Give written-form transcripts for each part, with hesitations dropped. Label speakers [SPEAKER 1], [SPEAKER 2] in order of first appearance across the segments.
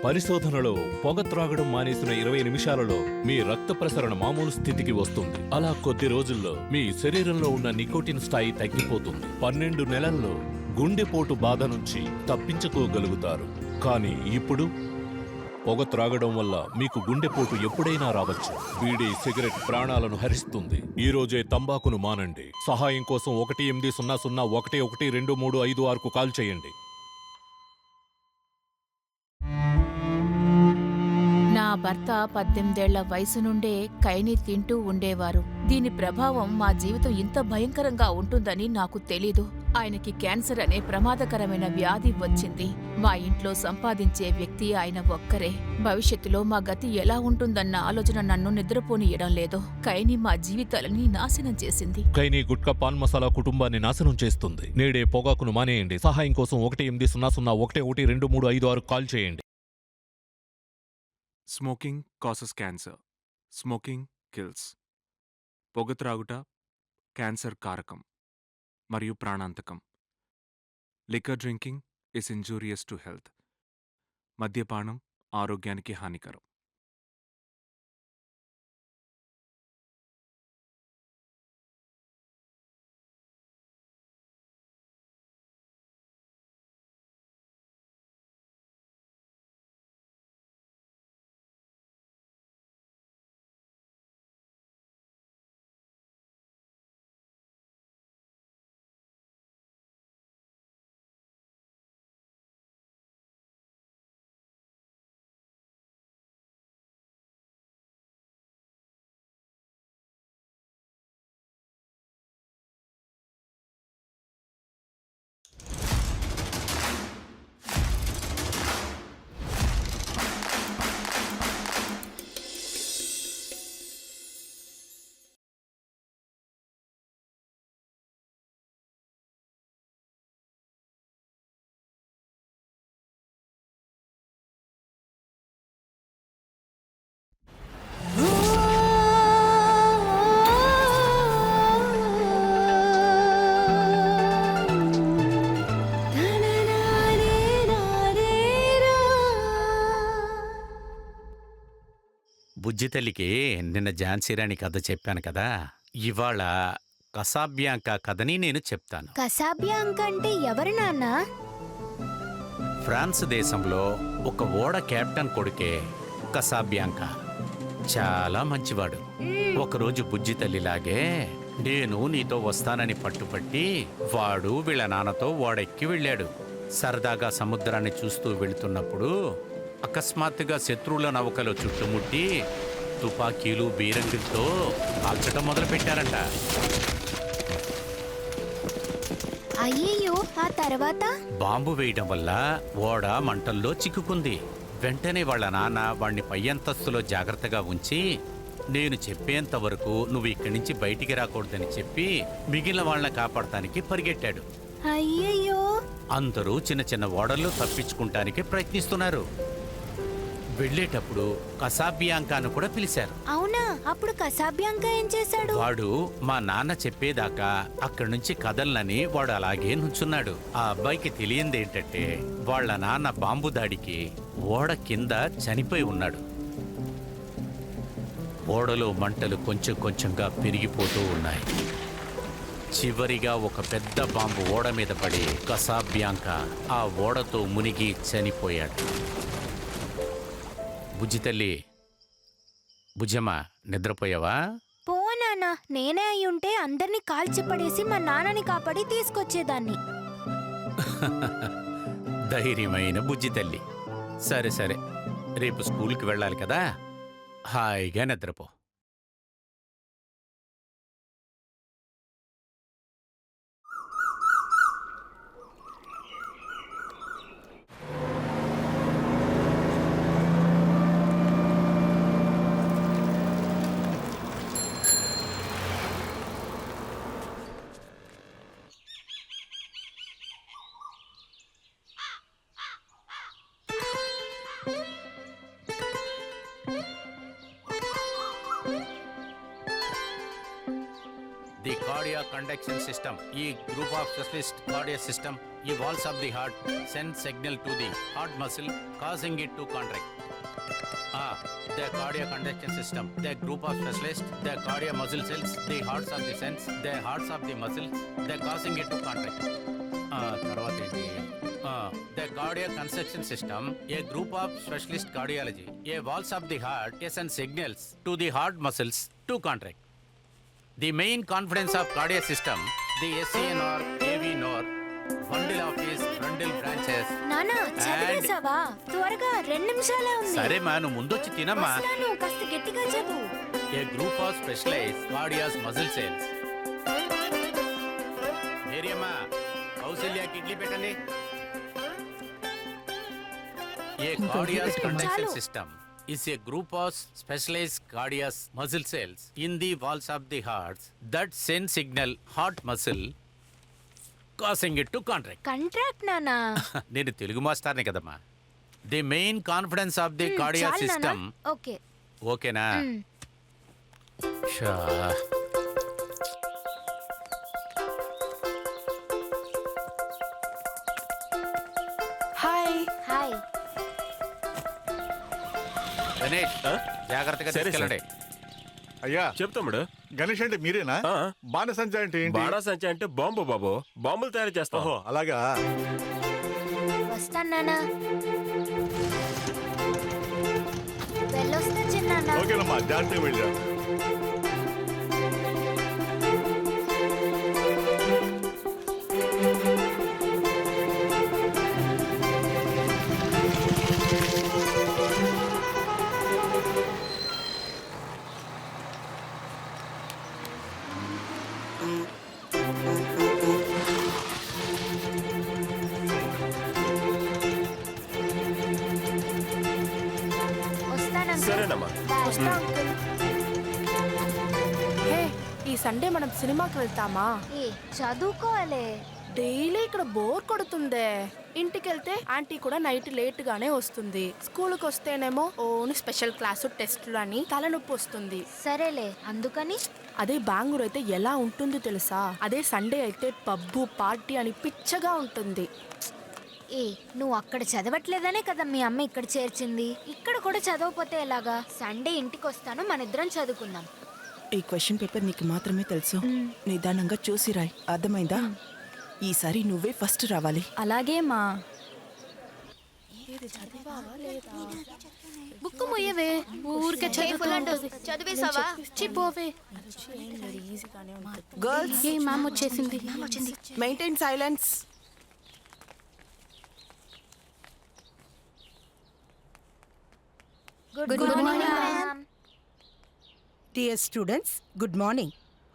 [SPEAKER 1] పరిశోధనలో పొగ త్రాగడం మానేసిన 20 నిమిషాలలో మీ రక్త ప్రసరణ మామూలు స్థితికి వస్తుంది. అలా కొద్ది రోజుల్లో మీ శరీరంలో ఉన్న నికోటిన్ స్థాయి తగ్గిపోతుంది. 12 నెలల్లో గుండెపోటు బాధ నుంచి తప్పించుకోగలుగుతారు. కానీ ఇప్పుడు పొగ త్రాగడం వల్ల మీకు గుండెపోటు ఎప్పుడైనా రావచ్చు. బీడీ, సిగరెట్ ప్రాణాలను హరిస్తుంది. ఈ రోజే తంబాకును మానండి. సహాయం కోసం 18001123556కు కాల్ చేయండి.
[SPEAKER 2] నా భర్త 18 ఏళ్ల వయసు నుండే కైని తింటూ ఉండేవారు. దీని ప్రభావం మా జీవితం ఇంత భయంకరంగా ఉంటుందని నాకు తెలీదు. ఆయనకి క్యాన్సర్ అనే ప్రమాదకరమైన వ్యాధి వచ్చింది. మా ఇంట్లో సంపాదించే వ్యక్తి ఆయన ఒక్కరే. భవిష్యత్తులో మా గతి ఎలా ఉంటుందన్న ఆలోచన నన్ను నిద్రపోనియడం లేదు. కైని మా జీవితాలని నాశనం చేసింది.
[SPEAKER 1] కైని గుట్కా పాన్ మసాలా కుటుంబాన్ని నాశనం చేస్తుంది. నేడే పొగాకును మానేయండి. సహాయం కోసం 18001123556కు కాల్ చేయండి.
[SPEAKER 3] Smoking causes cancer. Smoking kills. పొగ త్రాగుట క్యాన్సర్ కారకం మరియు ప్రాణాంతకం. Liquor drinking is injurious to health. మద్యపానం ఆరోగ్యానికి హానికరం.
[SPEAKER 4] బుజ్జితల్లికి నిన్న ఝాన్సీరాణి కథ చెప్పాను కదా, ఇవాళ కసాబ్యాంకా కథని నేను చెప్తాను.
[SPEAKER 5] కసాబ్యాంకా అంటే ఎవరు నాన్న?
[SPEAKER 4] ఫ్రాన్స్ దేశంలో ఒక ఓడ కెప్టెన్ కొడుకే కసాబ్యాంకా. చాలా మంచివాడు. ఒకరోజు బుజ్జితల్లిలాగే నేను నీతో వస్తానని పట్టుపట్టి వాడు వీళ్ళ నాన్నతో ఓడెక్కి వెళ్ళాడు. సరదాగా సముద్రాన్ని చూస్తూ వెళుతున్నప్పుడు అకస్మాత్తుగా శత్రువుల నౌకలో చుట్టుముట్టి తుపాకీలు బీరంగులతో కాల్చడం మొదలుపెట్టారంట.
[SPEAKER 5] అయ్యయ్యో, ఆ తర్వాత?
[SPEAKER 4] బాంబు వేయడం వల్ల ఓడ మంటల్లో చిక్కుకుంది. వెంటనే వాళ్ళ నాన్న వాణ్ణి పై అంతస్తులో జాగ్రత్తగా ఉంచి, నేను చెప్పేంత వరకు నువ్వు ఇక్కడి నుంచి బయటికి రాకూడదని చెప్పి మిగిలిన వాళ్ళని కాపాడటానికి పరిగెట్టాడు.
[SPEAKER 5] అయ్యయ్యో!
[SPEAKER 4] అందరూ చిన్న చిన్న ఓడల్లో తప్పించుకుంటానికి ప్రయత్నిస్తున్నారు. వెళ్ళేటప్పుడు కసాబ్యాంకాను కూడా పిలిచారు.
[SPEAKER 5] అవునా? అప్పుడు కసాబ్యాంకా ఏం చేశాడు?
[SPEAKER 4] వాడు మా నాన్న చెప్పేదాకా అక్కడి నుంచి కదలనని వాడు అలాగే నుంచున్నాడు. ఆ అబ్బాయికి తెలియందేంటంటే వాళ్ళ నాన్న బాంబు దాడికి ఓడ కింద చనిపోయి ఉన్నాడు. ఓడలో మంటలు కొంచెం కొంచెంగా పెరిగిపోతూ ఉన్నాయి. చివరిగా ఒక పెద్ద బాంబు ఓడ మీద పడి కసాబ్యాంకా ఆ ఓడతో మునిగి చనిపోయాడు. బుజ్జితల్లి, బుజ్జమ్మ, నిద్రపోయావా?
[SPEAKER 5] పో నాన్న, నేనే అయ్యుంటే అందర్నీ కాల్చి పడేసి మా నాన్నని కాపాడి తీసుకొచ్చేదాన్ని.
[SPEAKER 4] ధైర్యమైన బుజ్జితల్లి. సరే సరే, రేపు స్కూల్కి వెళ్ళాలి కదా, హాయిగా నిద్రపో. The cardiac conduction system. ఈ group of specialist cardiac system ఈ walls of the heart send signal to the heart muscle causing it to contract. The cardiac conduction system, the group of specialists, the cardiac muscle cells, the hearts of the sense, the hearts of the muscles, the causing it to contract. తర్వాత ఏంటి? The cardiac construction system, a group of specialist cardiology, a walls of the heart send signals to the heart muscles to contract. The main confidence of cardiac system, the SCNR, AV-NOR, bundle of his bundle branches.
[SPEAKER 5] నానా చదివేసావా? త్వరగా 2 నిమిషాలే ఉంది.
[SPEAKER 4] సరే మా నువ్వు ముందొచ్చి తినమ్మా.
[SPEAKER 5] వస్తున్నాను, కాస్త గట్టిగా చదువు.
[SPEAKER 4] A group of specialized cardiac muscle cells. ఏరియమ్మా కౌశల్యాకి idli పెట్టండి. A cardiac conduction system is a group of specialized cardiac muscle cells in the walls of the heart that send signal heart muscle causing it to contract.
[SPEAKER 5] Contract నానా.
[SPEAKER 4] నేను తెలుగు మాస్టర్నే కదమ్మా. The main confidence of the cardiac
[SPEAKER 5] చాలు నానా.
[SPEAKER 4] System.
[SPEAKER 5] Okay.
[SPEAKER 4] ఓకేనా? Shah.
[SPEAKER 5] Hi. Hi.
[SPEAKER 4] Ganesh జాగ్రత్తగా
[SPEAKER 6] సరే,
[SPEAKER 4] తీసుకెళ్ళండి.
[SPEAKER 7] అయ్యా
[SPEAKER 6] చెప్తాముడు.
[SPEAKER 7] గణేష్ అంటే మీరేనా?
[SPEAKER 6] ఆ.
[SPEAKER 7] బాణసంచ అంటే ఏంటి?
[SPEAKER 6] బాణాసంచా అంటే బాంబు బాబు. బాంబులు తయారు చేస్తాం.
[SPEAKER 7] ఓహో అలాగా.
[SPEAKER 5] వస్తాను నానా. వెళ్ళొస్తా చిన్నానా.
[SPEAKER 7] ఓకేనమ్మా, జాగ్రత్తగా వెళ్ళా.
[SPEAKER 5] వస్తాను అంకుల్.
[SPEAKER 6] సరేనమ్మా.
[SPEAKER 5] బాయ్.
[SPEAKER 8] హే, ఈ సండే మనం సినిమాకి వెళ్తామా?
[SPEAKER 5] ఏ, చదువుకోవాలి.
[SPEAKER 8] డైలీ ఇక్కడ బోర్ కొడుతుందే. ఇంటికి వెళ్తే ఆంటీ కూడా నైట్ లేట్ గానే వస్తుంది. స్కూల్కి వస్తేనేమో ఓన్లీ స్పెషల్ క్లాసు టెస్టులు అని తలనొప్పి వస్తుంది.
[SPEAKER 5] సరేలే, అందుకని
[SPEAKER 8] అదే బెంగళూరు అయితే ఎలా ఉంటుందో తెలుసా? అదే సండే అయితే పబ్బు పార్టీ అని పిచ్చగా ఉంటుంది.
[SPEAKER 5] ఏ, నువ్వు అక్కడ చదవట్లేదనే కదా మీ అమ్మ ఇక్కడ చేర్చింది. ఇక్కడ కూడా చదవకపోతే ఎలాగా? సండే ఇంటికి వస్తాను, మన ఇద్దరం చదువుకుందాం.
[SPEAKER 9] ఈ క్వశ్చన్ పేపర్ నీకు మాత్రమే తెలుసు. నిదానంగా చూసి రాయ్, అర్థమైందా? ఈసారి నువ్వే ఫస్ట్ రావాలి.
[SPEAKER 5] అలాగే మా.
[SPEAKER 2] బుక్ మొయ్యవే, ఊరికే
[SPEAKER 5] చదివేసావా?
[SPEAKER 2] చిపోవే.
[SPEAKER 9] గర్ల్స్,
[SPEAKER 2] ఏ మ్యామ్ వచ్చేసింది.
[SPEAKER 9] Maintain silence.
[SPEAKER 5] Good morning ma'am.
[SPEAKER 10] Dear students, good morning.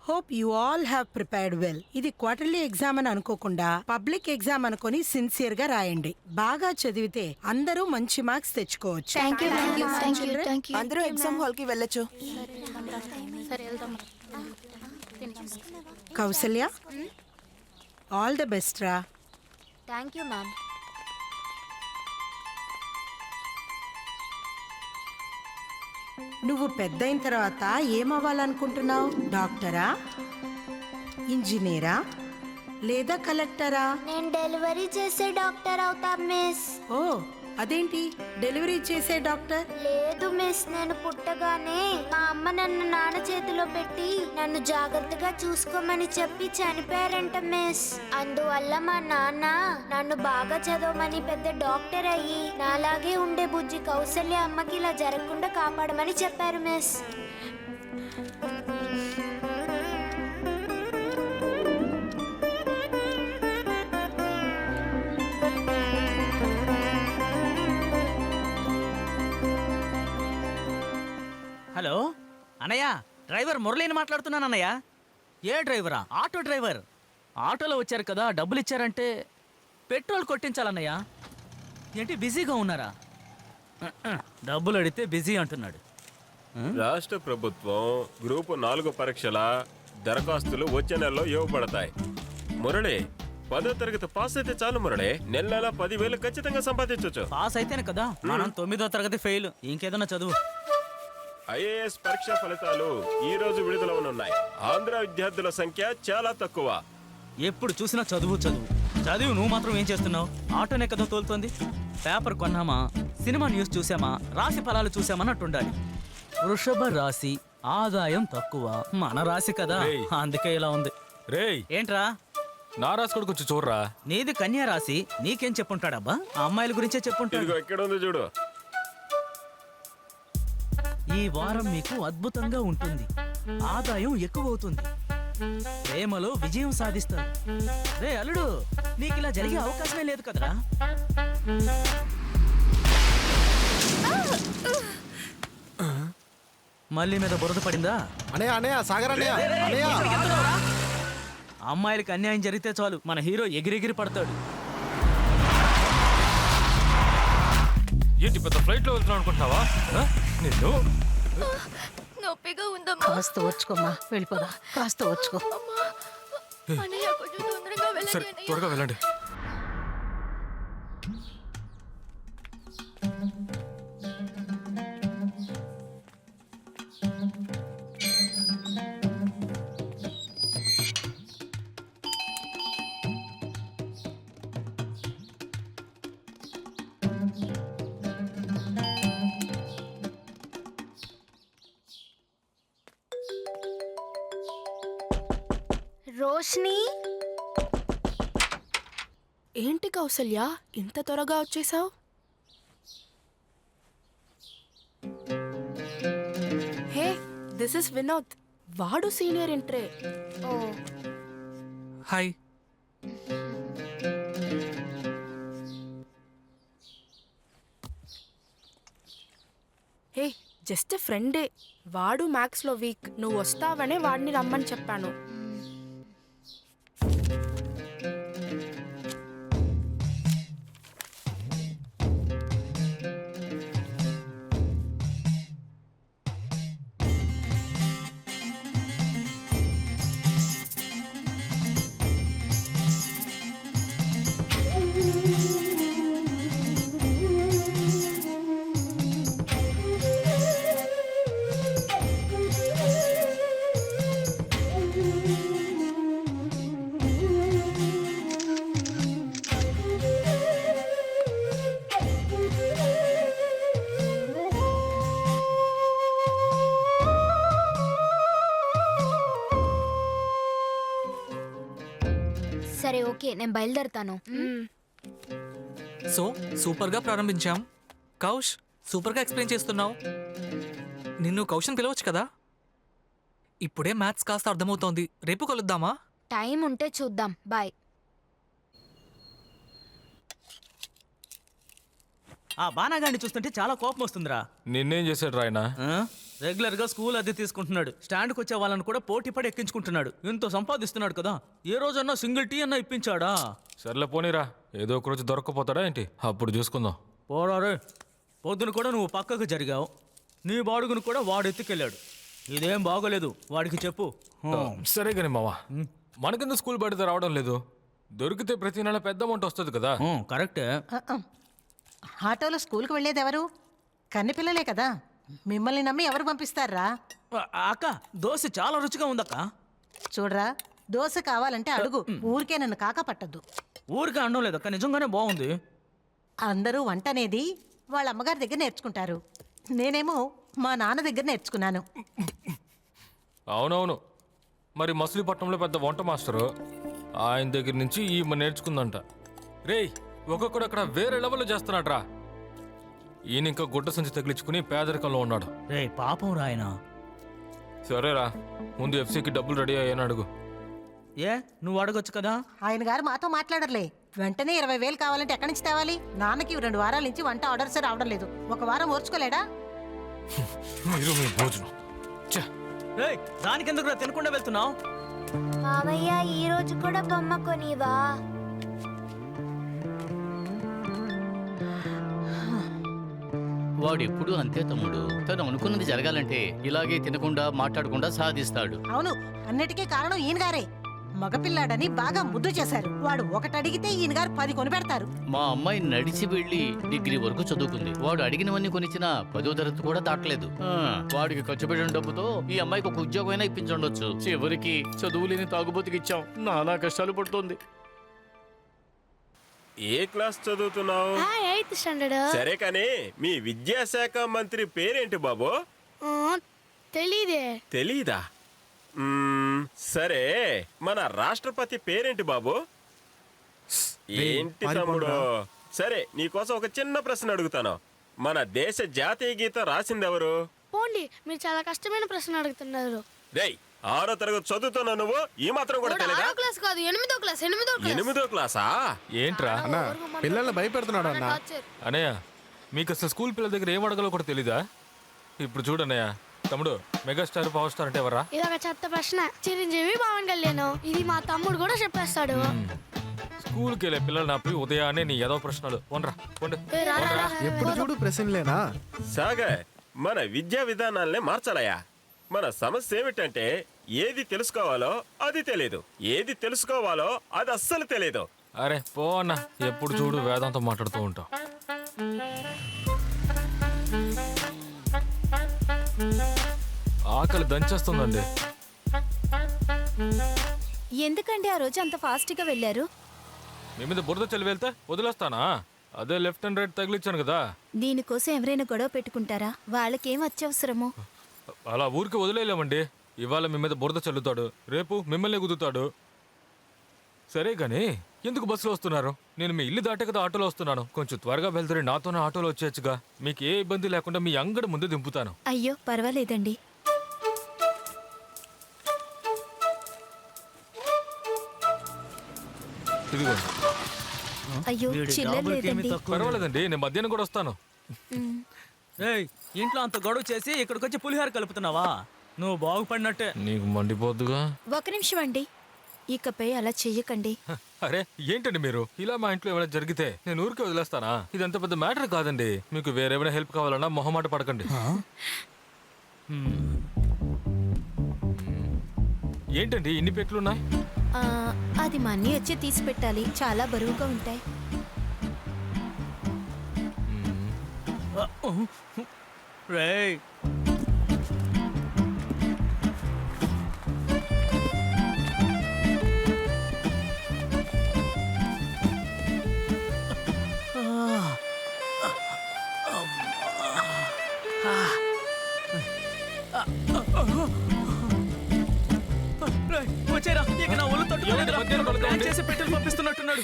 [SPEAKER 10] Hope you all have prepared well. ఇది క్వార్టర్లీ ఎగ్జామ్ అని అనుకోకుండా పబ్లిక్ ఎగ్జామ్ అనుకొని సిన్సియర్ గా రాయండి. బాగా చదివితే అందరూ మంచి మార్క్స్ తెచ్చుకోవచ్చు.
[SPEAKER 9] అందరూ ఎగ్జామ్ హాల్ కి వెళ్ళొచ్చు.
[SPEAKER 10] కౌసల్య, ఆల్ ద బెస్ట్ రా.
[SPEAKER 5] Thank you ma'am.
[SPEAKER 10] నువ్వు పెద్దయిన తర్వాత ఏమవ్వాలనుకుంటున్నావు? డాక్టరా, ఇంజనీరా లేదా కలెక్టరా?
[SPEAKER 5] నేను డెలివరీ చేసే డాక్టర్ అవుతా మిస్.
[SPEAKER 10] ఓ, అదేంటి డెలివరీ చేసే డాక్టర్?
[SPEAKER 5] లేదు మిస్, నేను పుట్టగానే మా అమ్మ నన్ను నాన్న చేతిలో పెట్టి నన్ను జాగ్రత్తగా చూసుకోమని చెప్పి చనిపోయారంట మిస్. అందువల్ల మా నాన్న నన్ను బాగా చదవమని పెద్ద డాక్టర్ అయ్యి నాలాగే ఉండే బుజ్జి కౌసల్య అమ్మకి ఇలా జరగకుండా కాపాడమని చెప్పారు మిస్.
[SPEAKER 11] హలో అన్నయ్య, డ్రైవర్ మురళిని మాట్లాడుతున్నాను అన్నయ్య. ఏ డ్రైవరా? Auto driver. ఆటోలో వచ్చారు కదా, డబ్బులు ఇచ్చారంటే పెట్రోల్ కొట్టించాలన్నయ్య. ఏంటి బిజీగా ఉన్నారా? డబ్బులు అడిగితే బిజీ అంటున్నాడు.
[SPEAKER 6] రాష్ట్ర ప్రభుత్వం గ్రూపు 4 పరీక్షల దరఖాస్తులు వచ్చే నెలలో ఇవ్వబడతాయి. మురళి 10వ తరగతి పాస్ అయితే చాలు మురళి. నెల 10,000 ఖచ్చితంగా సంపాదించవచ్చు.
[SPEAKER 11] పాస్ అయితేనే కదా. మనం 9వ తరగతి ఫెయిల్. ఇంకేదన్నా చదువు.
[SPEAKER 6] ఐఏఎస్ పరీక్ష ఫలితాలు ఈ రోజు విడుదలవనున్నాయి. ఆంధ్ర విద్యార్థుల సంఖ్య చాలా తక్కువ.
[SPEAKER 11] ఎప్పుడు చూసినా చదువు చదువు చదివి నువ్వు మాత్రం ఏం చేస్తున్నావు? ఆటోనే కదా తోలుతోంది. పేపర్ కొన్నామా, సినిమా న్యూస్ చూసామా, రాశి ఫలాలు చూసామన్నట్టుండాలి. వృషభ రాశి, ఆదాయం తక్కువ. మన రాశి కదా, అందుకే ఇలా ఉంది.
[SPEAKER 12] రేయ్,
[SPEAKER 11] ఏంట్రా
[SPEAKER 12] నా రాసి కూడా కొంచెం చూడరా.
[SPEAKER 11] నీది కన్యా రాశి, నీకేం చెప్పుంటాడబ్బా? ఆ అమ్మాయిల గురించే చెప్పుంటాడు.
[SPEAKER 6] ఇదిగో ఎక్కడ ఉంది చూడు.
[SPEAKER 11] ఈ వారం మీకు అద్భుతంగా ఉంటుంది. ఆదాయం ఎక్కువ అవుతుంది. ప్రేమలో విజయం సాధిస్తారు. రే అల్లుడు, నీకు ఇలా జరిగే అవకాశమే లేదు కదరా. మళ్ళీ మీద బురద పడిందా? అమ్మాయిలకి అన్యాయం జరిగితే చాలు, మన హీరో ఎగిరెగిరి పడతాడు.
[SPEAKER 12] ఏంటి పెద్ద ఫ్లైట్ లో వెళ్తున్నావు అనుకుంటున్నావా? నిన్ను
[SPEAKER 5] నొప్పిగా ఉందమ్మా.
[SPEAKER 10] కాస్త వచ్చుకోమ్మా, వెళ్ళిపోదా. కాస్త వచ్చుకో.
[SPEAKER 5] అన్నయ్య కొంచెం తొందరగా వెళ్ళండి
[SPEAKER 12] సరే,
[SPEAKER 5] అన్నయ్య.
[SPEAKER 12] త్వరగా వెళ్ళండి.
[SPEAKER 5] రోష్ని,
[SPEAKER 8] ఏంటి కౌసల్య ఇంత త్వరగా వచ్చేసావు? హే, దిస్ ఇస్ వినోద్. వాడు సీనియర్ ఇంట్రే.
[SPEAKER 5] ఓ
[SPEAKER 12] హాయ్.
[SPEAKER 8] హే, జస్ట్ ఫ్రెండే. వాడు మ్యాథ్స్ లో వీక్. నువ్వు వస్తావనే వాడిని రమ్మని చెప్పాను.
[SPEAKER 5] సరే, ఓకే, నేను బయలుదేరుతాను.
[SPEAKER 13] సో సూపర్ గా ప్రారంభించాం. కౌష్, సూపర్ గా ఎక్స్ప్లెయిన్ చేస్తున్నావు. నిన్ను కౌషన్ పిలవచ్చు కదా. ఇప్పుడే మ్యాథ్స్ కాస్త అర్థమవుతోంది. రేపు కలుద్దామా?
[SPEAKER 5] టైం ఉంటే చూద్దాం. బాయ్.
[SPEAKER 11] ఆ బాణాగాడిని చూస్తుంటే చాలా కోపం వస్తుందిరా.
[SPEAKER 12] నిన్నేం చేశాడు రాయనా?
[SPEAKER 11] రెగ్యులర్ గా స్కూల్ అద్దె తీసుకుంటున్నాడు. స్టాండ్కి వచ్చే వాళ్ళని కూడా పోటీ పడి ఎక్కించుకుంటున్నాడు. ఎంతో సంపాదిస్తున్నాడు కదా, ఏ రోజన్నా సింగిల్ టీ అన్నా ఇప్పించాడా?
[SPEAKER 12] సర్లే పోనీరా, ఏదో ఒక రోజు దొరకపోతాడా ఏంటి, అప్పుడు చూసుకుందాం.
[SPEAKER 11] పోరారే, పొద్దున కూడా నువ్వు పక్కకు జరిగావు. నీ బాడుగును కూడా వాడు ఎత్తుకెళ్ళాడు. ఇదేం బాగోలేదు, వాడికి చెప్పు.
[SPEAKER 12] సరే కానీ మావా, మనకింద స్కూల్ పడితే రావడం లేదు. దొరికితే ప్రతి నెల పెద్ద అమౌంట్ వస్తుంది కదా.
[SPEAKER 11] కరెక్టే.
[SPEAKER 10] ఆటోలో స్కూల్కి వెళ్ళేది ఎవరు? కన్నెపిల్లలే కదా. మిమ్మల్ని నమ్మి ఎవరు పంపిస్తారా?
[SPEAKER 11] అక్క, దోశ చాలా రుచిగా ఉందక్క.
[SPEAKER 10] చూడరా, దోశ కావాలంటే అడుగు. ఊరికే నన్ను కాక పట్టద్దు.
[SPEAKER 11] ఊరికే అనడం లేదక్క, నిజంగానే బాగుంది.
[SPEAKER 10] అందరూ వంట అనేది వాళ్ళ అమ్మగారి దగ్గర నేర్చుకుంటారు. నేనేమో మా నాన్న దగ్గర నేర్చుకున్నాను.
[SPEAKER 12] అవునవును, మరి మచిలీపట్నంలో పెద్ద వంట మాస్టరు, ఆయన దగ్గర నుంచి ఈమె నేర్చుకుందంట. రేయ్, ఒక్కొక్కడు అక్కడ వేరే లెవెల్లో చేస్తున్నాడ్రా. ఈయన ఇంకా గుడ్డ సంచి తగిలించుకుని పేదరికంలో ఉన్నాడు.
[SPEAKER 11] రే పాపం రాయన.
[SPEAKER 12] సరేరా, ముందు ఎఫ్సీకి డబ్బులు రెడీ అయ్యాను అడుగు.
[SPEAKER 11] ఏ, నువ్వు అడగొచ్చు కదా.
[SPEAKER 10] ఆయన గారు మాతో మాట్లాడర్లే. వెంటనే 20,000 కావాలంటే ఎక్కడి నుంచి తేవాలి? నాన్నకి 2 వారాల నుంచి వంట ఆర్డర్స్ రావడం లేదు. 1 వారం ఓర్చుకోలేడా?
[SPEAKER 12] మీరు మీ భోజనం.
[SPEAKER 11] దానికెందుకు తినకుండా వెళ్తున్నావు?
[SPEAKER 5] మామయ్య, ఈ రోజు కూడా బొమ్మ కొనివా?
[SPEAKER 14] వాడెప్పుడు అంతే తమ్ముడు. తను అనుకున్నది జరగాలంటే ఇలాగే తినకుండా మాట్లాడకుండా సాధిస్తాడు.
[SPEAKER 10] అవును, అన్నిటికీ కారణం ఈయన గారే. మగపిల్లాడని బాగా ముద్దు చేశారు. వాడు ఒకటి అడిగితే ఈయన గారు 10 కొనిపెడతారు.
[SPEAKER 14] మా అమ్మాయి నడిచి వెళ్ళి డిగ్రీ వరకు చదువుకుంది. వాడు అడిగినవన్నీ కొనిచ్చినా 10వ తరగతి కూడా దాటలేదు. వాడికి ఖర్చు పెట్టిన డబ్బుతో ఈ అమ్మాయికి ఒక ఉద్యోగం అయినా ఇప్పించుండొచ్చు. చివరికి చదువులేని తాగుబోతుకి ఇచ్చాం. నానా కష్టాలు పడుతోంది.
[SPEAKER 6] ఏ క్లాస్ చదువుతున్నావు?
[SPEAKER 5] 8th standard.
[SPEAKER 6] సరే కానీ మీ విద్యాశాఖ మంత్రి పేరేంటి బాబు?
[SPEAKER 5] తెలీదే.
[SPEAKER 6] తెలీదా? సరే, మన రాష్ట్రపతి పేరేంటి బాబు? ఏంటి తమ్ముడు? సరే, నీకోసం ఒక చిన్న ప్రశ్న అడుగుతాను. మన దేశ జాతీయ గీతం రాసిందెవరు?
[SPEAKER 5] పోండి, మీరు చాలా కష్టమైన ప్రశ్న అడుగుతున్నారు.
[SPEAKER 6] రేయ్, 6వ తరగతి చదువుతున్నా నువ్వు? ఈ మాత్రం కూడా తెలీదా?
[SPEAKER 5] క్లాస్ కాదు, 8వ క్లాస్.
[SPEAKER 6] 8వ క్లాసా?
[SPEAKER 12] ఏంట్రా
[SPEAKER 7] పిల్లల్ని భయపెడుతున్నాడు అన్న.
[SPEAKER 12] అనయ్య, మీకు అసలు స్కూల్ పిల్లల దగ్గర ఏం అడగాలో కూడా తెలీదా? ఇప్పుడు చూడన్నయ్య, తమ్ముడు మెగాస్టార్ పవర్ స్టార్ అంటే ఎవరా?
[SPEAKER 5] ఇదొక చెత్త ప్రశ్న. చిరంజీవి, పవన్ కళ్యాణ్. ఇది మా తమ్ముడు కూడా చెప్పేస్తాడు.
[SPEAKER 12] స్కూల్కి వెళ్ళే పిల్లలు నాపి ఉదయాన్నే నీ ఏదో ప్రశ్నలు పోండ్రా పోండి.
[SPEAKER 7] ఎప్పుడు చూడు ప్రశ్నలేనా?
[SPEAKER 6] సాగర్, మన విద్యా విధానాల్ని మార్చాలయా. మన సమస్య ఏమిటంటే ఏది తెలుసుకోవాలో అది తెలీదు, ఏది తెలుసుకోవాలో అది అస్సలు తెలీదు.
[SPEAKER 12] అరే పో అన్న, ఎప్పుడు చూడు వేదాంతం మాట్లాడుతూ ఉంటావు. ఆకలి దంచేస్తుందండి.
[SPEAKER 2] ఎందుకండి ఆ రోజు అంత ఫాస్ట్గా వెళ్ళారు?
[SPEAKER 12] మీ మీద బురద చల్లి వెళ్తే వదిలేస్తానా? అదే లెఫ్ట్ అండ్ రైట్ తగిలిచ్చాను కదా.
[SPEAKER 2] దీనికోసం ఎవరైనా గొడవ పెట్టుకుంటారా? వాళ్ళకేం అత్యవసరము?
[SPEAKER 12] అలా ఊరికి వదిలేయలేమండి. ఇవాళ మీ మీద బురద చల్లుతాడు, రేపు మిమ్మల్ని గుద్దుతాడు. సరే గాని ఎందుకు బస్సులో వస్తున్నారు? నేను మీ ఇల్లు దాటే కదా ఆటోలో వస్తున్నాను. కొంచెం త్వరగా వెళ్తారు, నాతోనే ఆటోలో వచ్చేయచ్చుగా. మీకు ఏ ఇబ్బంది లేకుండా మీ అంగడి ముందు దింపుతాను.
[SPEAKER 2] అయ్యో పర్వాలేదండి.
[SPEAKER 12] ఇదిగోండి.
[SPEAKER 2] అయ్యో చిల్లలేదండి.
[SPEAKER 12] పర్వాలేదండి, నేను మధ్యాహ్నం కూడా వస్తాను.
[SPEAKER 11] ఇంట్లో అంత గొడవ చేసి ఇక్కడికి వచ్చి పులిహార కలుపుతున్నావా? నువ్వు బాగుపడినట్టే.
[SPEAKER 12] నీకు మండిపోద్దుగా.
[SPEAKER 2] ఒక నిమిషం అండి, ఇకపై అలా చెయ్యకండి.
[SPEAKER 12] అరే ఏంటండి మీరు? ఇలా మా ఇంట్లో ఏమైనా జరిగితే నేను ఊరికే వదిలేస్తానా? ఇదంత పెద్ద మ్యాటర్ కాదండి. మీకు వేరేమైనా హెల్ప్ కావాలన్నా మొహమాట పడకండి. ఏంటండి ఇన్ని పెట్లున్నాయి?
[SPEAKER 2] అది మా అన్నీ వచ్చి తీసి పెట్టాలి, చాలా బరువుగా ఉంటాయి.
[SPEAKER 11] రేయ్, వచ్చేరా, ఇక నా ఒళ్ళు తట్టుకోలేదురా. చేసి పెట్టెలు పంపిస్తున్నట్టున్నాడు.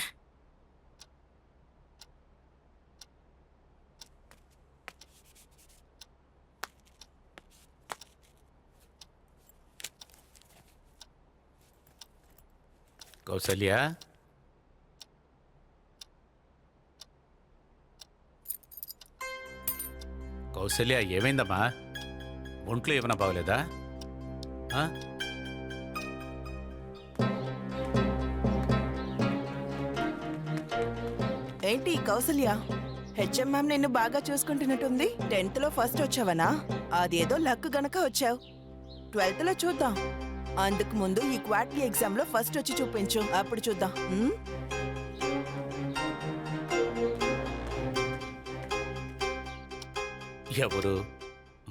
[SPEAKER 4] కౌసల్య, కౌసల్య ఏమైందమ్మా? ఒంట్లో ఏమైనా బాగోలేదా?
[SPEAKER 9] ఏంటి కౌసల్య, హెచ్ఎం మ్యామ్ నిన్ను బాగా చూసుకుంటున్నట్టుంది. 10th లో ఫస్ట్ వచ్చావనా? అదేదో లక్ గనక వచ్చావు. 12th లో చూద్దాం. అందుకు ముందు ఈ క్వార్టర్లీ ఎగ్జామ్ లో ఫస్ట్ వచ్చి చూపించు, అప్పుడు చూద్దాం.
[SPEAKER 4] ఎవరు?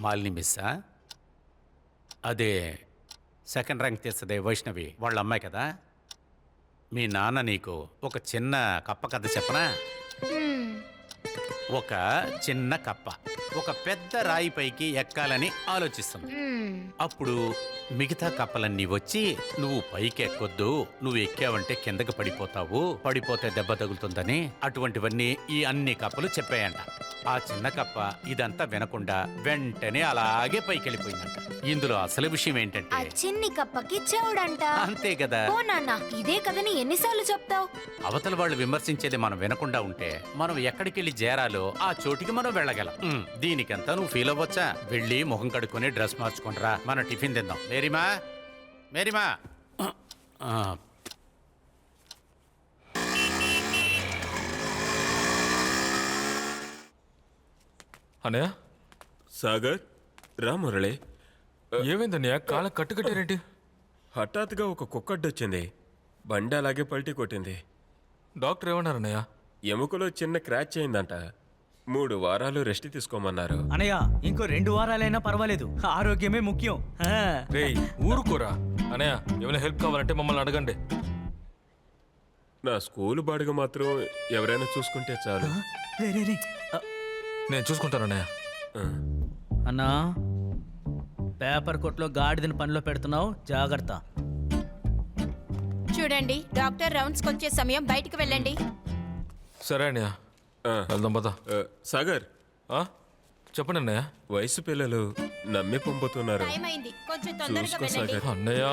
[SPEAKER 4] మాలిని మిస్సా? అదే సెకండ్ ర్యాంక్ తెస్తుంది వైష్ణవి వాళ్ళ అమ్మాయి కదా. మీ నాన్న నీకు ఒక చిన్న కప్ప కథ చెప్పనా? ఒక చిన్న కప్ప ఒక పెద్ద రాయి పైకి ఎక్కాలని ఆలోచిస్తుంది. అప్పుడు మిగతా కప్పలన్నీ వచ్చి నువ్వు పైకి ఎక్కొద్దు, నువ్వు ఎక్కావంటే కిందకి పడిపోతావు, పడిపోతే దెబ్బ తగులుతుందని అటువంటివన్నీ ఈ అన్ని కప్పలు చెప్పాయంట. ఆ చిన్న కప్ప ఇదంతా వినకుండా వెంటనే అలాగే పైకి వెళ్ళిపోయిందంట. ఇందులో అసలు విషయం ఏంటంటే
[SPEAKER 5] చిన్ని కప్పకి చెవుడంట.
[SPEAKER 4] అంతే కదా.
[SPEAKER 5] ఓ నాన్న, ఇదే కథని ఎన్నిసార్లు చెప్తావు?
[SPEAKER 4] అవతల వాళ్ళు విమర్శించేది మనం వినకుండా ఉంటే మనం ఎక్కడికి వెళ్ళి చేరాలో ఆ చోటికి మనం వెళ్ళగలం. దీనికంతా నువ్వు ఫీల్ అవ్వచ్చా? వెళ్ళి ముఖం కడుక్కొని డ్రెస్ మార్చుకుంటారా, మన టిఫిన్ తిందాం. మేరీమా, మేరీమా.
[SPEAKER 12] అన్నయ్య.
[SPEAKER 6] సాగర్, రా మురళి.
[SPEAKER 12] ఏమైందన్నయ్య? కాళ్ళ కట్టుకట్టారేంటి?
[SPEAKER 6] హఠాత్తుగా ఒక కుక్క అడ్డొచ్చింది. బండి అలాగే పల్టీ కొట్టింది.
[SPEAKER 12] డాక్టర్ ఏమన్నారన్నయ్య?
[SPEAKER 6] ఎముకలో చిన్న క్రాచ్ అయిందంట. 3 వారాలు రెస్ట్ తీసుకోమన్నారు.
[SPEAKER 11] అనయ్య ఇంకో 2 వారాలైనా పర్వాలేదు, ఆరోగ్యమే ముఖ్యం.
[SPEAKER 12] రేయ్ ఊరుకోరా. అన్నయ్య ఏమైనా హెల్ప్ కావాలంటే మమ్మల్ని అడగండి.
[SPEAKER 6] నా స్కూల్ బాడుగ మాత్రం ఎవరైనా చూసుకుంటే చాలు.
[SPEAKER 12] నేను చూసుకుంటానన్నయ్య.
[SPEAKER 11] అన్నా, పేపర్ కొట్లో గాడిదని పనిలో పెడుతున్నావు, జాగ్రత్త.
[SPEAKER 2] చూడండి, డాక్టర్ రౌండ్స్కి వచ్చే సమయం, బయటికి వెళ్ళండి.
[SPEAKER 12] సరే అన్నయ్య, వెళ్దాం పద.
[SPEAKER 6] సాగర్,
[SPEAKER 12] చెప్పండి అన్నయ్య.
[SPEAKER 6] వయసు పిల్లలు నమ్మి పంపుతున్నారు.
[SPEAKER 2] టైం అయింది, కొంచెం తొందరగా
[SPEAKER 6] చూసుకో
[SPEAKER 2] వెళ్ళండి.
[SPEAKER 6] సాగర్.
[SPEAKER 12] అన్నయ్య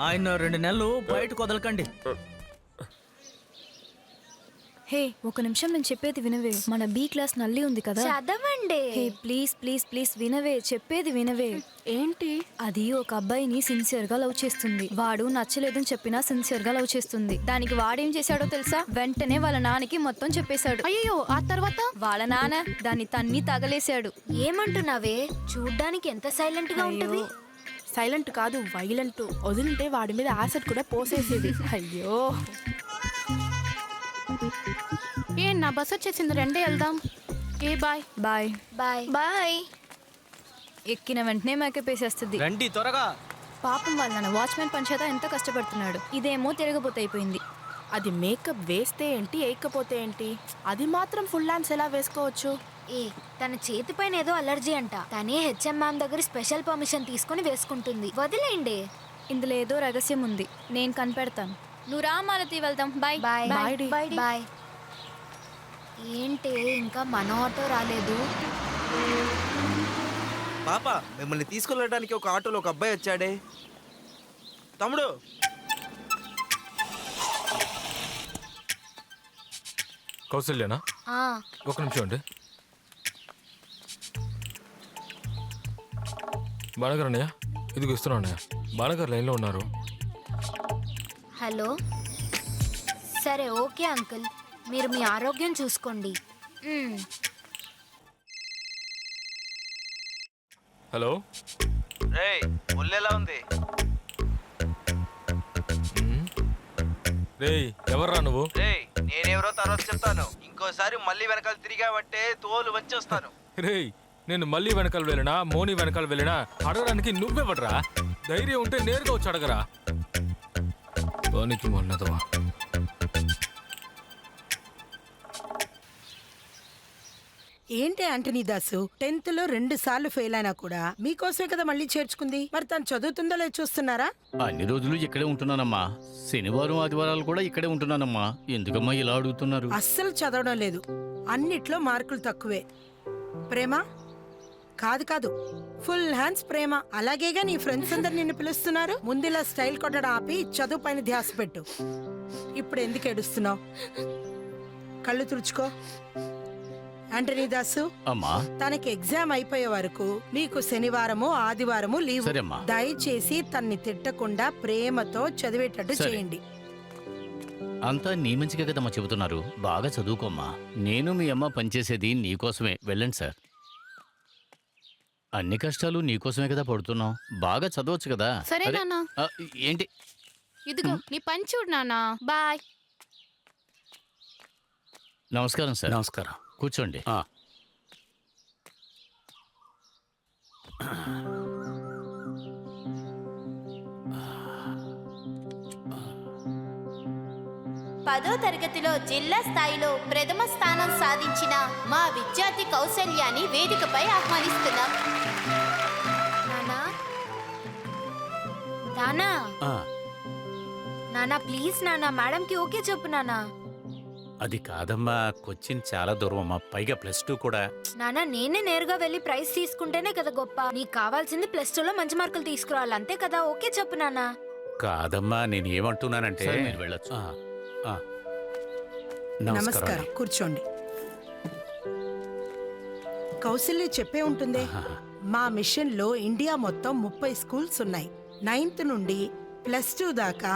[SPEAKER 11] ఆయన 2 నెలలు బయటకు వదలకండి.
[SPEAKER 15] హే, ఒక నిమిషం నేను చెప్పేది వినవే. మన బి క్లాస్ నల్లి ఉంది కదా,
[SPEAKER 5] చదవండి.
[SPEAKER 15] హే ప్లీజ్ ప్లీజ్ ప్లీజ్ వినవే, చెప్పేది వినవే.
[SPEAKER 8] ఏంటి?
[SPEAKER 15] అది ఒక అబ్బాయిని సిన్సియర్ గా లవ్ చేస్తుంది. వాడు నచ్చలేదని చెప్పినా సిన్సియర్ గా లవ్ చేస్తుంది. దానికి వాడేం చేశాడో తెలుసా? వెంటనే వాళ్ళ నాన్నకి మొత్తం చెప్పేశాడు.
[SPEAKER 8] అయ్యో, ఆ తర్వాత
[SPEAKER 15] వాళ్ళ నాన్న దాన్ని తన్ని తగలేశాడు.
[SPEAKER 5] ఏమంటున్నావే? చూడ్డానికి ఎంత సైలెంట్ గా ఉంటది.
[SPEAKER 8] సైలెంట్ కాదు, వైలెంట్. వదిలింటే వాడి మీద యాసిడ్ కూడా పోసేసేది. అయ్యో, ఏ నా బస్ వచ్చేసింది, రెండే వెళ్దాం. ఏ బాయ్
[SPEAKER 15] బాయ్
[SPEAKER 5] బాయ్ బాయ్.
[SPEAKER 15] ఎక్కిన వెంటనే మేకప్ వేసేస్తుంది.
[SPEAKER 11] రండి త్వరగా.
[SPEAKER 15] పాపం వాళ్ళ నాన్న వాచ్మెన్ పంచేత ఎంత కష్టపడుతున్నాడు. ఇదేమో తిరగబోతే అయిపోయింది.
[SPEAKER 8] అది మేకప్ వేస్తే ఏంటి, వేయకపోతే ఏంటి? అది మాత్రం ఫుల్ హ్యాండ్స్ ఎలా వేసుకోవచ్చు?
[SPEAKER 5] తన చేతి పైన ఏదో అలర్జీ అంట. తనే హెచ్ఎం మ్యామ్ దగ్గర స్పెషల్ పర్మిషన్ తీసుకుని వేసుకుంటుంది. వదిలేండి.
[SPEAKER 15] ఇందులో ఏదో రహస్యం ఉంది, నేను కనిపెడతాను. నువ్వు రా మాలతి, వెళ్దాం. Bye
[SPEAKER 5] bye
[SPEAKER 8] bye
[SPEAKER 5] bye bye. ఏంటి ఇంకా మన ఆటో రాలేదు?
[SPEAKER 16] పాప, మిమ్మల్ని తీసుకెళ్ళడానికి ఒక ఆటోలో ఒక అబ్బాయి వచ్చాడే. తమ్ముడు,
[SPEAKER 12] కౌసల్యనా?
[SPEAKER 5] ఆ,
[SPEAKER 12] ఒక నిమిషం అండి. బాణగారు అన్నయ్య, ఇదిగో ఇస్తున్నా అన్నయ్య. బాణగారు లైన్లో ఉన్నారు.
[SPEAKER 5] హలో. సరే ఓకే అంకుల్, మీరు మీ ఆరోగ్యం చూసుకోండి.
[SPEAKER 12] హలో.
[SPEAKER 16] రేయ్, ఒళ్ళెలా ఉంది?
[SPEAKER 12] రేయ్, ఎవర్రా నువ్వు?
[SPEAKER 16] రేయ్, నేనెవరో తర్వాత చెప్తాను. ఇంకోసారి మళ్ళీ వెనకాల తిరిగావంటే తోలు వచ్చేస్తాను.
[SPEAKER 12] రేయ్, నేను మళ్ళీ వెనకాల వెళ్ళినా, మోని వెనకాల వెళ్ళినా అడగడానికి నువ్వెవడ్రా? ధైర్యం ఉంటే నేరుగా వచ్చి అడగరా. పనికి మొన్నదవా.
[SPEAKER 10] ఏంటి ఆంటనీ దాసు, 10th లో 2 సార్లు ఫెయిల్ అయినా కూడా మీకోసమే కదా మళ్ళీ చేర్చుకుంది. మరి తను చదువుతుందో లేదో చూస్తున్నారా?
[SPEAKER 14] అన్ని రోజులు ఇక్కడే ఉంటున్నానమ్మా. శనివారం ఆదివారాలు కూడా ఇక్కడే ఉంటున్నానమ్మా. ఎందుకమ్మా ఇలా అడుగుతున్నారు?
[SPEAKER 10] అస్సలు చదవడం లేదు, అన్నిట్లో మార్కులు తక్కువే. ప్రేమ కాదు కాదు, ఫుల్ హ్యాండ్స్ ప్రేమ. అలాగేగా నీ ఫ్రెండ్స్ అందరు నిన్ను పిలుస్తున్నారు. ముందులా స్టైల్ కొట్టడం ఆపి చదువు పైన ధ్యాస పెట్టు. ఇప్పుడు ఎందుకు ఏడుస్తున్నావు? కళ్ళు తుడుచుకో. ఆంటనీ దాసు,
[SPEAKER 14] అమ్మా,
[SPEAKER 10] తనకి ఎగ్జామ్ అయిపోయే వరకు మీకు శనివారము ఆదివారము లీవ్.
[SPEAKER 14] సరేమ్మా.
[SPEAKER 10] దయచేసి తన్ని తిట్టకుండా ప్రేమతో చదివేటట్టు
[SPEAKER 14] సరే.
[SPEAKER 10] చేయండి.
[SPEAKER 14] అంతా నీ మంచిగా కదమ్మా చెబుతున్నారు. బాగా చదువుకోమ్మా. నేను మీ అమ్మ పనిచేసేది నీకోసమే. వెళ్ళండి సార్. అన్ని కష్టాలు నీకోసమే కదా పడుతున్నాం. బాగా చదవచ్చు కదా.
[SPEAKER 8] సరే
[SPEAKER 14] అదే,
[SPEAKER 8] నాన్న.
[SPEAKER 14] ఏంటి?
[SPEAKER 8] ఇదిగో నీ పని చూడు నాన్న. బాయ్.
[SPEAKER 14] నమస్కారం సార్. నమస్కారం. కూర్చోండి.
[SPEAKER 5] పదో తరగతిలో జిల్లా స్థాయిలో ప్రథమ స్థానం సాధించిన మా విద్యార్థి కౌసల్యాన్ని వేదికపై ఆహ్వానిస్తున్నాం. నానా, నానా ప్లీజ్ నానా, మేడంకి ఓకే చెప్పు నానా.
[SPEAKER 4] అది కాదమ్మా, కొచ్చిన్ చాలా దూరం అమ్మా, పైగా +2 కూడా.
[SPEAKER 5] నానా, నేనే నేరుగా వెళ్ళి ప్రైజ్ తీసుకుంటేనే కదా గొప్ప. నీకు కావాల్సింది +2లో మంచి మార్కులు తీసుకురావాలి, అంతే కదా. ఓకే చెప్పు నానా.
[SPEAKER 4] కాదమ్మా, నేను ఏమంటున్నానంటే
[SPEAKER 14] సరే, మీరు వెళ్ళొచ్చు.
[SPEAKER 10] నమస్కారం, కూర్చోండి. కౌశల్య చెప్పే ఉంటుందే, మా మిషన్ లో ఇండియా మొత్తం 30 స్కూల్స్ ఉన్నాయి. 9th నుండి +2 దాకా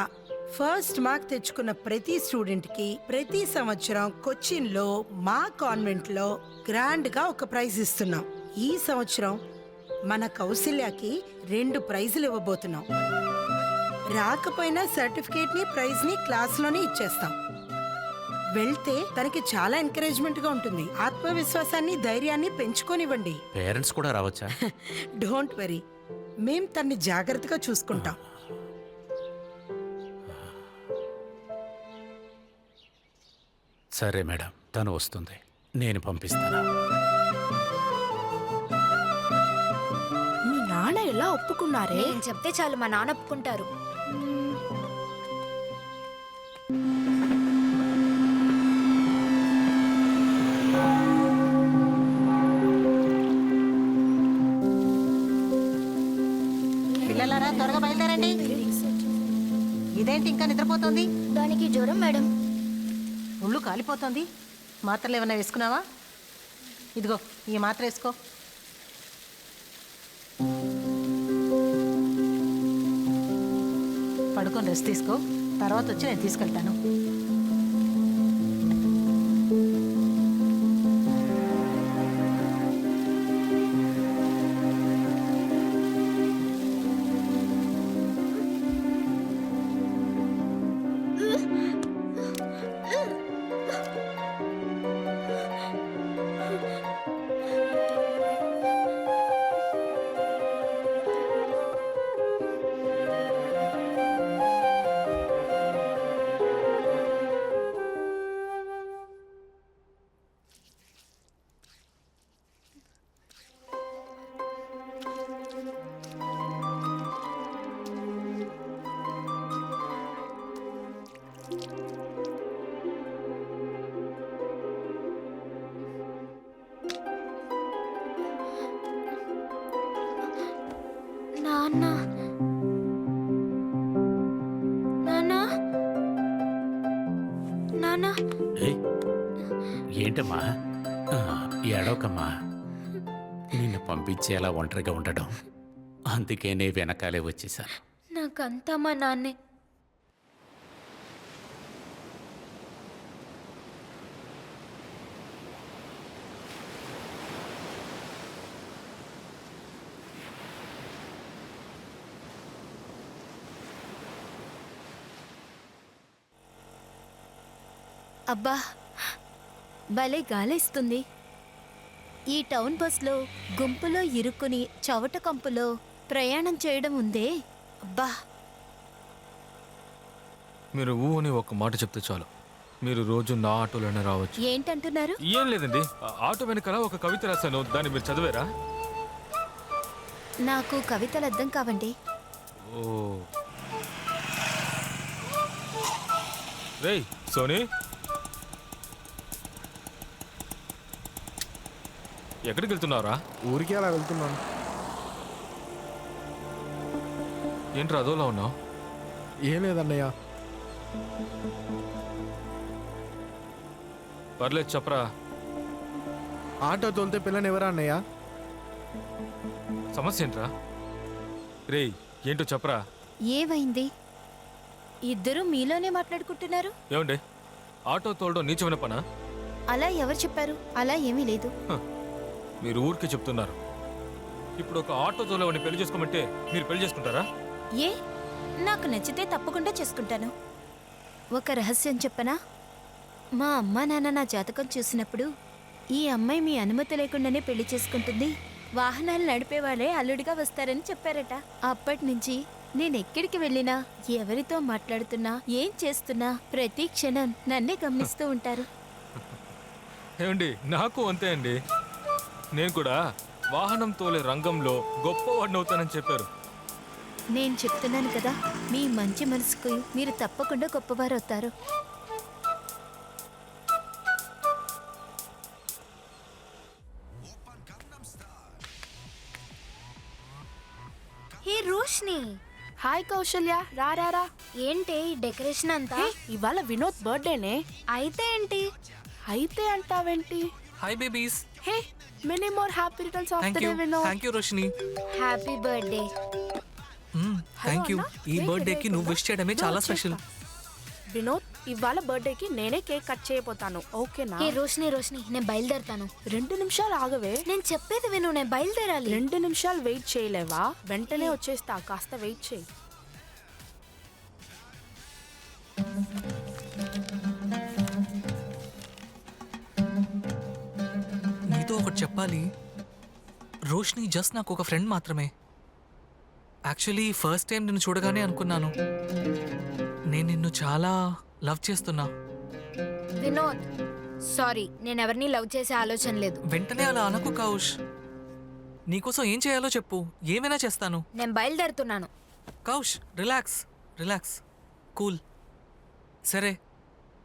[SPEAKER 10] ఫస్ట్ మార్క్ తెచ్చుకున్న ప్రతి స్టూడెంట్ కి ప్రతి సంవత్సరం కొచ్చిన్ లో మా కాన్వెంట్ లో గ్రాండ్ గా ఒక ప్రైజ్ ఇస్తున్నాం. ఈ సంవత్సరం మన కౌశల్యకి 2 ప్రైజులు ఇవ్వబోతున్నాం. రాకపోయినా సర్టిఫికేట్ ని ప్రైజ్ ని క్లాస్లోనే ఇచ్చేస్తాం. వెళ్తే తనకి చాలా ఎంకరేజ్మెంట్ గా ఉంటుంది. ఆత్మవిశ్వాసాన్ని, ధైర్యాన్ని పెంచుకోనివ్వండి.
[SPEAKER 4] పేరెంట్స్ కూడా రావచ్చా?
[SPEAKER 10] డోంట్ వరీ, మేం తన్ని జాగ్రత్తగా చూసుకుంటాం.
[SPEAKER 4] సరే మేడం, తను వస్తుంది, నేను పంపిస్తాను.
[SPEAKER 8] మీ నాన్న ఎలా ఒప్పుకున్నారే?
[SPEAKER 5] నేను చెప్తే చాలు మా నాన్న ఒప్పుకుంటారు.
[SPEAKER 10] పిల్లలారా త్వరగా బయలుదేరండి. ఇదేంటి ఇంకా నిద్రపోతుంది?
[SPEAKER 5] దానికి జ్వరం మేడం.
[SPEAKER 10] ఒళ్ళు కాలిపోతుంది. మాత్రలు ఏమైనా వేసుకున్నావా? ఇదిగో ఈ మాత్ర వేసుకో. పడుకొని రెస్ట్ తీసుకో, తర్వాత వచ్చి నేను తీసుకెళ్తాను.
[SPEAKER 5] నాన్న, నాన్న, నాన్న.
[SPEAKER 4] ఏయ్, ఏంటమ్మా? ఏడవకమ్మా. నిన్ను పంపించేలా ఒంటరిగా ఉండడం, అందుకే నే వెనకాలే వచ్చేసాను.
[SPEAKER 5] నాకంతా మా నాన్నే.
[SPEAKER 15] అబ్బా, భలే గాలేస్తుంది. ఈ టౌన్ బస్లో గుంపులో ఇరుక్కుని చవట కంపులో ప్రయాణం చేయడం ఉందే. అబ్బా,
[SPEAKER 12] మీరు ఊ అని ఒక మాట చెప్తే చాలు, మీరు రోజు నా ఆటోలోనే రావచ్చు.
[SPEAKER 15] ఏంటంటున్నారు?
[SPEAKER 12] ఏం లేదండి, ఆటో వెనకాల ఒక కవిత రాశాను, దాన్ని మీరు చదివారా?
[SPEAKER 15] నాకు కవితలు అర్థం కావండి.
[SPEAKER 12] ఓ రేయ్ సోనీ, ఎక్కడికి వెళ్తున్నావురా?
[SPEAKER 7] ఊరికి అలా వెళ్తున్నాను.
[SPEAKER 12] ఏంట్రా అదోలా ఉన్నావు?
[SPEAKER 7] ఏం లేదన్నయ్య.
[SPEAKER 12] పర్లేదు చెప్పరా.
[SPEAKER 7] ఆటో తోలితే పిల్లని ఎవరా అన్నయ్య?
[SPEAKER 12] సమస్య ఏంట్రా? రేయ్ ఏంటో చెప్పరా.
[SPEAKER 15] ఏమైంది? ఇద్దరు మీలోనే మాట్లాడుకుంటున్నారు.
[SPEAKER 12] ఏమండి, ఆటో తోలడం నీచమైన పనా?
[SPEAKER 15] అలా ఎవరు చెప్పారు? అలా ఏమీ లేదు.
[SPEAKER 12] మీరు ఊరికే చెప్తున్నారు. ఇప్పుడు ఒక ఆటో తోలేవాడిని పెళ్లి చేసుకోమంటే మీరు పెళ్లి చేసుకుంటారా?
[SPEAKER 15] ఏ, నాకు నచ్చితే తప్పకుండా చేసుకుంటాను. ఒక రహస్యం చెప్పనా? మా అమ్మా నాన్న నా జాతకం చూసినప్పుడు ఈ అమ్మాయి మీ అనుమతి లేకుండానే పెళ్లి చేసుకుంటుంది, వాహనాలు నడిపే వాళ్ళే అల్లుడిగా వస్తారని చెప్పారట. అప్పటి నుంచి నేను ఎక్కడికి వెళ్ళినా, ఎవరితో మాట్లాడుతున్నా, ఏం చేస్తున్నా ప్రతి క్షణం నన్నే గమనిస్తూ ఉంటారు.
[SPEAKER 12] ఏమండి, నాకు అంతే అండి. నేను కూడా వాహనం తోలే రంగంలో గొప్పవాడిని అవుతానని చెప్పారు.
[SPEAKER 15] నేను చెప్తున్నాను కదా, మీ మంచి మనసుకు మీరు తప్పకుండా గొప్పవారు అవుతారు.
[SPEAKER 5] హే రోష్ని.
[SPEAKER 8] హాయ్ కౌశల్య, రా రా రా.
[SPEAKER 5] ఏంటి డెకరేషన్ అంతా?
[SPEAKER 8] ఇవాళ వినోద్ బర్త్డేనే.
[SPEAKER 5] అయితే ఏంటి?
[SPEAKER 8] అయితే అంటావేంటి?
[SPEAKER 13] Hi babies.
[SPEAKER 8] Hey, many more happy returns of the
[SPEAKER 13] thank
[SPEAKER 8] day
[SPEAKER 13] you,
[SPEAKER 8] Vinod.
[SPEAKER 13] Thank you Roshini.
[SPEAKER 5] Happy birthday.
[SPEAKER 13] Thank you. ఈ బర్త్డేకి నువ్వు విష్ చేయడమే చాలా స్పెషల్.
[SPEAKER 8] వినోద్, ఇవాళ బర్త్డేకి నేనే కేక్ కట్ చేయబోతాను, ఓకేనా?
[SPEAKER 15] ఏ రోషిని రోషిని, నేను బయలుదేరుతాను.
[SPEAKER 8] 2 నిమిషాలు ఆగవే.
[SPEAKER 15] నేను చెప్పేది విను, నేను బయలుదేరాలి.
[SPEAKER 8] 2 నిమిషాలు వెయిట్ చేయలేవా? వెంటనే వచ్చేస్తా, కాస్త వెయిట్ చేయి.
[SPEAKER 13] నీతో ఒకటి చెప్పాలి. రోష్ని జస్ట్ నాకు ఒక ఫ్రెండ్ మాత్రమే. యాక్చువల్లీ ఫస్ట్ టైం నిన్ను చూడగానే అనుకున్నాను, నేను నిన్ను చాలా లవ్ చేస్తున్నా.
[SPEAKER 15] వినోద్, సారీ, నేను ఎవరిని లవ్ చేసే ఆలోచన లేదు.
[SPEAKER 13] వెంటనే అలా అనకు కౌష్. నీకోసం ఏం చేయాలో చెప్పు, ఏమైనా చేస్తాను.
[SPEAKER 15] నేను బయలుదేరుతున్నాను.
[SPEAKER 13] కౌష్, రిలాక్స్ రిలాక్స్, కూల్. సరే,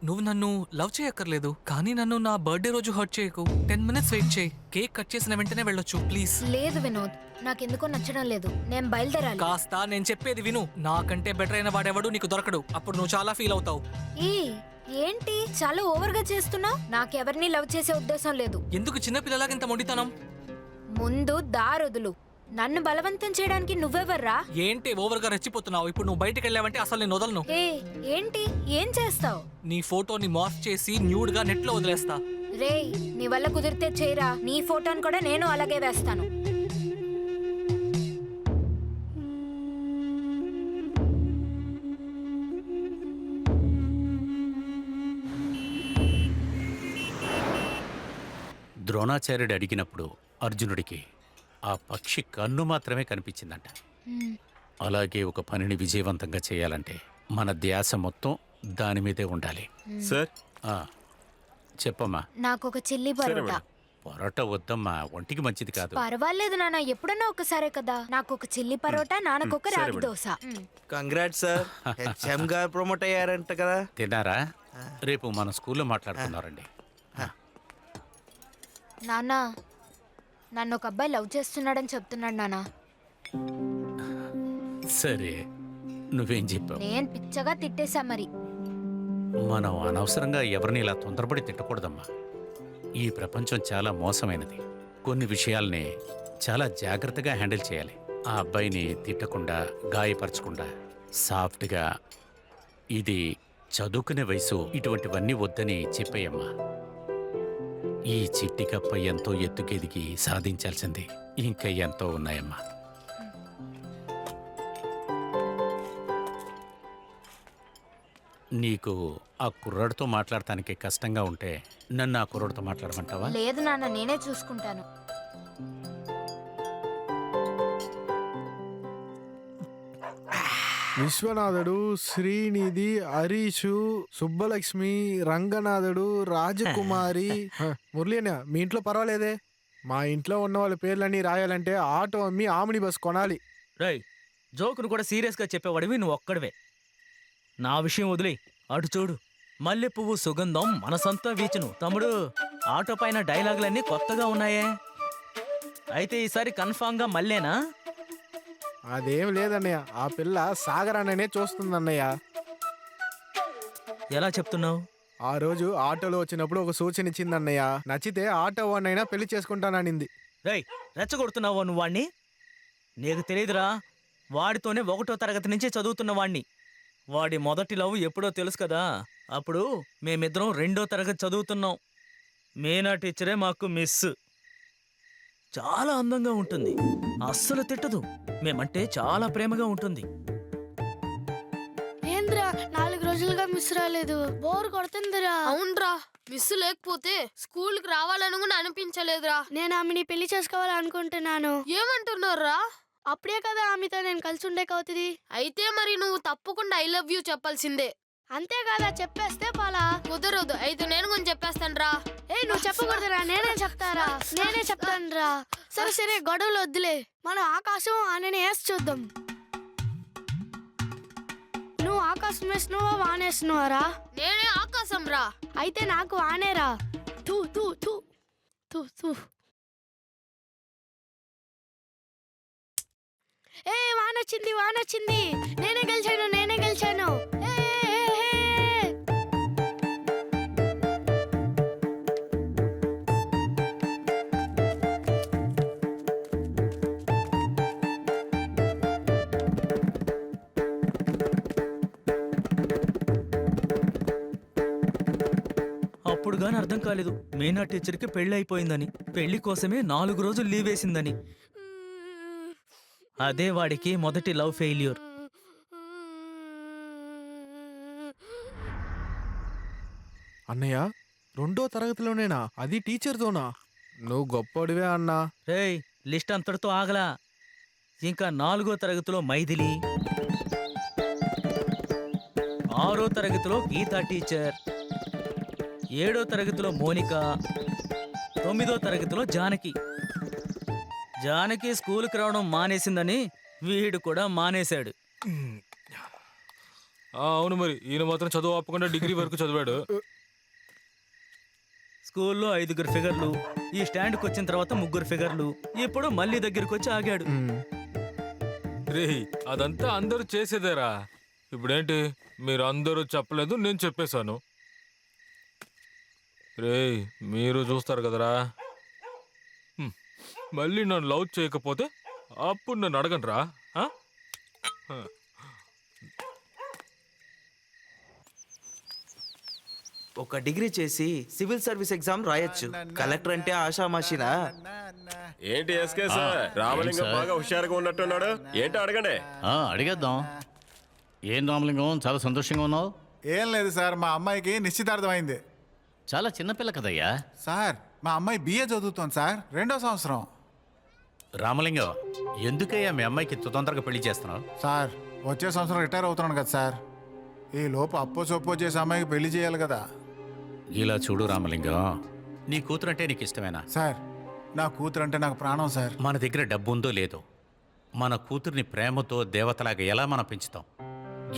[SPEAKER 13] నువ్వు నన్ను లవ్ చేయక్కర్లేదు, కానీ నన్ను నా బర్త్డే రోజు హర్ట్ చేయకు. 10 minutes వెయిట్ చేయి. కేక్ కట్ చేసిన వెంటనే వెళ్ళొచ్చు ప్లీజ్.
[SPEAKER 15] లేదు వినోద్, నాకెందుకో నచ్చడం లేదు, నేను బయలుదేరాలి.
[SPEAKER 13] కాస్త నేను చెప్పేది విను. నాకంటే బెటర్ అయిన వాడెవడు నీకు దొరకడు. అప్పుడు నువ్వు చాలా ఫీల్ అవుతావు.
[SPEAKER 15] ఏంటి చాలా ఓవర్ గా చేస్తున్నావు? నాకెవరిని లవ్ చేసే ఉద్దేశం లేదు.
[SPEAKER 13] ఎందుకు చిన్నపిల్లలాగా ఇంత మొండితనం?
[SPEAKER 15] ముందు దారొదులు. నన్ను బలవంతం చేయడానికి నువ్వెవర్రా?
[SPEAKER 13] ఏంటి ఓవర్ గా రెచ్చిపోతున్నావు? ఇప్పుడు నువ్వు బయటికి వెళ్ళావంటే అసలు నేను వదలను.
[SPEAKER 15] ఏంటి ఏం చేస్తావు?
[SPEAKER 13] నీ ఫోటోని మార్ఫ్ చేసి న్యూడ్ గా నెట్ లో వదిలేస్తా.
[SPEAKER 15] రేయ్, నీ వల్ల కుదిరితే చేయరా, నీ ఫోటోని కూడా నేను అలాగే వేస్తాను.
[SPEAKER 4] ద్రోణాచార్యుడు అడిగినప్పుడు అర్జునుడికి ఆ పక్షి కన్ను మాత్రమే కనిపించిందంట. అలాగే ఒక పనిని విజయవంతంగా చేయాలంటే మన ధ్యాస మొత్తం దాని మీదే ఉండాలి.
[SPEAKER 6] సార్,
[SPEAKER 4] చెప్పమ్మా.
[SPEAKER 15] నాకు ఒక చిల్లి పరోటా.
[SPEAKER 4] పొరోటా వద్దమ్మా, ఒంటికి మంచిది కాదు.
[SPEAKER 15] పర్వాలేదు నాన్న, ఎప్పుడన్నా ఒకసారే కదా. నాకు ఒక చిల్లి పరోటా, నాన్నకొక రాగి దోశ.
[SPEAKER 16] కంగ్రాట్స్ సార్, హెచ్ఎం గారు ప్రమోట్ అయ్యారంట కదా.
[SPEAKER 4] తిన్నారా? రేపు మన స్కూల్లో మాట్లాడుతున్నారండి.
[SPEAKER 15] నాన్న, నన్ను ఒక అబ్బాయి లవ్ చేస్తున్నాడని చెప్తున్నాడు నాన్న.
[SPEAKER 4] సరే, నువ్వేం చెప్పావు?
[SPEAKER 15] నేను పిచ్చగా తిట్టేశా మరి.
[SPEAKER 4] మనం అనవసరంగా ఎవరిని ఇలా తొందరపడి తిట్టకూడదమ్మా. ఈ ప్రపంచం చాలా మోసమైనది. కొన్ని విషయాల్ని చాలా జాగ్రత్తగా హ్యాండిల్ చేయాలి. ఆ అబ్బాయిని తిట్టకుండా, గాయపరచకుండా సాఫ్ట్గా, ఇది చదువుకునే వయసు, ఇటువంటివన్నీ వద్దని చెప్పేయమ్మా. ఈ చిట్టి కప్ప ఎంతో ఎత్తుకెదిగి సాధించాల్సింది ఇంకా ఎంతో ఉన్నాయమ్మా. నీకు ఆ కుర్రాడితో మాట్లాడటానికి కష్టంగా ఉంటే నన్ను ఆ కుర్రాడితో మాట్లాడమంటావా?
[SPEAKER 15] లేదు నాన్న, నేనే చూసుకుంటాను.
[SPEAKER 7] విశ్వనాథుడు, శ్రీనిధి, హరీషు, సుబ్బలక్ష్మి, రంగనాథుడు, రాజకుమారి. మురళీనా, మీ ఇంట్లో పర్వాలేదే? మా ఇంట్లో ఉన్న వాళ్ళ పేర్లన్నీ రాయాలంటే ఆటో అమ్మి ఆమిని బస్ కొనాలి.
[SPEAKER 11] రై, జోకును కూడా సీరియస్గా చెప్పేవాడివి నువ్వు ఒక్కడివే. నా విషయం వదిలే, అటు చూడు. మల్లె పువ్వు సుగంధం మనసంతా వీచును. తమ్ముడు, ఆటో పైన డైలాగులన్నీ కొత్తగా ఉన్నాయే. అయితే ఈసారి కన్ఫామ్గా మల్లేనా?
[SPEAKER 7] అదేం లేదన్నయ్య, ఆ పిల్ల సాగర్ అన్ననే చూస్తుందన్నయ్య.
[SPEAKER 11] ఎలా చెప్తున్నావు?
[SPEAKER 7] ఆ రోజు ఆటోలో వచ్చినప్పుడు ఒక సూచన ఇచ్చిందన్నయ్య. నచ్చితే ఆటో వాడినైనా పెళ్లి చేసుకుంటాననింది.
[SPEAKER 11] రై, రెచ్చగొడుతున్నావో నువ్వు వాణ్ణి? నీకు తెలియదురా, వాడితోనే 1వ తరగతి నుంచి చదువుతున్న వాణ్ణి. వాడి మొదటి లవ్ ఎప్పుడో తెలుసు కదా. అప్పుడు మేమిద్దరం 2వ తరగతి చదువుతున్నాం. మీనా టీచరే మాకు మిస్. చాలా అందంగా ఉంటుంది, అస్సలు తిట్టదు, మేమంటే చాలా ప్రేమగా ఉంటుంది.
[SPEAKER 17] ఏంద్రా 4 రోజులుగా మిస్ రాలేదు, బోర్ కొడుతుందిరా. అవునరా, మిస్ లేకపోతే స్కూల్ కి రావాలని కూడా అనిపించలేదురా. నేను ఆమెని పెళ్లి చేసుకోవాలనుకుంటున్నాను. ఏమంటున్నారా? అప్పుడే కదా ఆమెతో నేను కలిసి ఉండే కవుతుంది. అయితే మరి నువ్వు తప్పకుండా ఐ లవ్ యూ చెప్పాల్సిందే. అంతే కదా, చెప్పేస్తే పాలా. కుదరదు, అయితే నేను కూడా చెప్పేస్తాను రా. నువ్వు చెప్పకూడదురా, నేనే చెప్తారా. నేనే చెప్తాను రా. సరే సరే, గొడవలు వద్దులే, మనం ఆకాశం ఆనని వేసి చూద్దాం. నువ్వు ఆకాశం వేసినవా వానేసినవారా? నేనే ఆకాశం రా. అయితే నాకు వానేరా. తూ తూ తూ తూ తూ. వానొచ్చింది వానొచ్చింది, నేనే గెలిచాను నేనే గెలిచాను.
[SPEAKER 11] గాని అర్థం కాలేదు మీనా టీచర్కి పెళ్లి అయిపోయిందని, పెళ్లి కోసమే 4 రోజులు లీవ్ వేసిందని. అదే వాడికి మొదటి లవ్ ఫెయిల్యూర్.
[SPEAKER 7] అన్నయ్య 2వ తరగతిలోనేనా? అది టీచర్తోనా? నువ్వు గొప్పడివే అన్నా.
[SPEAKER 11] రేయ్, లిస్ట్ అంతటితో ఆగలా. ఇంకా 4వ తరగతిలో మైథిలి, 6వ తరగతిలో గీతా టీచర్, 7వ తరగతిలో మోనిక, 9వ తరగతిలో జానకి. జానకి స్కూల్కి రావడం మానేసిందని వీడు కూడా మానేశాడు.
[SPEAKER 12] అవును, మరి ఈయన మాత్రం చదువు ఆపకుండా డిగ్రీ వరకు చదివాడు.
[SPEAKER 11] స్కూల్లో 5 ఫిగర్లు, ఈ స్టాండ్కి వచ్చిన తర్వాత 3 ఫిగర్లు, ఇప్పుడు మళ్ళీ దగ్గరికి వచ్చి ఆగాడు.
[SPEAKER 12] రేయ్, అదంతా అందరూ చేసేదేరా. ఇప్పుడేంటి మీరు అందరూ చెప్పలేదు, నేను చెప్పేశాను. రేయ్, మీరు చూస్తారు కదరా. మళ్ళీ నన్ను లవ్ చేయకపోతే అప్పుడు నన్ను అడగండిరా.
[SPEAKER 16] ఒక డిగ్రీ చేసి సివిల్ సర్వీస్ ఎగ్జామ్ రాయొచ్చు. కలెక్టర్ అంటే ఆషామాషినా?
[SPEAKER 6] ఏంటి ఎస్కే సార్, రామలింగం బాగా హుషారుగా ఉన్నట్టున్నాడు. ఏంటో అడగండి.
[SPEAKER 14] అడిగేద్దాం. ఏం రామలింగం, చాలా సంతోషంగా ఉన్నావు?
[SPEAKER 18] ఏం లేదు సార్, మా అమ్మాయికి నిశ్చితార్థం అయింది.
[SPEAKER 14] చాలా చిన్నపిల్ల కదయ్యా.
[SPEAKER 18] సార్, మా అమ్మాయి BA చదువుతోంది సార్, 2వ సంవత్సరం.
[SPEAKER 4] రామలింగం, ఎందుకయ్యా మీ అమ్మాయికి తొందరగా పెళ్లి చేస్తున్నావు?
[SPEAKER 18] సార్, వచ్చే సంవత్సరం రిటైర్ అవుతున్నాను కదా సార్. ఈ లోపు అప్పో సొప్పో చేసి అమ్మాయికి పెళ్లి చేయాలి కదా.
[SPEAKER 4] ఇలా చూడు రామలింగం, నీ కూతురంటే నీకు ఇష్టమేనా?
[SPEAKER 18] సార్, నా కూతురు అంటే నాకు ప్రాణం సార్.
[SPEAKER 4] మన దగ్గర డబ్బు ఉందో లేదో, మన కూతుర్ని ప్రేమతో దేవతలాగా ఎలా మనం పెంచుతాం?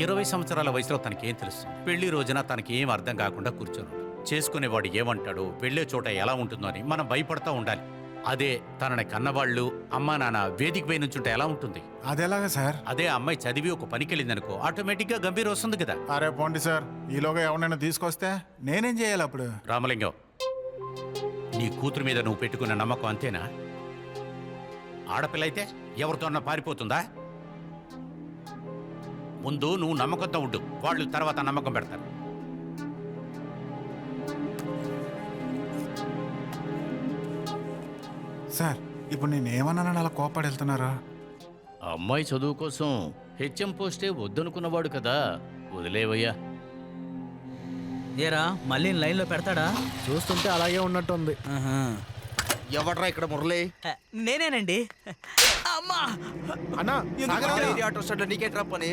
[SPEAKER 4] 20 సంవత్సరాల వయసులో తనకేం తెలుసు? పెళ్లి రోజున తనకి ఏం అర్థం కాకుండా కూర్చోను. చేసుకునేవాడు ఏమంటాడో, పెళ్లే చోట ఎలా ఉంటుందో అని మనం భయపడతా ఉండాలి. అదే తనని కన్నవాళ్ళు, అమ్మా నాన్న వేదిక పై నుంచుంటే ఎలా ఉంటుంది?
[SPEAKER 18] అదేలాగా సార్?
[SPEAKER 4] అదే అమ్మాయి చదివి ఒక పనికెళ్ళిందనుకో, ఆటోమేటిక్గా గంభీర వస్తుంది కదా.
[SPEAKER 18] అరే పోండి సార్, ఈలోగా ఎవరినైనా తీసుకొస్తే నేనేం చేయాలి అప్పుడు?
[SPEAKER 4] రామలింగం, నీ కూతురు మీద నువ్వు పెట్టుకున్న నమ్మకం అంతేనా? ఆడపిల్ల అయితే ఎవరితోన్నా పారిపోతుందా? ముందు నువ్వు నమ్మకంతో ఉండు, వాళ్ళు తర్వాత నమ్మకం పెడతారు.
[SPEAKER 18] సార్, ఇప్పుడు నేనేమన్నానని అలా కోపాడు వెళ్తున్నారా?
[SPEAKER 14] అమ్మాయి చదువు కోసం HM పోస్టే వద్దనుకున్నవాడు కదా, వదిలేవయ్యా.
[SPEAKER 11] ఏరా, మళ్ళీ లైన్లో పెడతాడా?
[SPEAKER 7] చూస్తుంటే అలాగే ఉన్నట్టుంది.
[SPEAKER 16] ఎవడ్రా ఇక్కడ మురళి?
[SPEAKER 11] నేనేనండి. అమ్మా
[SPEAKER 7] అన్నా,
[SPEAKER 16] ఆటో స్టాండ్ నీకేట్రా పని?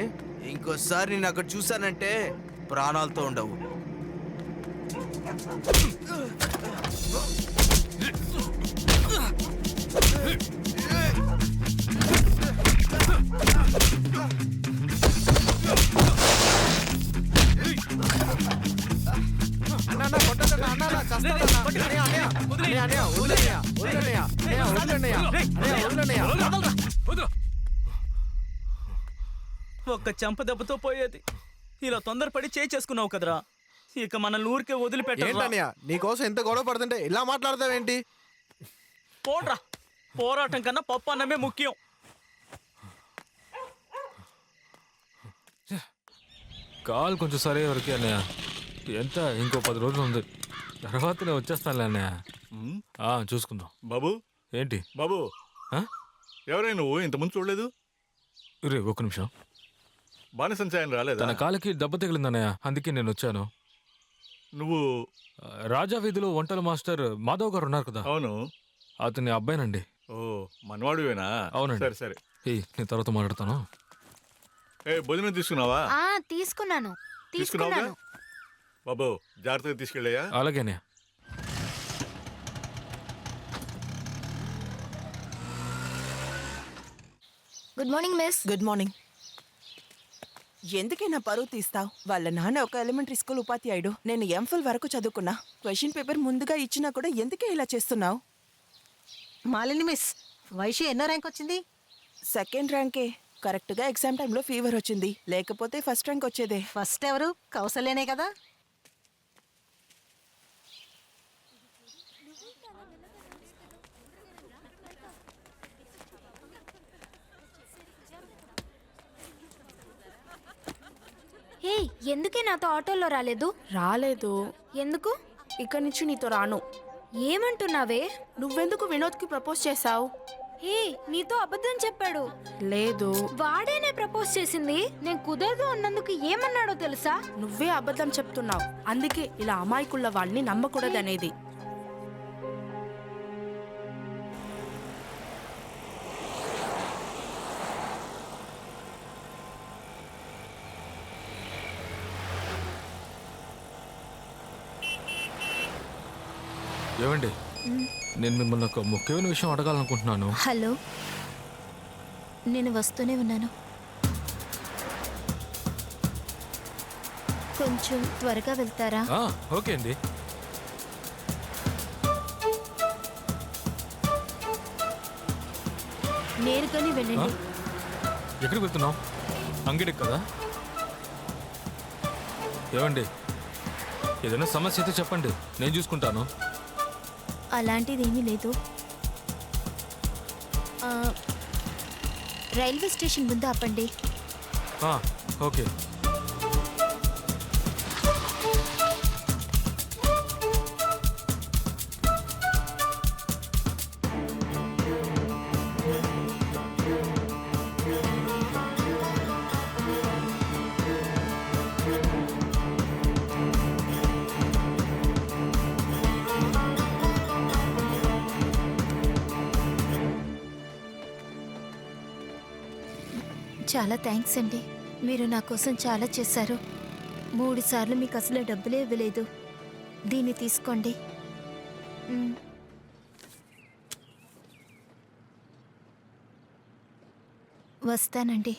[SPEAKER 16] ఇంకోసారి నేను అక్కడ చూశానంటే ప్రాణాలతో ఉండవు.
[SPEAKER 11] ఒక్క చెంప దెబ్బతో పోయేది. ఇలా తొందరపడి చేసుకున్నావు కదరా, ఇక మనల్ని ఊరికే వదిలిపెట్టాలి.
[SPEAKER 7] నీకోసం ఎంత గొడవ పడుతుంటే ఇలా మాట్లాడతావేంటి?
[SPEAKER 11] పోడ్రా, పోరాటం కన్నా పప్పు అన్నమే ముఖ్యం.
[SPEAKER 12] కాలు కొంచెం సరే వరకే అన్నయ్య. ఎంత ఇంకో 10 రోజులు ఉంది, తర్వాత నేను వచ్చేస్తానులే అన్నయ్య. చూసుకుందాం.
[SPEAKER 19] బాబు,
[SPEAKER 12] ఏంటి
[SPEAKER 19] బాబు, ఎవరైనా నువ్వు ఇంతకుముందు చూడలేదు?
[SPEAKER 12] రే, ఒక్క నిమిషం.
[SPEAKER 19] బాణసంచాయన రాలేదా?
[SPEAKER 12] తన కాలికి దెబ్బ తగిలిందన్నయ్య, అందుకే నేను వచ్చాను.
[SPEAKER 19] నువ్వు
[SPEAKER 12] రాజా వీధిలో వంటల మాస్టర్ మాధవ్ గారు ఉన్నారు కదా?
[SPEAKER 19] అవును,
[SPEAKER 12] అతని అబ్బాయినండి.
[SPEAKER 19] ఓ, మనవాడివేనా?
[SPEAKER 12] అవునండి.
[SPEAKER 19] సరే సరే,
[SPEAKER 12] నేను తర్వాత మాట్లాడతాను.
[SPEAKER 19] భోజనం తీసుకున్నావా?
[SPEAKER 5] తీసుకున్నాను.
[SPEAKER 19] తీసుకున్నావుగా? బాబు, జాగ్రత్తగా తీసుకెళ్ళాయా?
[SPEAKER 12] అలాగేనే.
[SPEAKER 15] Good morning miss.
[SPEAKER 9] Good morning. ఎందుకే నా పరువు తీస్తావు? వాళ్ళ నాన్న ఒక ఎలిమెంటరీ స్కూల్ ఉపాధ్యాయుడు, నేను ఎంఫిల్ వరకు చదువుకున్నా. క్వశ్చన్ పేపర్ ముందుగా ఇచ్చినా కూడా ఎందుకే ఇలా చేస్తున్నావు?
[SPEAKER 10] మాలిని మిస్, వైషి ఎన్నో ర్యాంక్ వచ్చింది?
[SPEAKER 9] 2nd ర్యాంకే. కరెక్ట్గా ఎగ్జామ్ టైంలో ఫీవర్ వచ్చింది, లేకపోతే ఫస్ట్ ర్యాంక్ వచ్చేదే.
[SPEAKER 10] ఫస్ట్ ఎవరు? కౌసల్యనే కదా.
[SPEAKER 5] హే, ఎందుకే నాతో ఆటోలో రాలేదు?
[SPEAKER 8] రాలేదు.
[SPEAKER 5] ఎందుకు?
[SPEAKER 8] ఇక్కడి నుంచి నీతో రాను.
[SPEAKER 15] ఏమంటున్నావే?
[SPEAKER 8] నువ్వెందుకు వినోద్కి ప్రపోజ్ చేశావు?
[SPEAKER 15] హే, నీతో అబద్ధం చెప్పాడు.
[SPEAKER 8] లేదు,
[SPEAKER 15] వాడేనే ప్రపోజ్ చేసింది. నేను కుదరదు అన్నందుకు ఏమన్నాడో తెలుసా?
[SPEAKER 8] నువ్వే అబద్ధం చెప్తున్నావు. అందుకే ఇలా అమాయకుల వాళ్ళని నమ్మకూడదనేది.
[SPEAKER 12] ఏమండి, నేను మిమ్మల్ని ఒక ముఖ్యమైన విషయం అడగాలనుకుంటున్నాను.
[SPEAKER 15] హలో, నేను వస్తూనే ఉన్నాను. కొంచెం త్వరగా వెళ్తారా?
[SPEAKER 12] ఓకే అండి.
[SPEAKER 15] నేరుగానే వెళ్ళండి.
[SPEAKER 12] ఎక్కడికి వెళ్తున్నావు? అంగడికి కదా. ఏమండి, ఏదైనా సమస్య అయితే చెప్పండి, నేను చూసుకుంటాను.
[SPEAKER 15] అలాంటిదేమీ లేదు. రైల్వే స్టేషన్ ముందు ఆపండి.
[SPEAKER 12] ఓకే.
[SPEAKER 15] చాలా థ్యాంక్స్ అండి. మీరు నా కోసం చాలా చేశారు. 3 సార్లు మీకు అసలు డబ్బులే ఇవ్వలేదు. దీన్ని తీసుకోండి. వస్తానండి.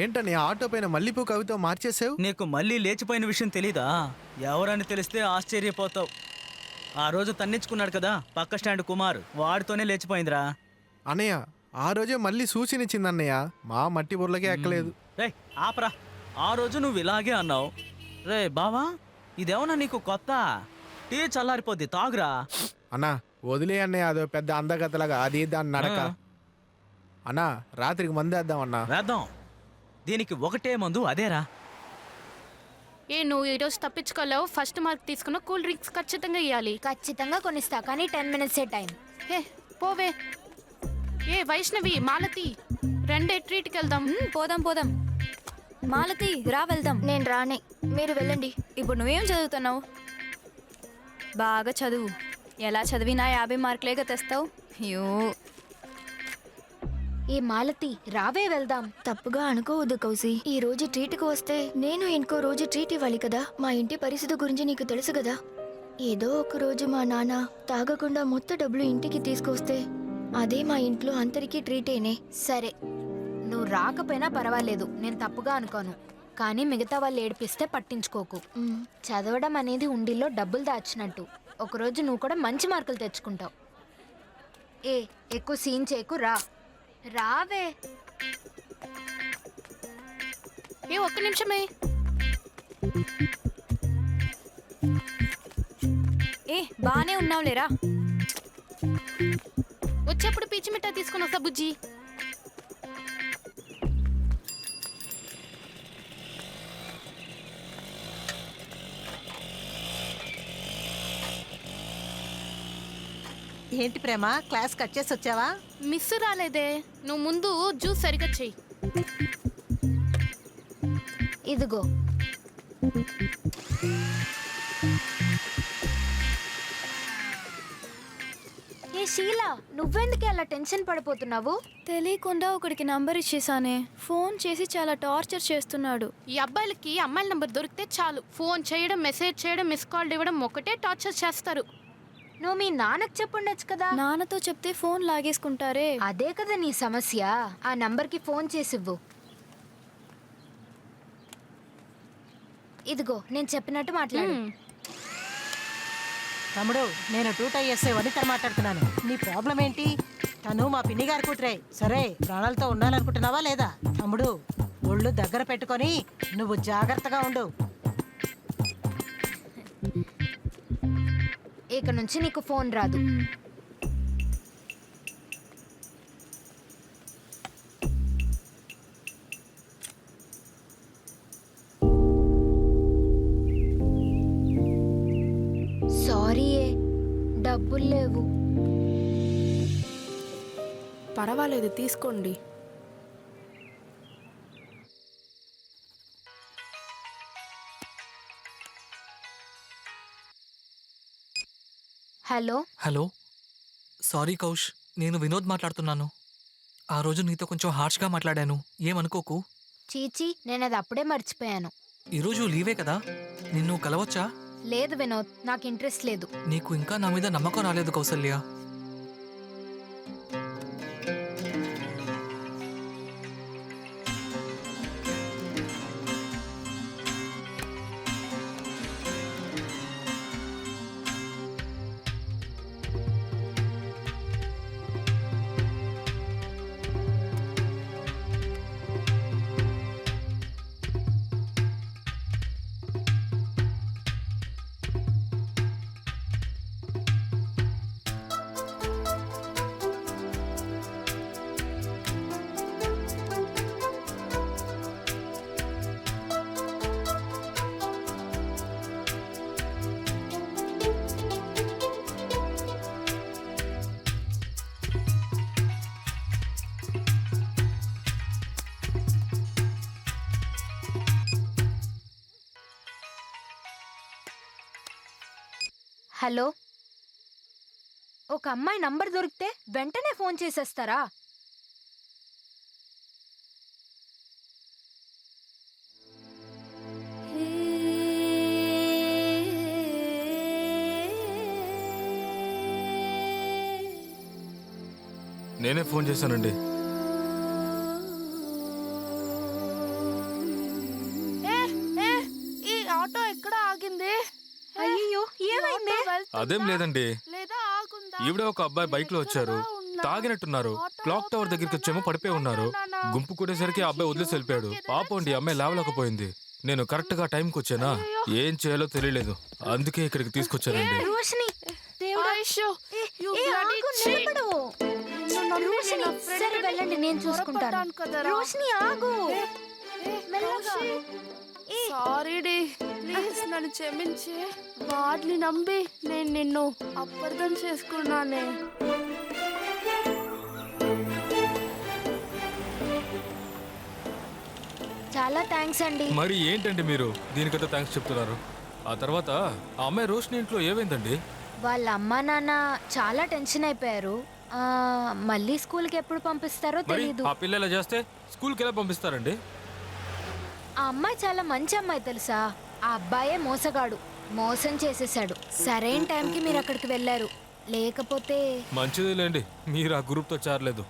[SPEAKER 7] ఏంటని ఆటో పైన మల్లెపూ కవితో మార్చేసావు?
[SPEAKER 11] నీకు మళ్ళీ లేచిపోయిన విషయం తెలీదా? ఎవరని తెలిస్తే ఆశ్చర్యపోతావు. ఆ రోజు తన్నించుకున్నాడు కదా పక్క స్టాండ్ కుమార్, వాడితోనే లేచిపోయిందిరా.
[SPEAKER 7] అన్నయ్య, ఆ రోజే మళ్ళీ సూచనిచ్చింది అన్నయ్య. మా మట్టి బుర్రలకే ఎక్కలేదు.
[SPEAKER 11] రే ఆపరా, ఆ రోజు నువ్వు ఇలాగే అన్నావు. రే బావా, ఇదేమన్నా నీకు కొత్త? టీ చల్లారిపోద్ది, తాగురా.
[SPEAKER 7] అన్నా వదిలే అన్నయ్య, అదో పెద్ద అందగతలాగా అది దాని నడక. అన్నా రాత్రికి మందేద్దాం అన్నా.
[SPEAKER 11] వేద్దాం. దీనికి ఒకటే మందు, అదేరా.
[SPEAKER 17] నువ్వు ఈరోజు తప్పించుకోలేవు. ఫస్ట్ మార్క్ తీసుకున్న కూల్ డ్రింక్స్ ఖచ్చితంగా ఇవ్వాలి.
[SPEAKER 15] ఖచ్చితంగా కొనిస్తా, కానీ 10 మినిట్సే టైం.
[SPEAKER 17] పోవే. వైష్ణవి, మాలతి, రెండే ట్రీట్కి వెళ్దాం.
[SPEAKER 15] పోదాం. మాలతి రా, వెళ్దాం. నేను రానే, మీరు వెళ్ళండి. ఇప్పుడు నువ్వేం చదువుతున్నావు? బాగా చదువు. ఎలా చదివినా 50 మార్కులేగా తెస్తావు. అయ్యో. ఏ మాలతి, రావే వెళ్దాం. తప్పుగా అనుకోవద్దు కౌసి. ఈ రోజు ట్రీట్కి వస్తే నేను ఇంకో రోజు ట్రీట్ ఇవ్వాలి కదా. మా ఇంటి పరిస్థితి గురించి నీకు తెలుసు కదా. ఏదో ఒక రోజు మా నాన్న తాగకుండా మొత్తం డబ్బులు ఇంటికి తీసుకొస్తే అదే మా ఇంట్లో అందరికీ ట్రీటేనే. సరే, నువ్వు రాకపోయినా పర్వాలేదు, నేను తప్పుగా అనుకోను. కానీ మిగతా వాళ్ళు ఏడిపిస్తే పట్టించుకోకు. చదవడం అనేది ఉండిల్లో డబ్బులు దాచినట్టు. ఒకరోజు నువ్వు కూడా మంచి మార్కులు తెచ్చుకుంటావు. ఎక్కువ సీన్ చేయకు, రావే.
[SPEAKER 17] ఒక్క నిమిషమే.
[SPEAKER 15] బానే ఉన్నావు లేరా.
[SPEAKER 17] వచ్చేప్పుడు పిచ్చి మిఠాయి తీసుకొని వస్తా బుజ్జి.
[SPEAKER 10] ఏంటి ప్రేమ, క్లాస్ కట్ చేసి వచ్చావా?
[SPEAKER 17] మిస్ రాలేదే. నువ్వు ముందు జ్యూస్ సరిగ్గా చెయ్యి.
[SPEAKER 15] ఇదిగో. షీలా, నువ్వెందుకు అలా టెన్షన్ పడిపోతున్నావు? తెలియకుండా ఒకడికి నంబర్ ఇచ్చేసానే. ఫోన్ చేసి చాలా టార్చర్ చేస్తున్నాడు.
[SPEAKER 17] ఈ అబ్బాయిలకి అమ్మాయిల నంబర్ దొరికితే చాలు, ఫోన్ చేయడం, మెసేజ్ చేయడం, మిస్ కాల్ ఇవ్వడం ఒకటే టార్చర్ చేస్తారు.
[SPEAKER 15] నువ్వు మీ నాన్నకు చెప్పుండొచ్చు కదా. నాన్నతో చెప్తే ఫోన్ లాగేసుకుంటారే. అదే కదా నీ సమస్య. ఆ నంబర్కి ఫోన్ చేసివ్వు. ఇదిగో, నేను చెప్పినట్టు మాట్లాడు.
[SPEAKER 10] తమ్ముడు, నేను 2 టై ఎస్ఐ వనిత మాట్లాడుతున్నాను. నీ ప్రాబ్లం ఏంటి? తను మా పిన్ని గారి కూతురే. సరే, ప్రాణాలతో ఉండాలనుకుంటున్నావా లేదా? తమ్ముడు, ఒళ్ళు దగ్గర పెట్టుకొని నువ్వు జాగ్రత్తగా ఉండు.
[SPEAKER 15] ఇక నుంచి నీకు ఫోన్ రాదు. సారీ, డబ్బులు లేవు.
[SPEAKER 8] పర్వాలేదు, తీసుకోండి.
[SPEAKER 15] హలో
[SPEAKER 13] హలో, సారీ కౌష్, నేను వినోద్ మాట్లాడుతున్నాను. ఆ రోజు నీతో కొంచెం హార్ష్గా మాట్లాడాను, ఏమనుకోకు.
[SPEAKER 15] చీచీ, నేను అది అప్పుడే మర్చిపోయాను.
[SPEAKER 13] ఈరోజు లీవే కదా, నిన్ను కలవచ్చా?
[SPEAKER 15] లేదు వినోద్, నాకు ఇంట్రెస్ట్ లేదు.
[SPEAKER 13] నీకు ఇంకా నా మీద నమ్మకం రాలేదు కౌసల్య.
[SPEAKER 15] హలో, ఒక అమ్మాయి నంబర్ దొరికితే వెంటనే ఫోన్ చేసేస్తారా?
[SPEAKER 12] నేనే ఫోన్ చేశానండి.
[SPEAKER 8] ఈ ఆటో ఎక్కడ ఆగింది?
[SPEAKER 15] అయ్యో, ఏమైంది?
[SPEAKER 12] అదేం లేదండి, ఈవిడ ఒక అబ్బాయి బైక్ లో వచ్చారు, తాగినట్టున్నారు. క్లాక్ టవర్ దగ్గరికి వచ్చేమో పడిపోయి ఉన్నారు. గుంపు కూడేసరికి ఆ అబ్బాయి వదిలేసి వెళ్ళిపోయాడు. పాపండి, అమ్మాయి లేవలేకపోయింది. నేను కరెక్ట్ గా టైంకి వచ్చానా, ఏం చేయాలో తెలియలేదు, అందుకే ఇక్కడికి తీసుకొచ్చానండి.
[SPEAKER 15] రోషిని, దేవుడా! సరే వెళ్ళండి, నేను చూసుకుంటాను. రోషిని, ఆగు.
[SPEAKER 8] సారీ డి, ప్లీజ్ నన్ను క్షమించి. వాడిని నమ్మి నేను నిన్ను అపార్థం చేసుకున్నానే.
[SPEAKER 15] చాలా థ్యాంక్స్ అండి.
[SPEAKER 12] మరి ఏంటండి మీరు దీనికంతా థ్యాంక్స్ చెప్తున్నారు? ఆ తర్వాత ఆ అమ్మాయి రోషిని ఇంట్లో ఏమైందండి?
[SPEAKER 15] వాళ్ళ అమ్మా నాన్న చాలా టెన్షన్ అయిపోయారు. మళ్ళీ స్కూల్కి ఎప్పుడు పంపిస్తారో
[SPEAKER 12] మరి
[SPEAKER 15] తెలీదు.
[SPEAKER 12] ఆ పిల్ల ఇలా చేస్తే స్కూల్కి ఎలా పంపిస్తారండి?
[SPEAKER 15] ఆ అమ్మాయి చాలా మంచి అమ్మాయి తెలుసా. ఆ అబ్బాయే మోసగాడు, మోసం చేసేసాడు. సరైన టైంకి మీరు అక్కడికి వెళ్ళారు, లేకపోతే.
[SPEAKER 12] మంచిదే లేండి, మీరు ఆ గ్రూప్తో చేరలేదు.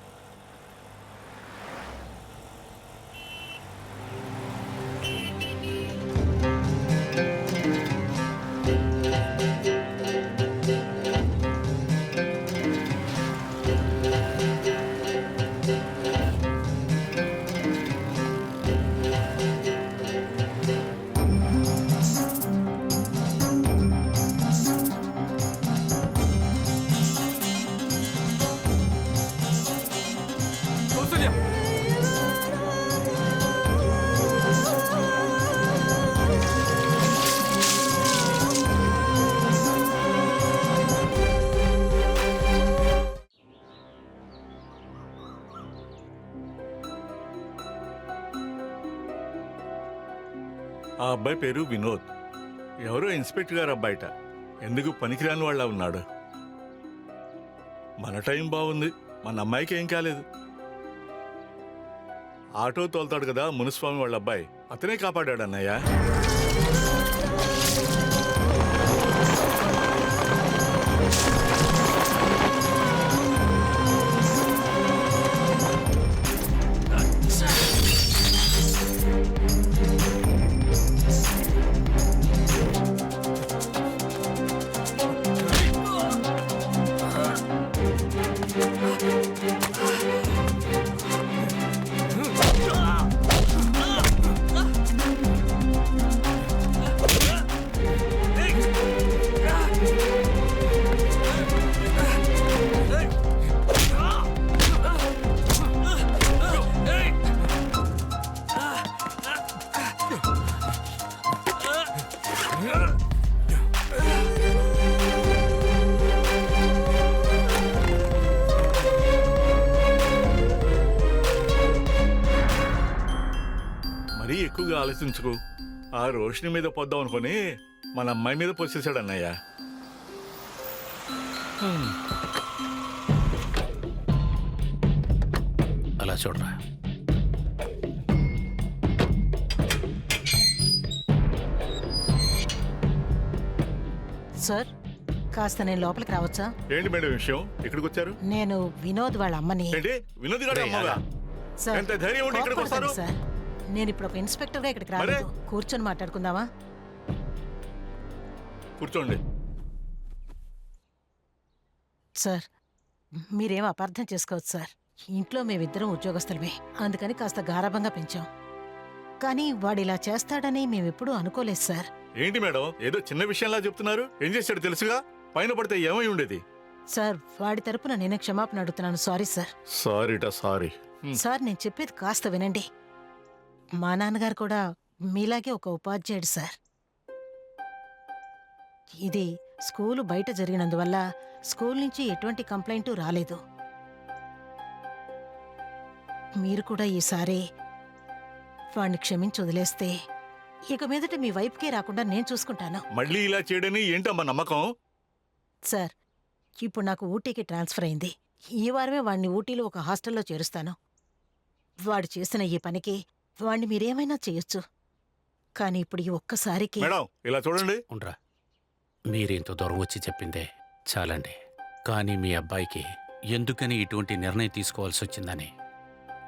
[SPEAKER 19] ఆ అబ్బాయి పేరు వినోద్. ఎవరో ఇన్స్పెక్టర్ గారు అబ్బాయిట. ఎందుకు పనికిరాని వాళ్ళ ఉన్నాడు. మన టైం బాగుంది, మన అమ్మాయికి ఏం కాలేదు. ఆటో తోలుతాడు కదా మునుస్వామి వాళ్ళ అబ్బాయి, అతనే కాపాడాడు అన్నయ్య. ఆలోచించుకు. ఆ రోషిని మీద పొద్దాం అనుకుని మన అమ్మాయి మీద పొసేసాడు అన్నయ్య.
[SPEAKER 4] అలా చూడరా.
[SPEAKER 10] సార్ కాస్త నేను లోపలికి రావచ్చా?
[SPEAKER 19] ఏంటి మేడం విషయం? ఇక్కడికి వచ్చారు?
[SPEAKER 10] నేను వినోద్ వాళ్ళ అమ్మని.
[SPEAKER 19] ఏంటి వినోద్ గారు అమ్మగా?
[SPEAKER 10] సార్,
[SPEAKER 19] ఎంత ధైర్యం ఉంటే ఇక్కడికి వస్తారు?
[SPEAKER 10] కోపడకండి సార్, నేను ఇప్పుడు ఒక ఇన్స్పెక్టర్గా ఇక్కడికి రాలేదు. కూర్చొని మాట్లాడుకుందామా?
[SPEAKER 19] కూర్చోండి.
[SPEAKER 10] సార్, మీరేం అపార్థం చేసుకోవచ్చు సార్. ఇంట్లో మేమిద్దరం ఉద్యోగస్తులమే, అందుకని కాస్త గారాభంగా పెంచాం. కానీ వాడు ఇలా చేస్తాడని మేమెప్పుడూ అనుకోలేదు సార్.
[SPEAKER 19] ఏంటి మేడం ఏదో చిన్న విషయంలా చెప్తున్నారు? ఏం చేశాడు తెలుసుగా? పైన పడితే ఏమై ఉండేది?
[SPEAKER 10] సార్, వాడి తరపున నేనే క్షమాపణ అడుగుతున్నాను. Sorry sir.
[SPEAKER 19] సారీ.
[SPEAKER 10] సార్, నేను చెప్పేది కాస్త వినండి. మా నాన్నగారు కూడా మీలాగే ఒక ఉపాధ్యాయుడు సార్. ఇది స్కూలు బయట జరిగినందువల్ల స్కూల్ నుంచి ఎటువంటి కంప్లైంటు రాలేదు. మీరు కూడా ఈసారి వాణ్ణి క్షమించి వదిలేస్తే ఇక మీదట మీ వైపుకే రాకుండా నేను చూసుకుంటాను.
[SPEAKER 19] మళ్ళీ ఇలా చేయడని ఏంటమ్మా నమ్మకం?
[SPEAKER 10] సార్, ఇప్పుడు నాకు ఊటీకి ట్రాన్స్ఫర్ అయింది. ఈ వారమే వాణ్ణి ఊటీలో ఒక హాస్టల్లో చేరుస్తాను. వాడు చేసిన ఈ పనికి వాణ్ణి మీరేమైనా చేయొచ్చు, కానీ ఇప్పుడు ఈ ఒక్కసారికి.
[SPEAKER 19] మేడం ఇలా చూడండి.
[SPEAKER 4] ఉండరా, మీరింత దూరం వచ్చి చెప్పిందే చాలండి. కానీ మీ అబ్బాయికి ఎందుకని ఇటువంటి నిర్ణయం తీసుకోవాల్సి వచ్చిందని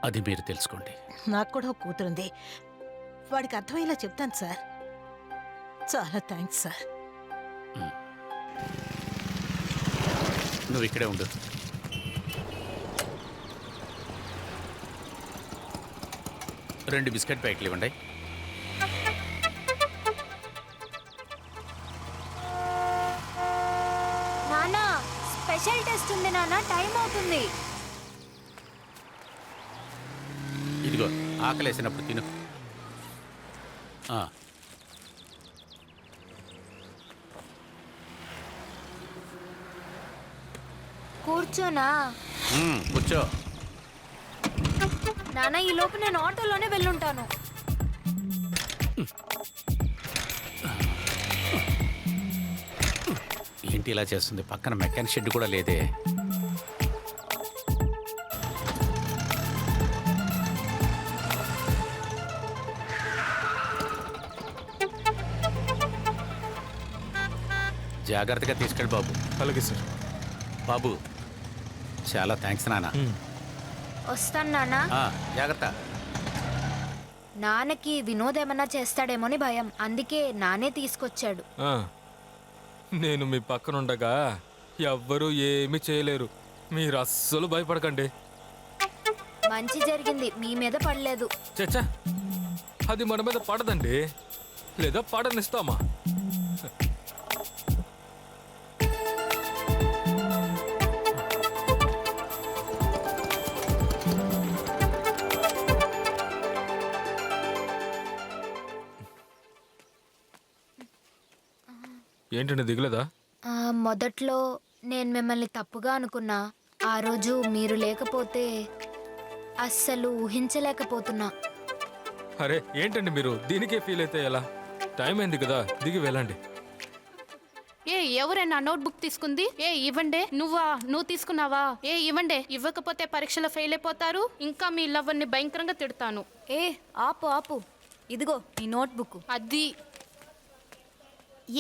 [SPEAKER 4] అది మీరు తెలుసుకోండి.
[SPEAKER 10] నాకు కూడా ఒక కూతురుంది, వాడికి అర్థమయ్యేలా చెప్తాను సార్. చాలా థ్యాంక్స్ సార్.
[SPEAKER 4] నువ్వు ఇక్కడే ఉండు. రెండు బిస్కెట్ ప్యాకెట్లు ఇవ్వండి.
[SPEAKER 5] నానా, స్పెషల్ టెస్ట్ ఉంది నాన్న, టైం అవుతుంది.
[SPEAKER 4] ఇదిగో ఆకలేసినప్పుడు తిను.
[SPEAKER 5] కూర్చోనా?
[SPEAKER 4] కూర్చో.
[SPEAKER 5] నాన్న, ఈ లోపు నేను ఆటోలోనే వెళ్ళుంటాను.
[SPEAKER 4] ఏంటి ఇలా చేస్తుంది? పక్కన మెకానిక్ షెడ్ కూడా లేదే. జాగ్రత్తగా తీసుకెళ్ళి బాబు.
[SPEAKER 3] అలాగే సార్.
[SPEAKER 4] బాబు చాలా థ్యాంక్స్ నాన్న.
[SPEAKER 5] వస్తాను నాన్న.
[SPEAKER 4] జాగ్రత్త.
[SPEAKER 5] నాన్నకి వినోద్ ఏమన్నా చేస్తాడేమోని భయం, అందుకే నానే తీసుకొచ్చాడు.
[SPEAKER 12] నేను మీ పక్కనుండగా ఎవ్వరూ ఏమీ చేయలేరు. మీరు అస్సలు భయపడకండి.
[SPEAKER 5] మంచి జరిగింది, మీ మీద పడలేదు.
[SPEAKER 12] చచ్చా, అది మన మీద పడదండి. లేదా పడనిస్తామా? ఏంటండి దిగలేదా?
[SPEAKER 5] మొదట్లో నేను మిమ్మల్ని తప్పుగా అనుకున్నా. ఆ రోజు మీరు లేకపోతే అస్సలు ఊహించలేకపోతున్నా.
[SPEAKER 12] అరే ఏంటండి మీరు దీనికే ఫీల్ అయితే ఎలా? టైం అయింది కదా, దిగి వెళ్ళండి.
[SPEAKER 8] ఎవరైనా నోట్బుక్ తీసుకుంది? ఇవ్వండి. నువ్వు తీసుకున్నావా? ఇవ్వండి. ఇవ్వకపోతే పరీక్షలో ఫెయిల్ అయిపోతారు. ఇంకా మీ లవ్వర్ని భయంకరంగా తిడతాను.
[SPEAKER 15] ఆపు. ఇదిగో ఈ నోట్బుక్.
[SPEAKER 8] అది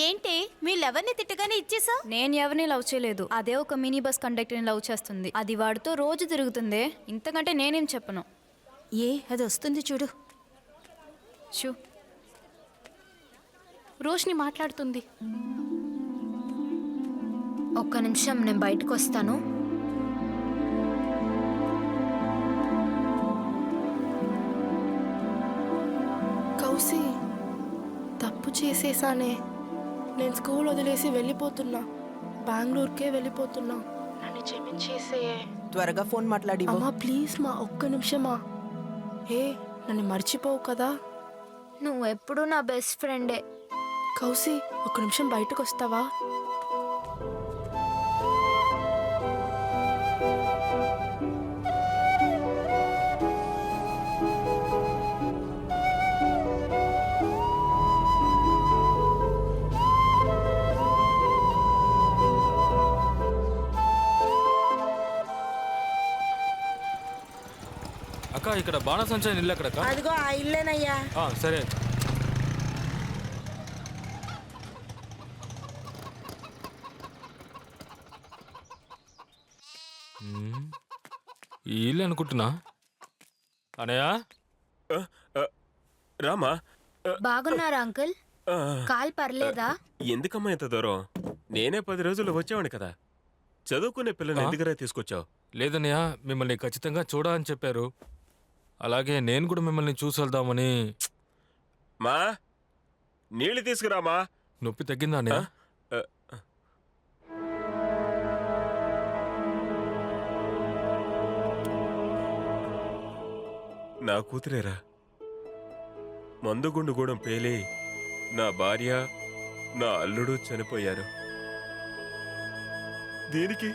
[SPEAKER 15] ఏంటి మీ లవర్ని తిట్టగానే ఇచ్చేసా?
[SPEAKER 20] నేను ఎవరిని లవ్ చేయలేదు. అదే ఒక మినీ బస్ కండక్టర్ని లవ్ చేస్తుంది. అది వాడితో రోజు తిరుగుతుంది. ఇంతకంటే నేనేం చెప్పను.
[SPEAKER 15] అది వస్తుంది చూడు.
[SPEAKER 8] రోష్ని మాట్లాడుతుంది.
[SPEAKER 5] ఒక్క నిమిషం, నేను బయటకు వస్తాను.
[SPEAKER 8] కౌసి, తప్పు చేసేసానే. నేను స్కూల్ వదిలేసి వెళ్ళిపోతున్నా. బెంగళూరుకే వెళ్ళిపోతున్నా. నన్ను క్షమించేసే.
[SPEAKER 9] త్వరగా ఫోన్ మాట్లాడి.
[SPEAKER 8] అమ్మా ప్లీజ్ మా, ఒక్క నిమిషమా. నన్ను మర్చిపోవు కదా.
[SPEAKER 5] నువ్వు ఎప్పుడు నా బెస్ట్ ఫ్రెండే.
[SPEAKER 8] కౌసి, ఒక్క నిమిషం బయటకు వస్తావా?
[SPEAKER 12] అక్క ఇక్కడ బాణసంచా ఇల్లు ఎక్కడక్క?
[SPEAKER 10] అదిగో ఆ ఇల్లేనయ్యా.
[SPEAKER 12] సరే. ఈ ఇల్లు అనుకుంటున్నా. అనయ్య
[SPEAKER 6] రామా.
[SPEAKER 5] బాగున్నారా అంకుల్? కాల్ పర్లేదా?
[SPEAKER 6] ఎందుకమ్మా ఇంత దూరం? నేనే 10 రోజులు వచ్చేవాడిని కదా. చదువుకునే పిల్లని ఎందుకురా తీసుకొచ్చావు?
[SPEAKER 12] లేదన్నయ్య, మిమ్మల్ని ఖచ్చితంగా చూడాలని చెప్పారు. అలాగే నేను కూడా మిమ్మల్ని చూసి వెళ్దామని.
[SPEAKER 6] మా నీళ్ళు తీసుకురామా.
[SPEAKER 12] నొప్పి తగ్గిందా అన్నయ్య?
[SPEAKER 6] నా కూతురేరా. మందుగుండు గూడెం పేలి నా భార్య నా అల్లుడు చనిపోయారు. దేనికి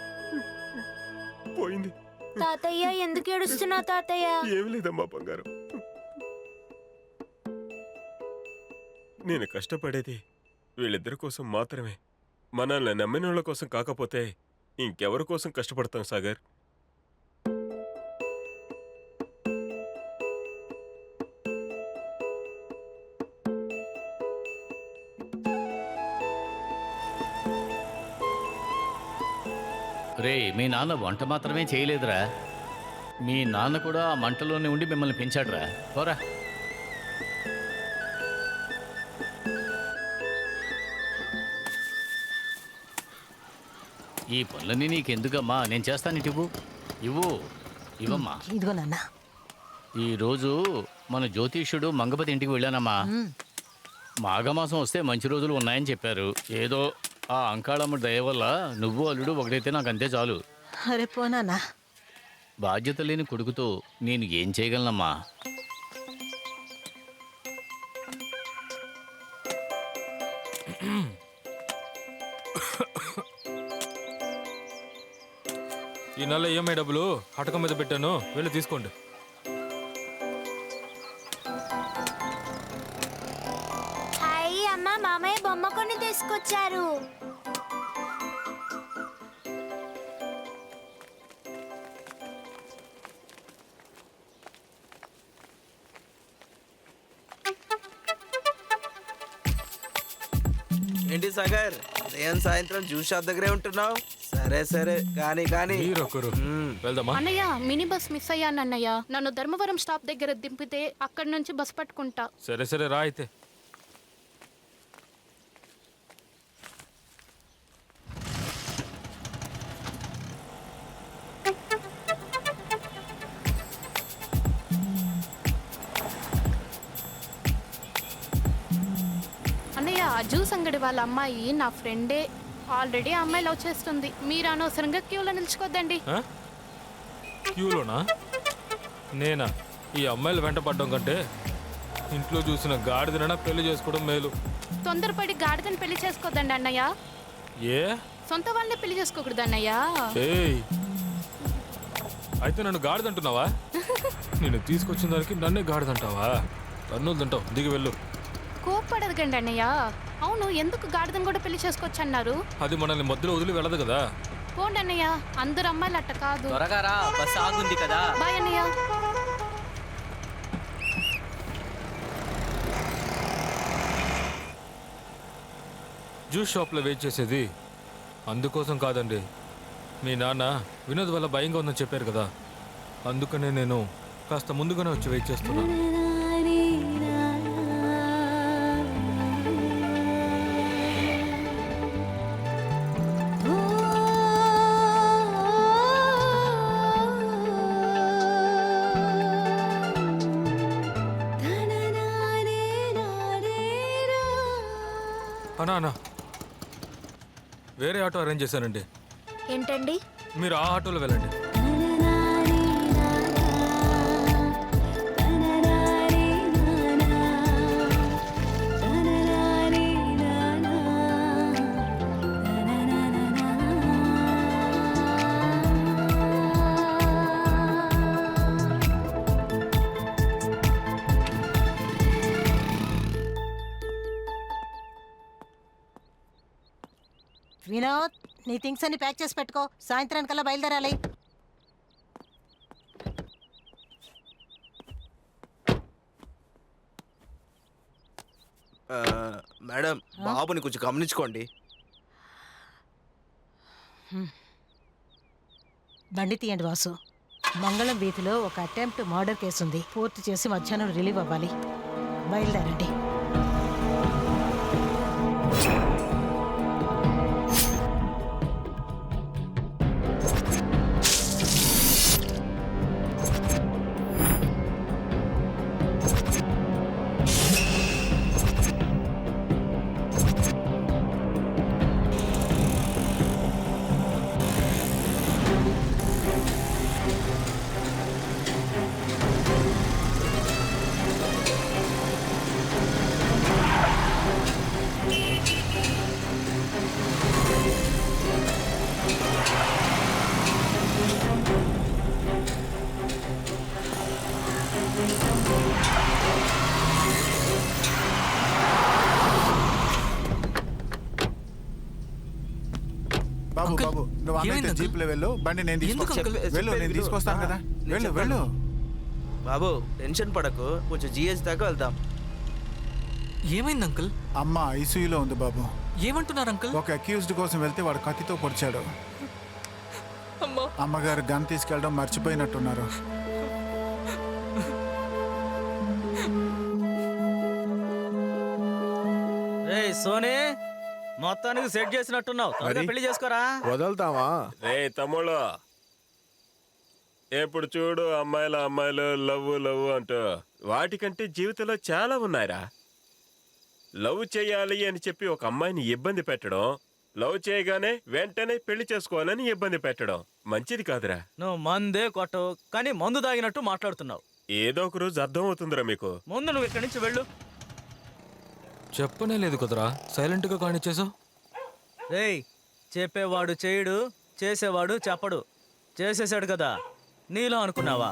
[SPEAKER 6] పోయింది.
[SPEAKER 5] తాతయ్య ఎందుకు ఏడుస్తున్నావు తాతయ్య?
[SPEAKER 6] ఏమి లేదమ్మా బంగారం. నేను కష్టపడేది వీళ్ళిద్దరి కోసం మాత్రమే. మనల్ని నమ్మిన వాళ్ళ కోసం కాకపోతే ఇంకెవరి కోసం కష్టపడతాం సాగర్?
[SPEAKER 14] రే, మీ నాన్న వంట మాత్రమే చేయలేదురా, మీ నాన్న కూడా ఆ మంటలోనే ఉండి మిమ్మల్ని పెంచాడురా. పోరా. ఈ పనులన్నీ నీకెందుకమ్మా? నేను చేస్తాను. ఇటు ఇవ్వు. ఇవ్వమ్మా.
[SPEAKER 10] ఇదిగో నాన్న.
[SPEAKER 14] ఈరోజు మన జ్యోతిష్యుడు మంగపతి ఇంటికి వెళ్ళానమ్మా. మాఘమాసం వస్తే మంచి రోజులు ఉన్నాయని చెప్పారు. ఏదో ఆ అంకాళమ్మ దయ వల్ల నువ్వు అల్లుడు ఒకటైతే నాకు అంతే చాలు.
[SPEAKER 10] అరే పోనా.
[SPEAKER 14] బాధ్యత లేని కొడుకుతో నేను ఏం చేయగలనమ్మా?
[SPEAKER 12] ఈ నెల ఈఎంఐ డబ్బులు హటకం మీద పెట్టాను, వెళ్ళి తీసుకోండి.
[SPEAKER 5] హాయ్ అమ్మ, మామయ్య బొమ్మ కొని తీసుకొచ్చారు.
[SPEAKER 16] ఏంటి సాగర్, ఉదయం సాయంత్రం జ్యూస్ షాప్ దగ్గరే ఉంటున్నావు? సరే సరే, కానీ
[SPEAKER 12] వెళ్దామా?
[SPEAKER 8] అన్నయ్య, మినీ బస్ మిస్ అయ్యాను అన్నయ్య. నన్ను ధర్మవరం స్టాప్ దగ్గర దింపితే అక్కడి నుంచి బస్ పట్టుకుంటా.
[SPEAKER 12] సరే సరే రా అయితే.
[SPEAKER 8] అన్నయ్య, ఆ జ్యూస్ అంగడి వాళ్ళ అమ్మాయి నా ఫ్రెండే. ఆల్రెడీ ఆ అమ్మాయి లవ్ చేస్తుంది. మీరు అనవసరంగా క్యూలో నిల్చుకోద్దండి.
[SPEAKER 12] క్యూలోనా? నేనా? ఈ అమ్మాయిలు వెంట పడ్డం కంటే ఇంట్లో చూసిన గాడిదనైనా పెళ్లి చేసుకోవడం మేలు.
[SPEAKER 8] తొందరపడి గాడిదని పెళ్లి చేసుకోద్దండి అన్నయ్య.
[SPEAKER 12] ఏ?
[SPEAKER 8] సొంత వాళ్ళని పెళ్లి చేసుకోకూడదు అన్నయ్య.
[SPEAKER 12] ఏయ్, అయితే నన్ను గాడిదంటున్నావా? నేను తీసుకొచ్చిన దానికి నన్నే గాడిదంటావా? కన్నులు తింటావు, దిగి వెళ్ళు.
[SPEAKER 8] కోప్పడదుగండి అన్నయ్య. అవును, ఎందుకు గాడిదని కూడా పెళ్లి చేసుకోవచ్చు అన్నారు?
[SPEAKER 12] అది మనల్ని మధ్యలో వదిలి వెళ్ళదు కదా.
[SPEAKER 8] పోండి అన్నయ్య, అందరు అమ్మాయిలు అట్ట కాదు.
[SPEAKER 11] త్వరగా రా, బస్ ఆగుంది కదా.
[SPEAKER 8] బాయ్ అన్నయ్య.
[SPEAKER 12] జ్యూస్ షాప్లో వెయిట్ చేసేది అందుకోసం కాదండి. మీ నాన్న వినోద్ వల్ల భయంగా ఉందని చెప్పారు కదా, అందుకనే నేను కాస్త ముందుగానే వచ్చి వెయిట్ చేస్తున్నాను. అన్నా, వేరే ఆటో అరేంజ్ చేశానండి.
[SPEAKER 5] ఏంటండి?
[SPEAKER 12] మీరు ఆ ఆటోలో వెళ్ళండి.
[SPEAKER 10] వినోద్, నీ థింగ్స్ అన్ని ప్యాక్ చేసి పెట్టుకో, సాయంత్రానికల్లా బయలుదేరాలి.
[SPEAKER 16] మేడం బాబుని కొంచెం గమనించుకోండి.
[SPEAKER 10] బండి తీయండి వాసు. మంగళం వీధిలో ఒక అటెంప్ట్ మర్డర్ కేసు ఉంది. పూర్తి చేసి మధ్యాహ్నం రిలీవ్ అవ్వాలి. బయలుదేరండి.
[SPEAKER 18] బాబు బాబు నువ్వు అన్నైతే జీప్లో వెళ్ళు, బండి నేను తీసుకొస్తాను. వెళ్ళు, నేను తీసుకొస్తాను కదా. వెళ్ళు వెళ్ళు.
[SPEAKER 16] బాబు టెన్షన్ పడకు, కొంచెం జిహెచ్ దాకా వెళ్దాం.
[SPEAKER 13] ఏమైంది అంకుల్?
[SPEAKER 18] అమ్మ ఐసీయూలో ఉంది బాబు.
[SPEAKER 13] ఏమంటున్నారు అంకుల్?
[SPEAKER 18] ఒక అక్యూజ్డ్ కోసం వెళ్తే వాడు కత్తితో పొడిచాడు. అమ్మగారు గన్ తీసుకెళ్ళడం మర్చిపోయినట్టున్నారు.
[SPEAKER 11] రేయ్ సోనీ, మొత్తానికి సెట్ చేసినట్టున్నావు. త్వరగా పెళ్లి చేసుకోరా.
[SPEAKER 7] వదులుతావా?
[SPEAKER 6] రే తమ్ముళ్ళు, ఎప్పుడు చూడు అమ్మాయిలు లవ్ లవ్ అంటూ, వాటికంటే జీవితంలో చాలా ఉన్నాయిరా. లవ్ చేయాలి అని చెప్పి ఒక అమ్మాయిని ఇబ్బంది పెట్టడం, లవ్ చేయగానే వెంటనే పెళ్లి చేసుకోవాలని ఇబ్బంది పెట్టడం మంచిది కాదురా.
[SPEAKER 11] నువ్వు మందే కొట్టవు, కానీ మందు తాగినట్టు మాట్లాడుతున్నావు.
[SPEAKER 6] ఏదో ఒక రోజు అర్థం అవుతుందిరా మీకు.
[SPEAKER 11] ముందు నువ్వు ఇక్కడి నుంచి వెళ్ళు.
[SPEAKER 12] చెప్పనే లేదు కదరా, సైలెంట్గా కానిచ్చేసావు.
[SPEAKER 11] రేయ్, చెప్పేవాడు చేయడు, చేసేవాడు చెప్పడు. చేసేసాడు కదా, నీలో అనుకున్నావా?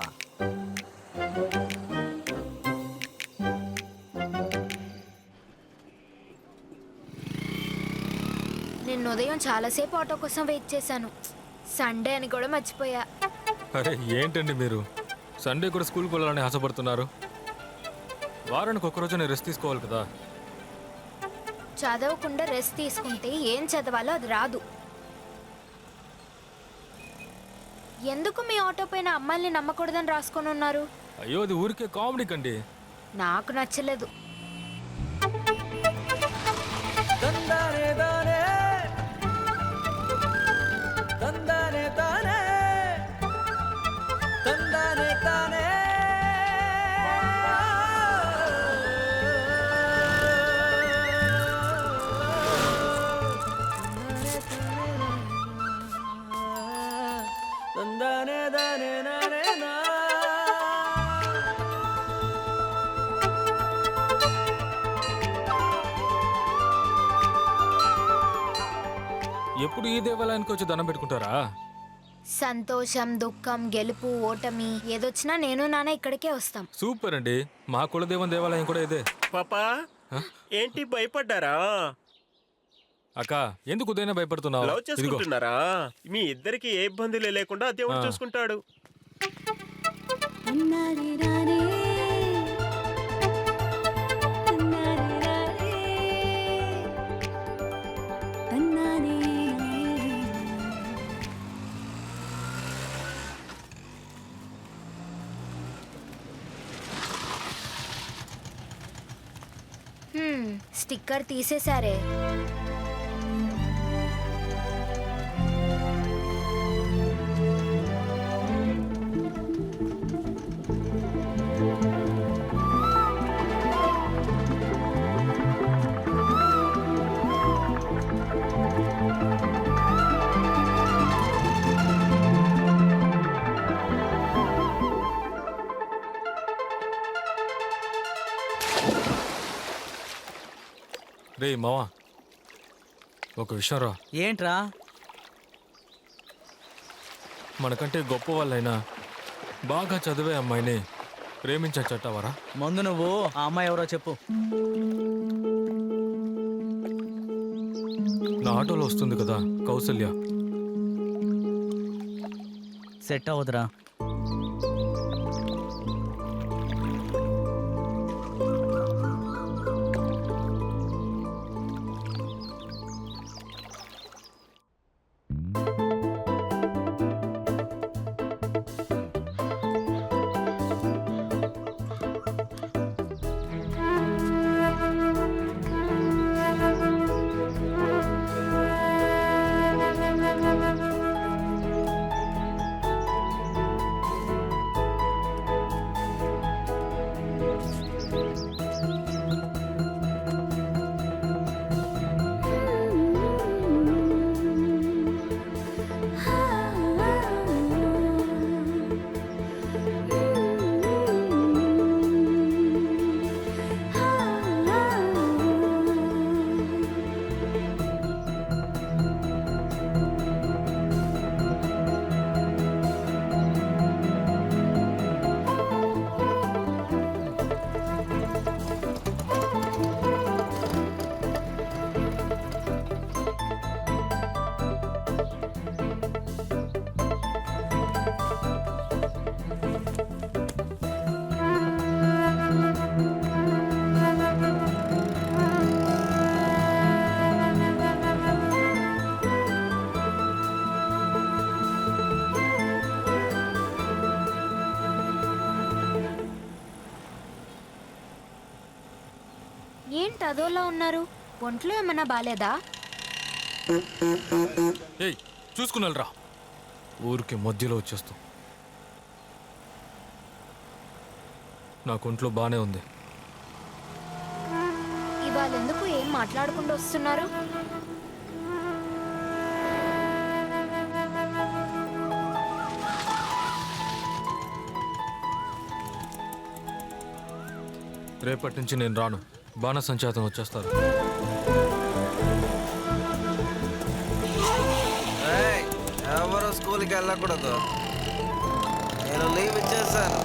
[SPEAKER 5] నిన్న ఉదయం చాలాసేపు ఆటో కోసం వెయిట్ చేశాను. సండే అని కూడా మర్చిపోయా.
[SPEAKER 12] అరే ఏంటండి మీరు, సండే కూడా స్కూల్కి వెళ్ళాలని ఆశపడుతున్నారు? వారానికి ఒక్కరోజు నేను రెస్ట్ తీసుకోవాలి కదా.
[SPEAKER 5] చదవకుండా రెస్ట్ తీసుకుంటే ఏం చదవాలో అది రాదు. ఎందుకు మీ ఆటో పైన అమ్మాయిల్ని నమ్మకూడదని రాసుకొని ఉన్నారు?
[SPEAKER 12] అయ్యో అది ఊరికే కామెడీ కండి.
[SPEAKER 5] నాకు నచ్చలేదు.
[SPEAKER 12] ఎప్పుడు ఈ దేవాలయానికి వచ్చి దండం పెట్టుకుంటారా?
[SPEAKER 5] సంతోషం, దుఃఖం, గెలుపు, ఓటమి ఏదొచ్చినా నేను నాన్న ఇక్కడికే వస్తాం.
[SPEAKER 12] సూపర్ అండి, మా కులదేవం దేవాలయం కూడా ఇదే.
[SPEAKER 6] పాపా ఏంటి భయపడ్డారా?
[SPEAKER 12] అక్క ఎందుకు ఉదయనే భయపడుతున్నావు?
[SPEAKER 6] లవ్ చేసుకుంటున్నారా? మీ ఇద్దరికి ఏ ఇబ్బందులు లేకుండా దేవుడు చూసుకుంటాడు.
[SPEAKER 5] స్టిక్కర్ తీసేశారే.
[SPEAKER 12] రే మావా, ఒక విషయం రా.
[SPEAKER 11] ఏంట్రా?
[SPEAKER 12] మనకంటే గొప్ప వాళ్ళైనా బాగా చదివే అమ్మాయిని ప్రేమించచ్చటవరా?
[SPEAKER 11] ముందు నువ్వు ఆ అమ్మాయి ఎవరో చెప్పు.
[SPEAKER 12] నా ఆటోలో వస్తుంది కదా, కౌసల్య.
[SPEAKER 11] సెట్ అవ్వదురా.
[SPEAKER 15] ఏంటి అదోలా ఉన్నారు? ఒంట్లో ఏమన్నా బాలేదా?
[SPEAKER 12] ఏయ్ చూసుకుని వెళ్ళరా, ఊరికి మధ్యలో వచ్చేస్తాం. నాకు ఒంట్లో బాగానే ఉంది.
[SPEAKER 15] ఇవాళ ఎందుకు ఏం మాట్లాడకుండా వస్తున్నారు?
[SPEAKER 12] రేపటి నుంచి నేను రాను, బాణసంచాతం వచ్చేస్తారు.
[SPEAKER 16] ఎవరు స్కూల్కి వెళ్ళకూడదు. నేను లీవ్ ఇచ్చేసాను.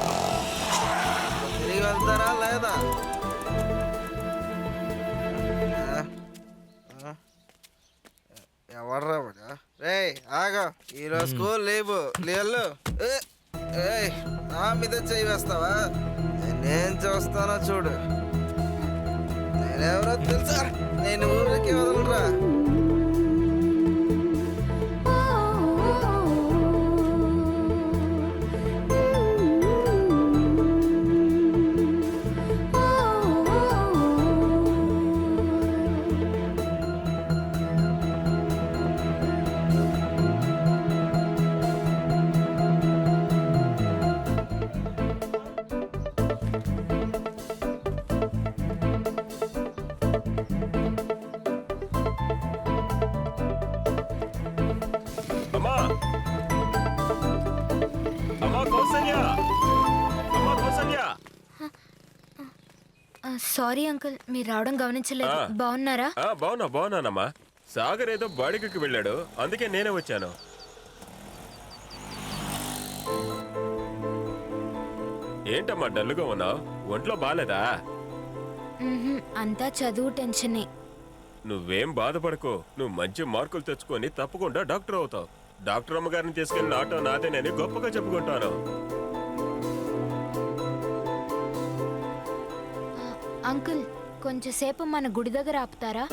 [SPEAKER 16] తిరిగి వెళ్తారా లేదా? ఎవర్రా రే ఆగా, ఈరోజు స్కూల్ లీవ్. వెళ్ళు. నా మీద చేయి వేస్తావా? నేనేం చూస్తానో చూడు. నేనెవరో తెలుసా? నేను ఊరికి వదలరా.
[SPEAKER 6] అమ్మా అమ్మా కౌసల్య, అమ్మా కౌసల్య.
[SPEAKER 15] సారీ అంకుల్, మీరు రావడం గమనించలేదు. బాగున్నారా?
[SPEAKER 6] బాగున్నానమ్మా. సాగర్ ఏదో బాడిగకి వెళ్ళాడు, అందుకే నేనే వచ్చాను. ఏంటమ్మా డల్లుగా ఉన్నావు? ఒంట్లో బాలేదా?
[SPEAKER 15] అంతా చదువు టెన్షనే.
[SPEAKER 6] నువ్వేం బాధపడకు. నువ్వు మంచి మార్కులు తెచ్చుకొని తప్పకుండా డాక్టర్ అవుతావు. డాక్టర్ అమ్మగారిని తీసుకెళ్ళిన ఆటో నాదేనని గొప్పగా చెప్పుకుంటాను.
[SPEAKER 15] అంకుల్, కొంచెంసేపు మన గుడి దగ్గర ఆపుతారా?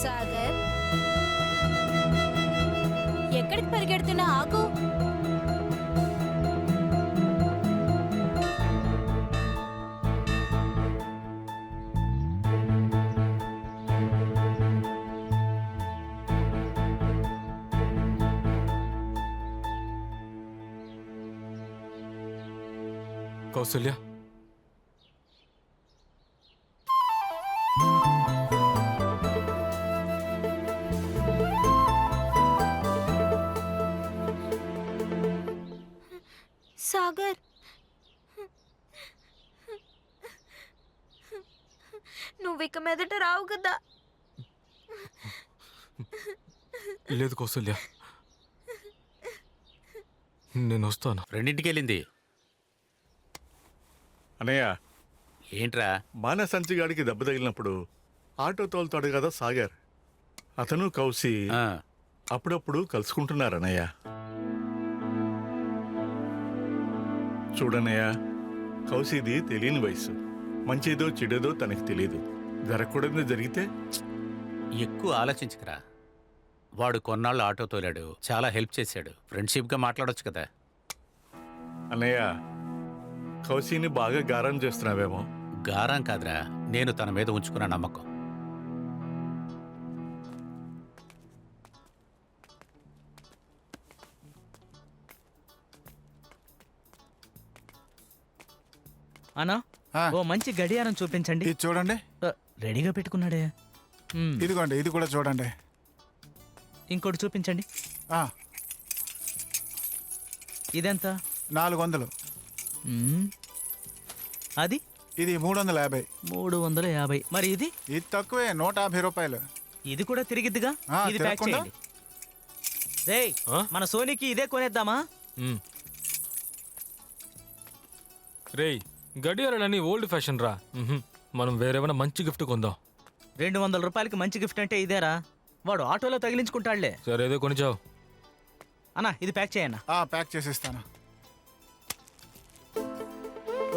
[SPEAKER 15] సాగర్, ఎక్కడికి పరిగెడుతున్నా? ఆగు.
[SPEAKER 12] కౌసల్య,
[SPEAKER 15] సాగర్, నువ్వు ఇక మీదట రావు కదా?
[SPEAKER 12] లేదు కౌసల్య, నేను వస్తాను.
[SPEAKER 4] రెండింటికి వెళ్ళింది.
[SPEAKER 19] అనయ్య,
[SPEAKER 4] ఏంట్రా?
[SPEAKER 19] బాణసంచిగాడికి దెబ్బ తగిలినప్పుడు ఆటో తోలుతాడు కదా సాగర్, అతను కౌసి అప్పుడప్పుడు కలుసుకుంటున్నారనయ్య. చూడనయ్య, కౌశీది తెలియని వయసు. మంచిదో చెడేదో తనకి తెలియదు. జరగకూడదు జరిగితే
[SPEAKER 4] ఎక్కువ ఆలోచించకరా. వాడు కొన్నాళ్ళు ఆటో తోలాడు, చాలా హెల్ప్ చేశాడు. ఫ్రెండ్షిప్గా మాట్లాడొచ్చు కదా.
[SPEAKER 19] అన్నయ్య, కౌశీని బాగా గారం చేస్తున్నావేమో.
[SPEAKER 4] గారం కాదురా, నేను తన మీద ఉంచుకున్న నమ్మకం.
[SPEAKER 11] అన్నా, ఓ మంచి గడియారం చూపించండి.
[SPEAKER 18] ఇది చూడండి.
[SPEAKER 11] రెడీగా పెట్టుకున్నాడే.
[SPEAKER 18] ఇదిగోండి, ఇది కూడా చూడండి.
[SPEAKER 11] ఇంకోటి చూపించండి. ఇదెంత?
[SPEAKER 18] 400.
[SPEAKER 11] అది?
[SPEAKER 18] ఇది 350.
[SPEAKER 11] 350. మరి ఇది?
[SPEAKER 18] ఇది తక్కువే, 150 రూపాయలు.
[SPEAKER 11] ఇది కూడా తిరిగిద్దిగా. ఇది ప్యాక్ చేయండి. రేయ్, మన సోనీకి ఇదే కొనేద్దామా?
[SPEAKER 12] రేయ్, గడియారాలని ఓల్డ్ ఫ్యాషన్ రా. మనం వేరేమైనా మంచి గిఫ్ట్ కొందాం.
[SPEAKER 11] 200 రూపాయలకి మంచి గిఫ్ట్ అంటే ఇదేరా. వాడు ఆటోలో తగిలించుకుంటాడులే.
[SPEAKER 12] సరే ఏదో కొనిచావు.
[SPEAKER 11] అన్నా ఇది ప్యాక్ చేయన్నా.
[SPEAKER 18] ప్యాక్ చేసిస్తాను.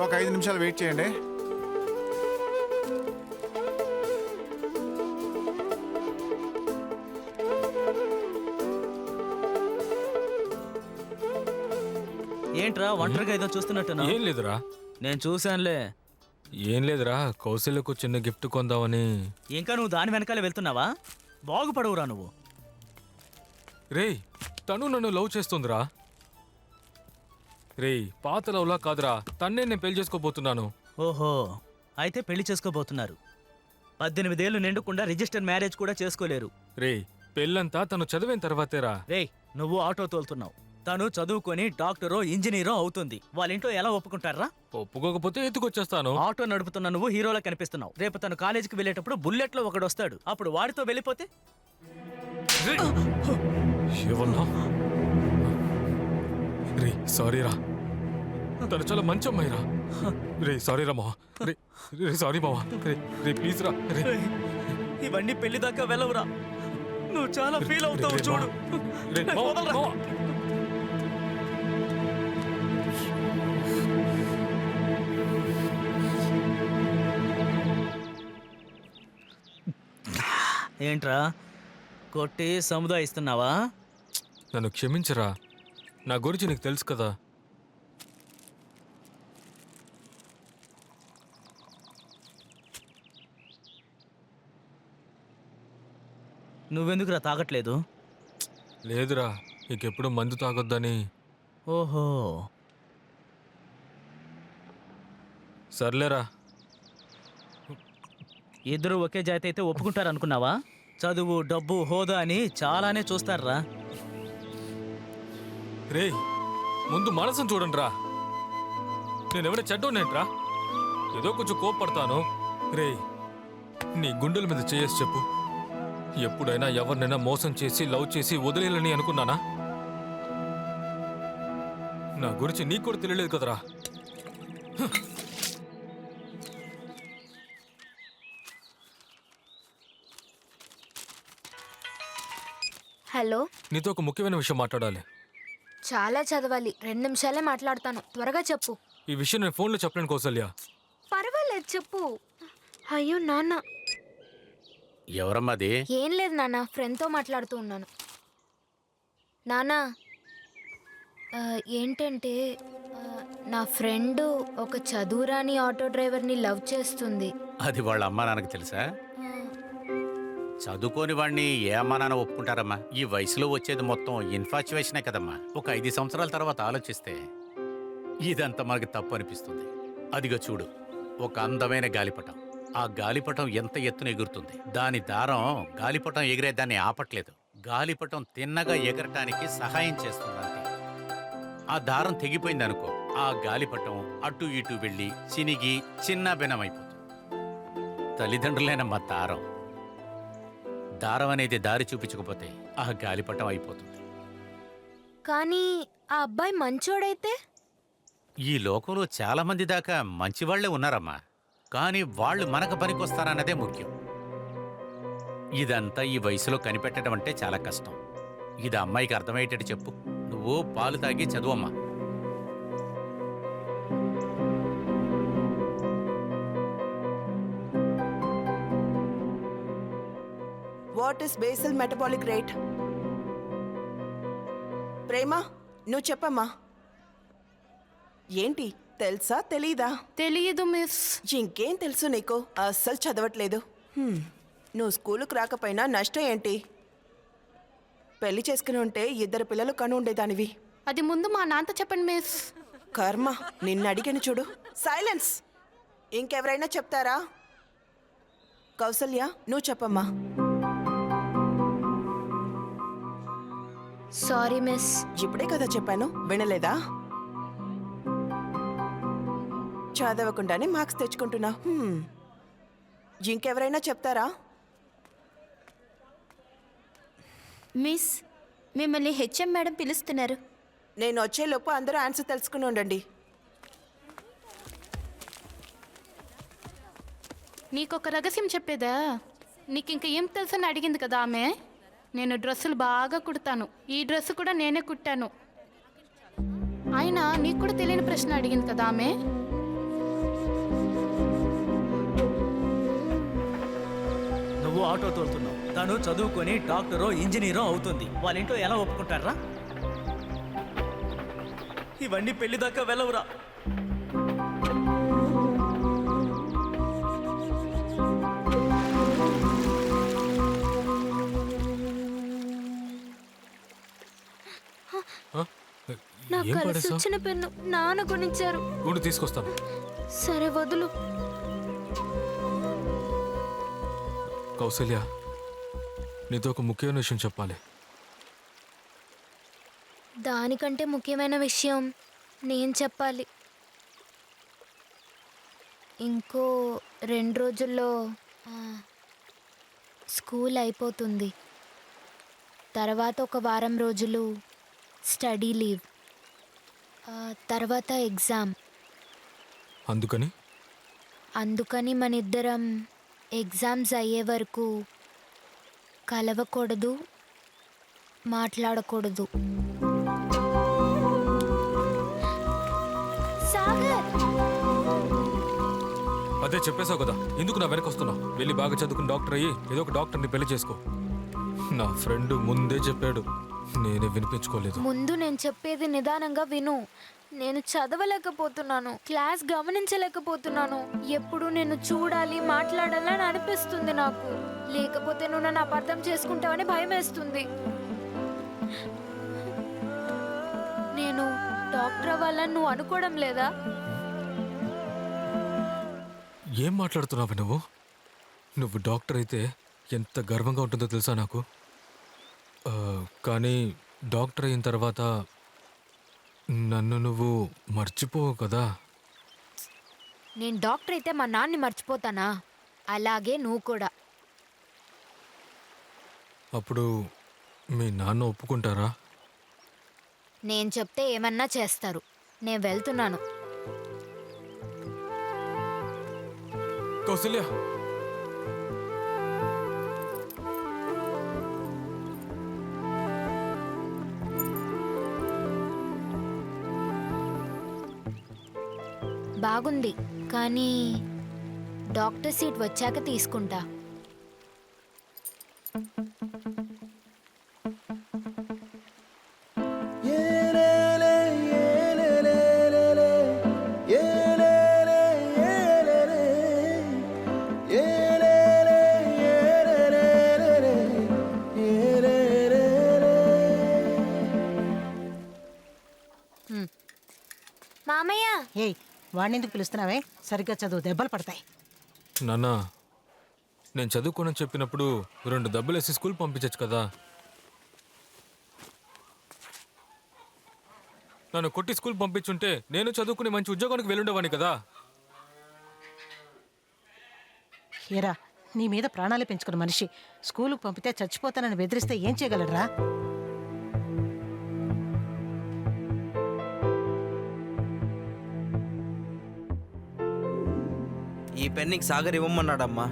[SPEAKER 18] ఒక 5 నిమిషాలు వెయిట్ చేయండి.
[SPEAKER 11] ఏంట్రా ఒంటరిగా ఏదో చూస్తున్నట్టున్నా?
[SPEAKER 12] ఏం లేదురా.
[SPEAKER 11] నేను చూశానులే.
[SPEAKER 12] ఏం లేదురా, కౌశల్యకు చిన్న గిఫ్ట్ కొందామని.
[SPEAKER 11] ఇంకా నువ్వు దాని వెనకాల వెళ్తున్నావా? బాగుపడవురా నువ్వు.
[SPEAKER 12] రేయ్, తను నన్ను లవ్ చేస్తుందిరా. రేయ్, పాత లవ్లా కాదురా, తన్నే నేను పెళ్లి చేసుకోబోతున్నాను.
[SPEAKER 11] ఓహో, అయితే పెళ్లి చేసుకోబోతున్నారు. 18 ఏళ్ళు నిండకుండా రిజిస్టర్ మ్యారేజ్ కూడా చేసుకోలేరు.
[SPEAKER 12] రేయ్, పెళ్ళంతా తను చదివిన తర్వాతేరా.
[SPEAKER 11] రేయ్, నువ్వు ఆటో తోలుతున్నావు, తను చదువుకొని డాక్టరో ఇంజనీరో అవుతుంది. వాళ్ళ ఇంట్లో ఎలా ఒప్పుకుంటారా?
[SPEAKER 12] ఒప్పుకోకపోతే ఎత్తుకొచ్చేస్తాను.
[SPEAKER 11] ఆటో నడుపుతున్న నువ్వు హీరోలా కనిపిస్తున్నావు. రేపు తను కాలేజీకి వెళ్ళేటప్పుడు బుల్లెట్లో ఒకడు వస్తాడు, అప్పుడు వాడితో వెళ్ళిపోతే?
[SPEAKER 12] రే సారీరా, తను చాలా మంచి అమ్మాయిరా. రే సారీరా మావా. రే సారీ మావా. రే ప్లీజ్ రా.
[SPEAKER 11] ఇవన్నీ పెళ్లి దాకా వెళ్ళవురా. నువ్వు చాలా ఫీల్ అవుతావు చూడు. ఏంట్రా కొట్టి సముదాయిస్తున్నావా?
[SPEAKER 12] నన్ను క్షమించరా, నా గురించి నీకు తెలుసు కదా.
[SPEAKER 11] నువ్వెందుకురా తాగట్లేదు?
[SPEAKER 12] లేదురా, ఇంకెప్పుడు మందు తాగొద్దని.
[SPEAKER 11] ఓహో,
[SPEAKER 12] సర్లేరా.
[SPEAKER 11] ఇద్దరు ఒకే జాతి అయితే ఒప్పుకుంటారనుకున్నావా? చదువు, డబ్బు, హోదా అని చాలానే చూస్తారా.
[SPEAKER 12] రే ముందు మనసును చూడండి రా. నేనెవరైనా చెడ్డోనేంట్రా? ఏదో కొంచెం కోప్పడతాను. రే నీ గుండెల మీద చేసి చెప్పు, ఎప్పుడైనా ఎవరినైనా మోసం చేసి లవ్ చేసి వదిలేయాలని అనుకున్నానా? నా గురించి నీకు కూడా తెలియలేదు కదరా.
[SPEAKER 5] హలో,
[SPEAKER 12] నీతో ఒక ముఖ్యమైన విషయం మాట్లాడాలి.
[SPEAKER 5] చాలా చదవాలి, 2 నిమిషాలే మాట్లాడతాను, త్వరగా చెప్పు.
[SPEAKER 12] ఈ విషయం నేను ఫోన్లో చెప్పలేను కౌసల్య.
[SPEAKER 5] పర్వాలేదు చెప్పు. అయ్యో నాన్న.
[SPEAKER 4] ఎవరమ్మది?
[SPEAKER 5] ఏం లేదు నాన్న, ఫ్రెండ్తో మాట్లాడుతూ ఉన్నాను. నాన్న ఏంటంటే నా ఫ్రెండ్ ఒక చదువురాని ఆటో డ్రైవర్ని లవ్ చేస్తుంది.
[SPEAKER 4] అది వాళ్ళ అమ్మా నాన్నకు తెలుసా? చదువుకోని వాడిని ఏ అమ్మా నాన్న ఒప్పుకుంటారమ్మా? ఈ వయసులో వచ్చేది మొత్తం ఇన్ఫాచ్యువేషనే కదమ్మా. ఒక 5 సంవత్సరాల తర్వాత ఆలోచిస్తే ఇదంతా మనకి తప్పు అనిపిస్తుంది. అదిగో చూడు, ఒక అందమైన గాలిపటం. ఆ గాలిపటం ఎంత ఎత్తున ఎగురుతుంది. దాని దారం గాలిపటం ఎగిరేదాన్ని ఆపట్లేదు, గాలిపటం తిన్నగా ఎగరటానికి సహాయం చేస్తుంది అంతే. ఆ దారం తెగిపోయింది అనుకో, ఆ గాలిపటం అటు ఇటు వెళ్ళి చినిగి చిన్న భిన్నమైపోతుంది. తల్లిదండ్రులైనమ్మ దారం. దారం అనేది దారి చూపించకపోతే ఆ గాలిపటం అయిపోతుంది.
[SPEAKER 5] కానీ ఆ అబ్బాయి మంచోడైతే?
[SPEAKER 4] ఈ లోకంలో చాలా మంది దాకా మంచివాళ్లే ఉన్నారమ్మా, కానీ వాళ్ళు మనకు పనికొస్తారన్నదే ముఖ్యం. ఇదంతా ఈ వయసులో కనిపెట్టడం అంటే చాలా కష్టం. ఇది అమ్మాయికి అర్థమయ్యేటట్టు చెప్పు. నువ్వు పాలు తాగి చదువమ్మా.
[SPEAKER 9] What is basal metabolic rate? Prema, నువ్వు చెప్పమ్మా. ఏంటి తెలుసా తెలీదా?
[SPEAKER 8] తెలియదు మిస్.
[SPEAKER 9] ఇంకేం తెలుసు నీకు? అస్సలు చదవట్లేదు. నువ్వు స్కూలుకు రాకపోయినా నష్టం ఏంటి? పెళ్లి చేసుకుని ఉంటే 2 పిల్లలు కను ఉండేదానివి.
[SPEAKER 8] అది ముందు మా నాన్నతో చెప్పండి మిస్.
[SPEAKER 9] కర్మ, నిన్ను అడిగాను చూడు. సైలెన్స్. ఇంకెవరైనా చెప్తారా? కౌసల్య, నువ్వు చెప్పమ్మా.
[SPEAKER 5] Sorry miss.
[SPEAKER 9] ఇప్పుడే కదా చెప్పాను, వినలేదా? చదవకుండానే మార్క్స్ తెచ్చుకుంటున్నా. ఇంకెవరైనా చెప్తారా?
[SPEAKER 15] మిస్, మిమ్మల్ని హెచ్ఎం మేడం పిలుస్తున్నారు.
[SPEAKER 9] నేను వచ్చేలోపు అందరూ ఆన్సర్ తెలుసుకుని ఉండండి.
[SPEAKER 8] నీకొక రహస్యం చెప్పేదా? నీకు ఇంకా ఏం తెలుసని అడిగింది కదా ఆమె. నేను డ్రెస్సులు బాగా కుడతాను. ఈ డ్రెస్ కూడా నేనే కుట్టాను. అయినా నీకు కూడా తెలియని ప్రశ్న అడిగింది కదా ఆమె.
[SPEAKER 11] నువ్వు ఆటో తోలుతున్నావు, తను చదువుకొని డాక్టరో ఇంజనీరో అవుతుంది. వాళ్ళ ఇంట్లో ఎలా ఒప్పుకుంటారా? ఇవన్నీ పెళ్లి దాకా వెళ్ళవురా.
[SPEAKER 17] నాకు కలిసి వచ్చిన పెన్ను నాన్న కొనిచ్చారు.
[SPEAKER 12] ఉండు తీసుకొస్తాను.
[SPEAKER 17] సరే వదులు.
[SPEAKER 12] కౌసల్య, నీతో ఒక ముఖ్యమైన విషయం చెప్పాలి.
[SPEAKER 5] దానికంటే ముఖ్యమైన విషయం నేను చెప్పాలి. ఇంకో 2 రోజుల్లో స్కూల్ అయిపోతుంది. తర్వాత ఒక వారం రోజులు స్టడీ లీవ్, తర్వాత ఎగ్జామ్. అందుకని మనిద్దరం ఎగ్జామ్స్ అయ్యే వరకు కలవకూడదు, మాట్లాడకూడదు.
[SPEAKER 12] అదే చెప్పేశావు కదా, ఎందుకు నా వెనక వస్తున్నావు? వెళ్ళి బాగా చదువుకుని డాక్టర్ అయ్యి ఏదో ఒక డాక్టర్ని పెళ్లి చేసుకో. నా ఫ్రెండ్ ముందే చెప్పాడు, నేనే వినిపించుకోలేదు.
[SPEAKER 5] ముందు నేను చెప్పేది నిదానంగా విను. నేను చదవలేకపోతున్నాను, క్లాస్ గమనించలేకపోతున్నాను. ఎప్పుడు నేను చూడాలి, మాట్లాడాలని అనిపిస్తుంది నాకు. లేకపోతే నువ్వు నన్ను అపార్థం చేసుకుంటావని భయం వేస్తుంది. నేను డాక్టర్ అవ్వాలని నువ్వు అనుకోవడం లేదా?
[SPEAKER 12] ఏం మాట్లాడుతున్నావు నువ్వు? నువ్వు డాక్టర్ అయితే ఎంత గర్వంగా ఉంటుందో తెలుసా నాకు. కానీ డాక్టర్ అయిన తర్వాత నన్ను నువ్వు మర్చిపోవు కదా.
[SPEAKER 5] నేను డాక్టర్ అయితే మా నాన్ని మర్చిపోతానా? అలాగే నువ్వు కూడా.
[SPEAKER 12] అప్పుడు మీ నాన్న ఒప్పుకుంటారా?
[SPEAKER 5] నేను చెప్తే ఏమన్నా చేస్తారు. నేను వెళ్తున్నాను.
[SPEAKER 12] కౌసల్య,
[SPEAKER 5] బాగుంది, కానీ డాక్టర్ సీట్ వచ్చాక తీసుకుంటా. మామయ్య,
[SPEAKER 10] ఏయ్ వాడినెందుకు పిలుస్తున్నావే? సరిగ్గా చదువు, దెబ్బలు పడతాయి.
[SPEAKER 12] నాన్న, నేను చదువుకోనని చెప్పినప్పుడు 2 దెబ్బలు వేసి స్కూల్ పంపించచ్చు కదా. నన్ను కొట్టి స్కూల్ పంపించుంటే నేను చదువుకుని మంచి ఉద్యోగానికి వెళ్ళుండేవాడిని కదా.
[SPEAKER 10] ఏరా, నీ మీద ప్రాణాలు పెంచుకున్న మనిషి స్కూలుకు పంపితే చచ్చిపోతానని బెదిరిస్తే ఏం చేయగలరా?
[SPEAKER 16] ఈ పెన్నికి సాగర్ ఇవ్వమన్నాడమ్మా.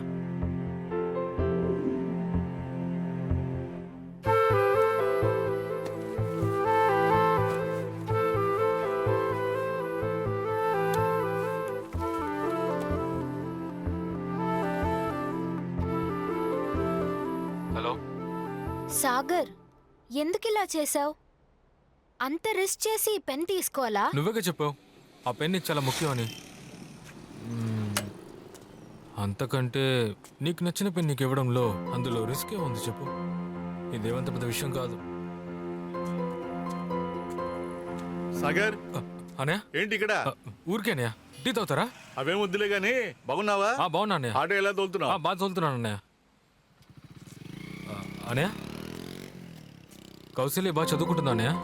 [SPEAKER 12] హలో
[SPEAKER 5] సాగర్, ఎందుకు ఇలా చేసావు? అంత రిస్క్ చేసి ఈ పెన్ తీసుకోవాలా?
[SPEAKER 12] నువ్వేగా చెప్పావు ఆ పెన్ నీకు చాలా ముఖ్యమని. అంతకంటే నీకు నచ్చిన పెన్ నీకు ఇవ్వడంలో అందులో రిస్కే ఉంది చెప్పు. ఇదేమంత పెద్ద విషయం కాదు.
[SPEAKER 19] సాగర్,
[SPEAKER 12] అనే
[SPEAKER 19] ఏంటి ఇక్కడ?
[SPEAKER 12] ఊరికేనయా, టీ తాగుతారా?
[SPEAKER 19] అవేం వద్దులే గానీ, బాగున్నావా?
[SPEAKER 12] బాగున్నా అన్నయ్య.
[SPEAKER 19] ఆటో ఎలా తోలుతున్నావు?
[SPEAKER 12] బాగా తోలుతున్నాను అన్నయ్య. అన్నయ్య, కౌశల్య బాగా చదువుకుంటుందా అన్నయ్య?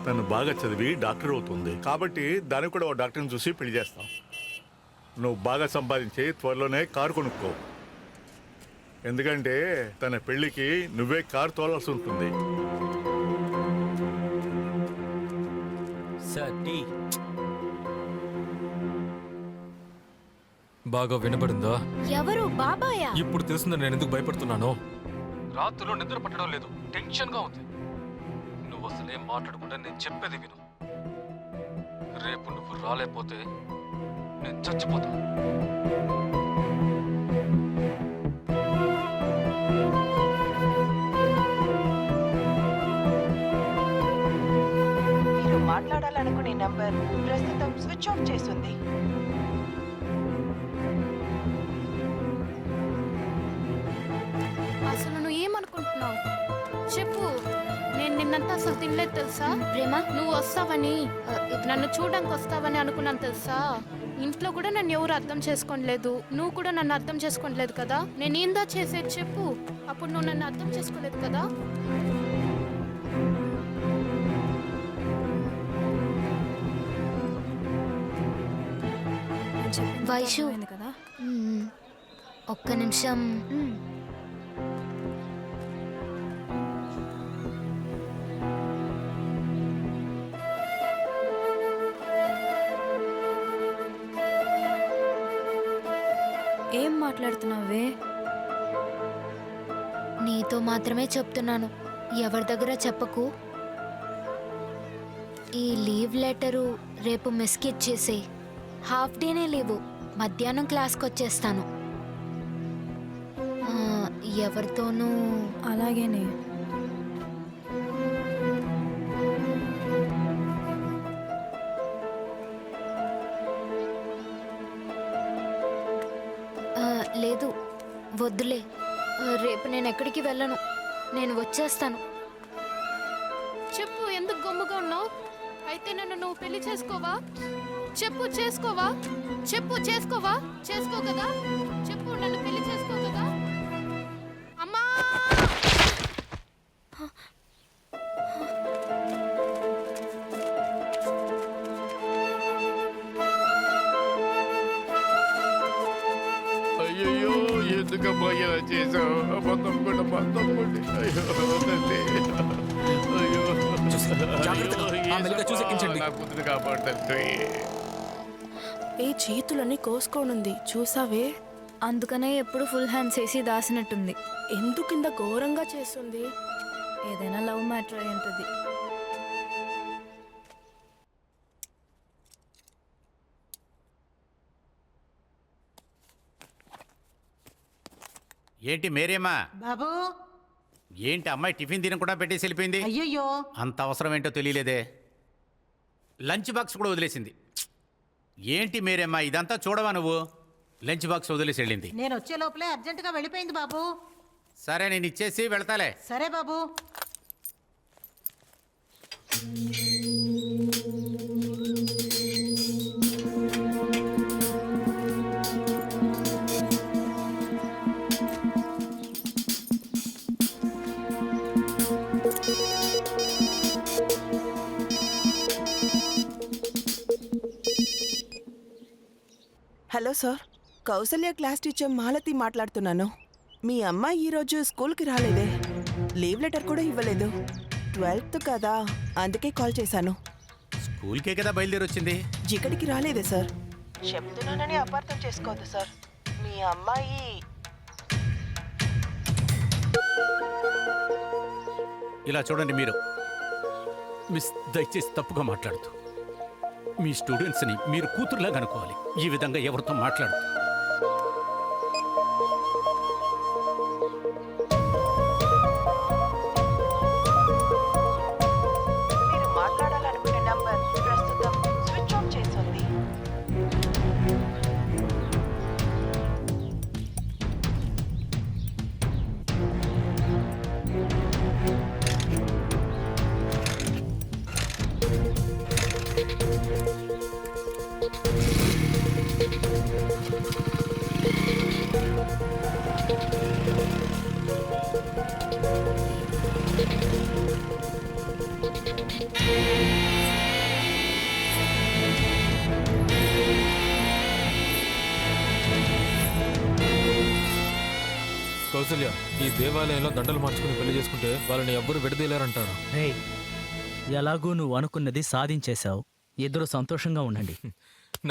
[SPEAKER 19] తను బాగా చదివి డాక్టర్ అవుతుంది కాబట్టి దానికి కూడా ఓ డాక్టర్ని చూసి పెళ్లి చేస్తాం. నువ్వు బాగా సంపాదించి త్వరలోనే కారు కొనుక్కో. ఎందుకంటే తన పెళ్లికి నువ్వే కారు తోలాల్సి ఉంటుంది.
[SPEAKER 12] బాగా వినబడిందా?
[SPEAKER 15] ఎవరు బాబాయా?
[SPEAKER 12] ఇప్పుడు తెలిసిందా నేను ఎందుకు భయపడుతున్నాను? రాత్రిలో నిద్ర పట్టడం లేదు, టెన్షన్గా ఉంది. నువ్వు అసలేం మాట్లాడకుండా నేను చెప్పేది విను. రేపు నువ్వు రాలేకపోతే నేను చచ్చిపోతాను.
[SPEAKER 9] మీరు మాట్లాడాలనుకునే నంబర్ ప్రస్తుతం స్విచ్ ఆఫ్ చేస్తుంది.
[SPEAKER 17] అసలు నువ్వు ఏమనుకుంటున్నావు చెప్పు. నేను నిన్నంతా అసలు తినలేదు తెలుసా ప్రేమ. నువ్వు వస్తావని నన్ను చూడడానికి వస్తావని అనుకున్నాను తెలుసా. ఇంట్లో కూడా నన్ను ఎవరు అర్థం చేసుకోలేదు, నువ్వు కూడా నన్ను అర్థం చేసుకోలేదు కదా. నేను ఏందా చేసేది చెప్పు. అప్పుడు నువ్వు నన్ను అర్థం చేసుకోలేదు కదా.
[SPEAKER 15] వైషు
[SPEAKER 20] కదా.
[SPEAKER 15] ఒక్క నిమిషం.
[SPEAKER 20] ఏం మాట్లాడుతున్నావే?
[SPEAKER 15] నీతో మాత్రమే చెప్తున్నాను, ఎవరి దగ్గర చెప్పకు. ఈ లీవ్ లెటరు రేపు మిస్కి ఇచ్చేసే. హాఫ్ డేనే లీవు, మధ్యాహ్నం క్లాస్కి వచ్చేస్తాను. ఎవరితోనూ
[SPEAKER 20] అలాగేనే.
[SPEAKER 15] లేదు వద్దులే, రేపు నేను ఎక్కడికి వెళ్ళను, నేను వచ్చేస్తాను.
[SPEAKER 17] చెప్పు, ఎందుకు గమ్ముగా ఉన్నావు? అయితే నన్ను నువ్వు పెళ్లి చేసుకోవా? చెప్పు, చేసుకోవా? చెప్పు, చేసుకోవా? చేసుకో కదా. చెప్పు, నన్ను పెళ్లి చేసుకో కదా. అమ్మా!
[SPEAKER 14] అయ్యో ఎందుకమ్మా ఇలా చేసావు? తప్పకుండా అయ్యో తల్లి, అయ్యో నా కూతురు కాపాడుతుంది.
[SPEAKER 8] ఏ చేతులని కోసుకోనుంది చూసావే.
[SPEAKER 20] అందుకనే ఎప్పుడు ఫుల్ హ్యాండ్స్ వేసి దాసినట్టుంది.
[SPEAKER 8] ఎందుకు ఇంత ఘోరంగా చేస్తుంది?
[SPEAKER 20] ఏదైనా లవ్ మ్యాటర్ అయి ఉంటుంది.
[SPEAKER 4] ఏంటి మేరేమా?
[SPEAKER 10] బాబు
[SPEAKER 4] ఏంటి అమ్మాయి టిఫిన్ తినకుండా పెట్టేసి వెళ్ళిపోయింది?
[SPEAKER 10] అయ్యయ్యో,
[SPEAKER 4] అంత అవసరం ఏంటో తెలియలేదే. లంచ్ బాక్స్ కూడా వదిలేసింది. ఏంటి మేరేమ్మా ఇదంతా చూడవా నువ్వు? లంచ్ బాక్స్ వదిలేసి వెళ్ళింది.
[SPEAKER 10] నేను వచ్చే లోపలే అర్జెంటుగా వెళ్ళిపోయింది బాబు.
[SPEAKER 4] సరే నేను ఇచ్చేసి వెళ్తాలే.
[SPEAKER 10] సరే బాబు.
[SPEAKER 9] Hello sir, Kausalya class teacher Malathi మాట్లాడుతున్నాను. మీ అమ్మాయి ఈరోజు స్కూల్కి రాలేదే, లీవ్ లెటర్ కూడా ఇవ్వలేదు. 12th కదా, అందుకే కాల్ చేశాను.
[SPEAKER 4] స్కూల్కే కదా బయలుదేరి వచ్చింది.
[SPEAKER 9] ఇక్కడికి రాలేదే సార్. చెప్తున్నానని అపార్థం చేసుకోవద్దు సార్. మీ అమ్మాయి
[SPEAKER 4] ఇలా చూడండి మీరు మిస్, దయచేసి తప్పుగా మాట్లాడుతూ మీ స్టూడెంట్స్ని మీరు కూతురులాగా అనుకోవాలి. ఈ విధంగా ఎవరితో మాట్లాడుతూ
[SPEAKER 9] మీరు మాట్లాడాలనుకునే నంబర్ ప్రస్తుతం స్విచ్ ఆఫ్ చేస్తుంది.
[SPEAKER 12] కౌసల్య, ఈ దేవాలయంలో దండలు మార్చుకుని పెళ్లి చేసుకుంటే వాళ్ళని ఎవ్వరు విడదీయలేరంటారు.
[SPEAKER 11] రే, ఎలాగూ నువ్వు అనుకున్నది సాధించేశావు. ఇద్దరు సంతోషంగా ఉండండి.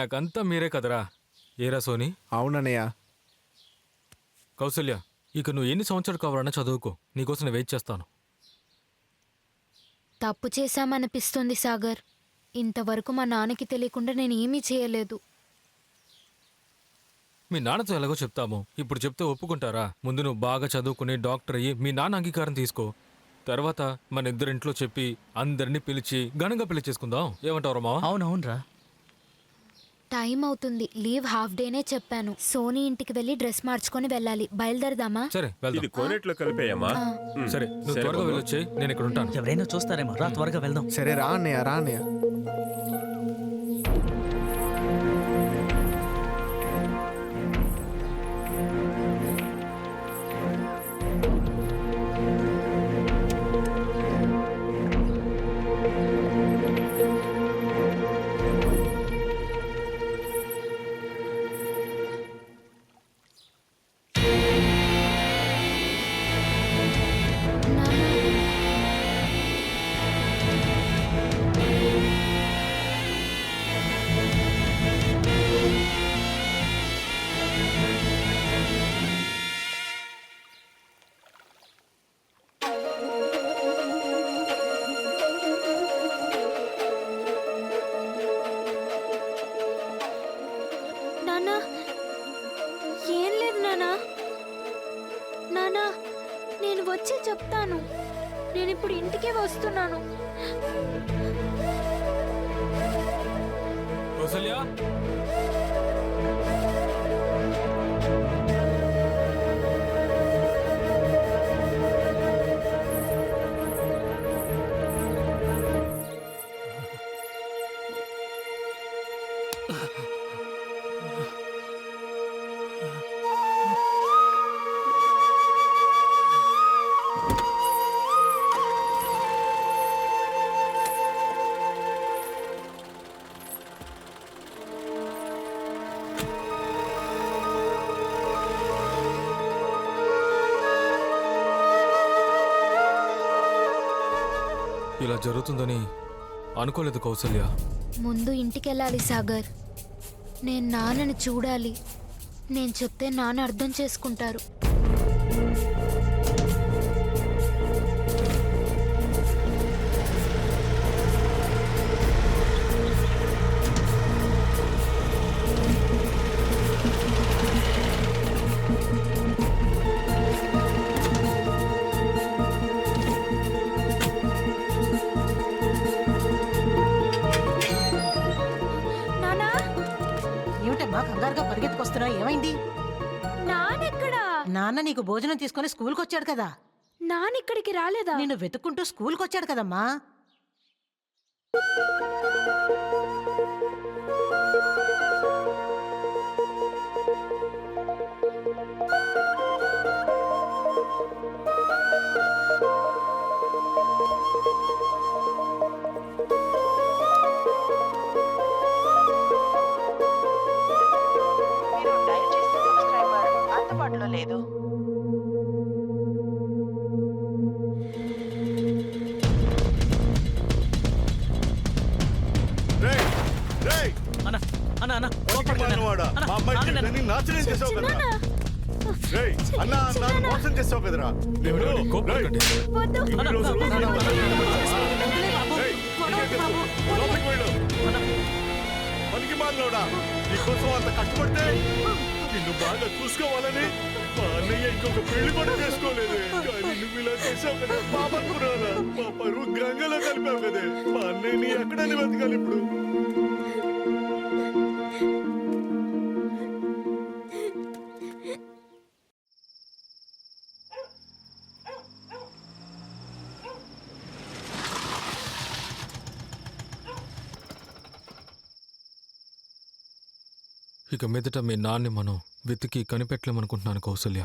[SPEAKER 12] నాకంతా మీరే కదరా. ఏరా సోని?
[SPEAKER 7] అవునన్నయ్య.
[SPEAKER 12] కౌసల్య, ఇక నువ్వు ఎన్ని సంవత్సరాలు కావాలన్నా చదువుకో, నీకోసం నేను వెయిట్ చేస్తాను.
[SPEAKER 15] తప్పు చేశామనిపిస్తుంది సాగర్. ఇంతవరకు మా నాన్నకి తెలియకుండా నేను ఏమీ చేయలేదు.
[SPEAKER 12] మీ నాన్నతో ఎలాగో చెప్తాము, ఇప్పుడు చెప్తే ఒప్పుకుంటారా? ముందు నువ్వు బాగా చదువుకుని డాక్టర్ అయ్యి మీ నాన్న అంగీకారం తీసుకో. తర్వాత మన ఇద్దరింట్లో చెప్పి అందరినీ పిలిచి ఘనంగా పెళ్లి చేసుకుందాం. ఏమంటారు మావా?
[SPEAKER 11] అవునవునరా.
[SPEAKER 15] టైం అవుతుంది. లీవ్ హాఫ్ డేనే చెప్పాను. సోనీ ఇంటికి వెళ్ళి డ్రెస్ మార్చుకొని వెళ్ళాలి. బయలుదేరదామా?
[SPEAKER 12] సరే వెళ్దాం.
[SPEAKER 6] ఇది కోనేట్లో కలిపేయమ్మా.
[SPEAKER 12] సరే నువ్వు త్వరగా వెళ్ళొచ్చేయ్, నేను ఇక్కడ ఉంటాను.
[SPEAKER 11] ఎవరైనా చూస్తారేమో, రా త్వరగా వెళ్దాం.
[SPEAKER 7] సరే రా అన్నయ్య, రా అన్నయ్య.
[SPEAKER 15] నానా, ఏం లేదు నానా. నానా, నేను వచ్చి చెప్తాను. నేను ఇప్పుడు ఇంటికే వస్తున్నాను.
[SPEAKER 12] కౌసల్య, ఇలా జరుగుతుందని అనుకోలేదు కౌసల్య.
[SPEAKER 15] ముందు ఇంటికెళ్ళాలి సాగర్. నేను నాన్నని చూడాలి. నేను చెప్తే నాన్న అర్థం చేసుకుంటారు.
[SPEAKER 10] ఏమిటమ్మా కంగారుగా పరిగెత్తుకొస్తున్నావు? ఏమైంది?
[SPEAKER 15] నాన్నెక్కడా?
[SPEAKER 10] నాన్న నీకు భోజనం తీసుకొని స్కూల్కి వచ్చాడు కదా.
[SPEAKER 15] నాన్నిక్కడికి రాలేదా?
[SPEAKER 10] నిన్ను వెతుక్కుంటూ స్కూల్కి వచ్చాడు కదమ్మా.
[SPEAKER 9] మీరు డయల్ చేసిన సబ్స్క్రైబర్ అందుబాటులో లేదు.
[SPEAKER 19] నాశనం చేసావు కదరా. రేయ్, అన్నా నన్ను మోసం చేసావు కదరా. పనికి మాలోడా, నీకోసం అంత కష్టపడితే నిన్ను బాగా చూసుకోవాలని మా అన్నయ్య ఇంకొక పెళ్లి కూడా చేసుకోలేదు. కానీ నువ్వు ఇలా చేసావు కదా, పాపనుకున్నారా? మా పరువు గంగలో కలిపావు కదే. మా అన్నయ్యని ఎక్కడని వెతకాలి ఇప్పుడు?
[SPEAKER 12] ఇక మీదట మీ నాన్ని మనం వెతికి కనిపెట్టలేమనుకుంటున్నాను కౌసల్య.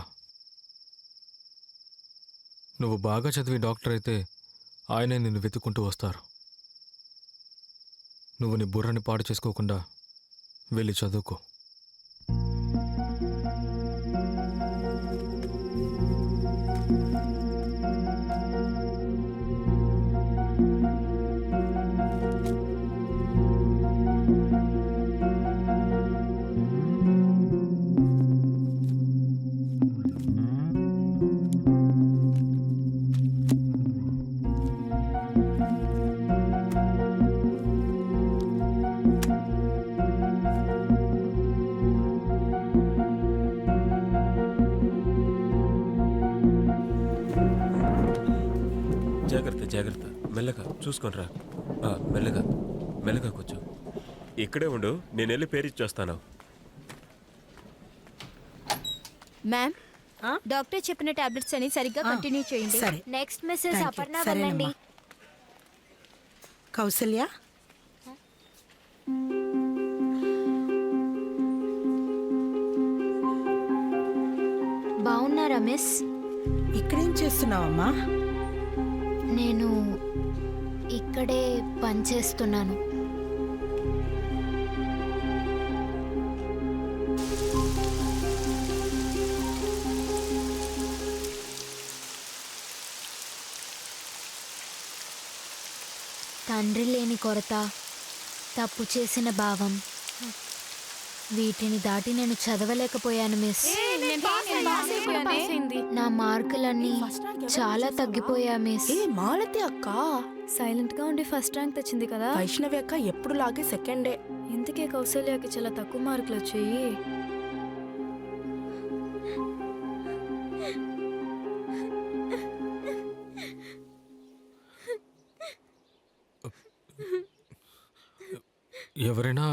[SPEAKER 12] నువ్వు బాగా చదివి డాక్టర్ అయితే ఆయనే నిన్ను వెతుక్కుంటూ వస్తారు. నువ్వు నీ బుర్రని పాడు చేసుకోకుండా వెళ్ళి చదువుకో.
[SPEAKER 6] మెల్లగా చూసుకోనరా. మెల్లగా మెల్లగా కూర్చో. ఇక్కడే ఉండు, నేను వెళ్ళి పేరిచ్చేస్తాను.
[SPEAKER 15] మ్యామ్ డాక్టర్ చెప్పిన టాబ్లెట్స్ అని సరిగ్గా కంటిన్యూ చేయండి.
[SPEAKER 10] సరే.
[SPEAKER 5] Next Mrs
[SPEAKER 10] Thank you.
[SPEAKER 5] Aparna
[SPEAKER 10] సరేనమ్మా.
[SPEAKER 5] వెళ్ళండి.
[SPEAKER 10] కౌసల్య
[SPEAKER 5] బాగున్నారా మిస్?
[SPEAKER 10] ఇక్కడేం చేస్తున్నావమ్మా?
[SPEAKER 5] నేను ఇక్కడే పనిచేస్తున్నాను. తండ్రి లేని కొరత, తప్పు చేసిన భావం, వీటిని దాటి నేను చదవలేకపోయాను మిస్. నా మార్కులన్నీ చాలా తగ్గిపోయా మిస్.
[SPEAKER 8] మాలతి అక్క
[SPEAKER 20] సైలెంట్ గా ఉండి ఫస్ట్ ర్యాంక్ తెచ్చింది కదా.
[SPEAKER 8] వైష్ణవి అక్క ఎప్పుడు లాగే సెకండే.
[SPEAKER 20] ఇందుకే కౌశల్యకి చాలా తక్కువ మార్కులు వచ్చాయి.
[SPEAKER 12] ఎవరైనా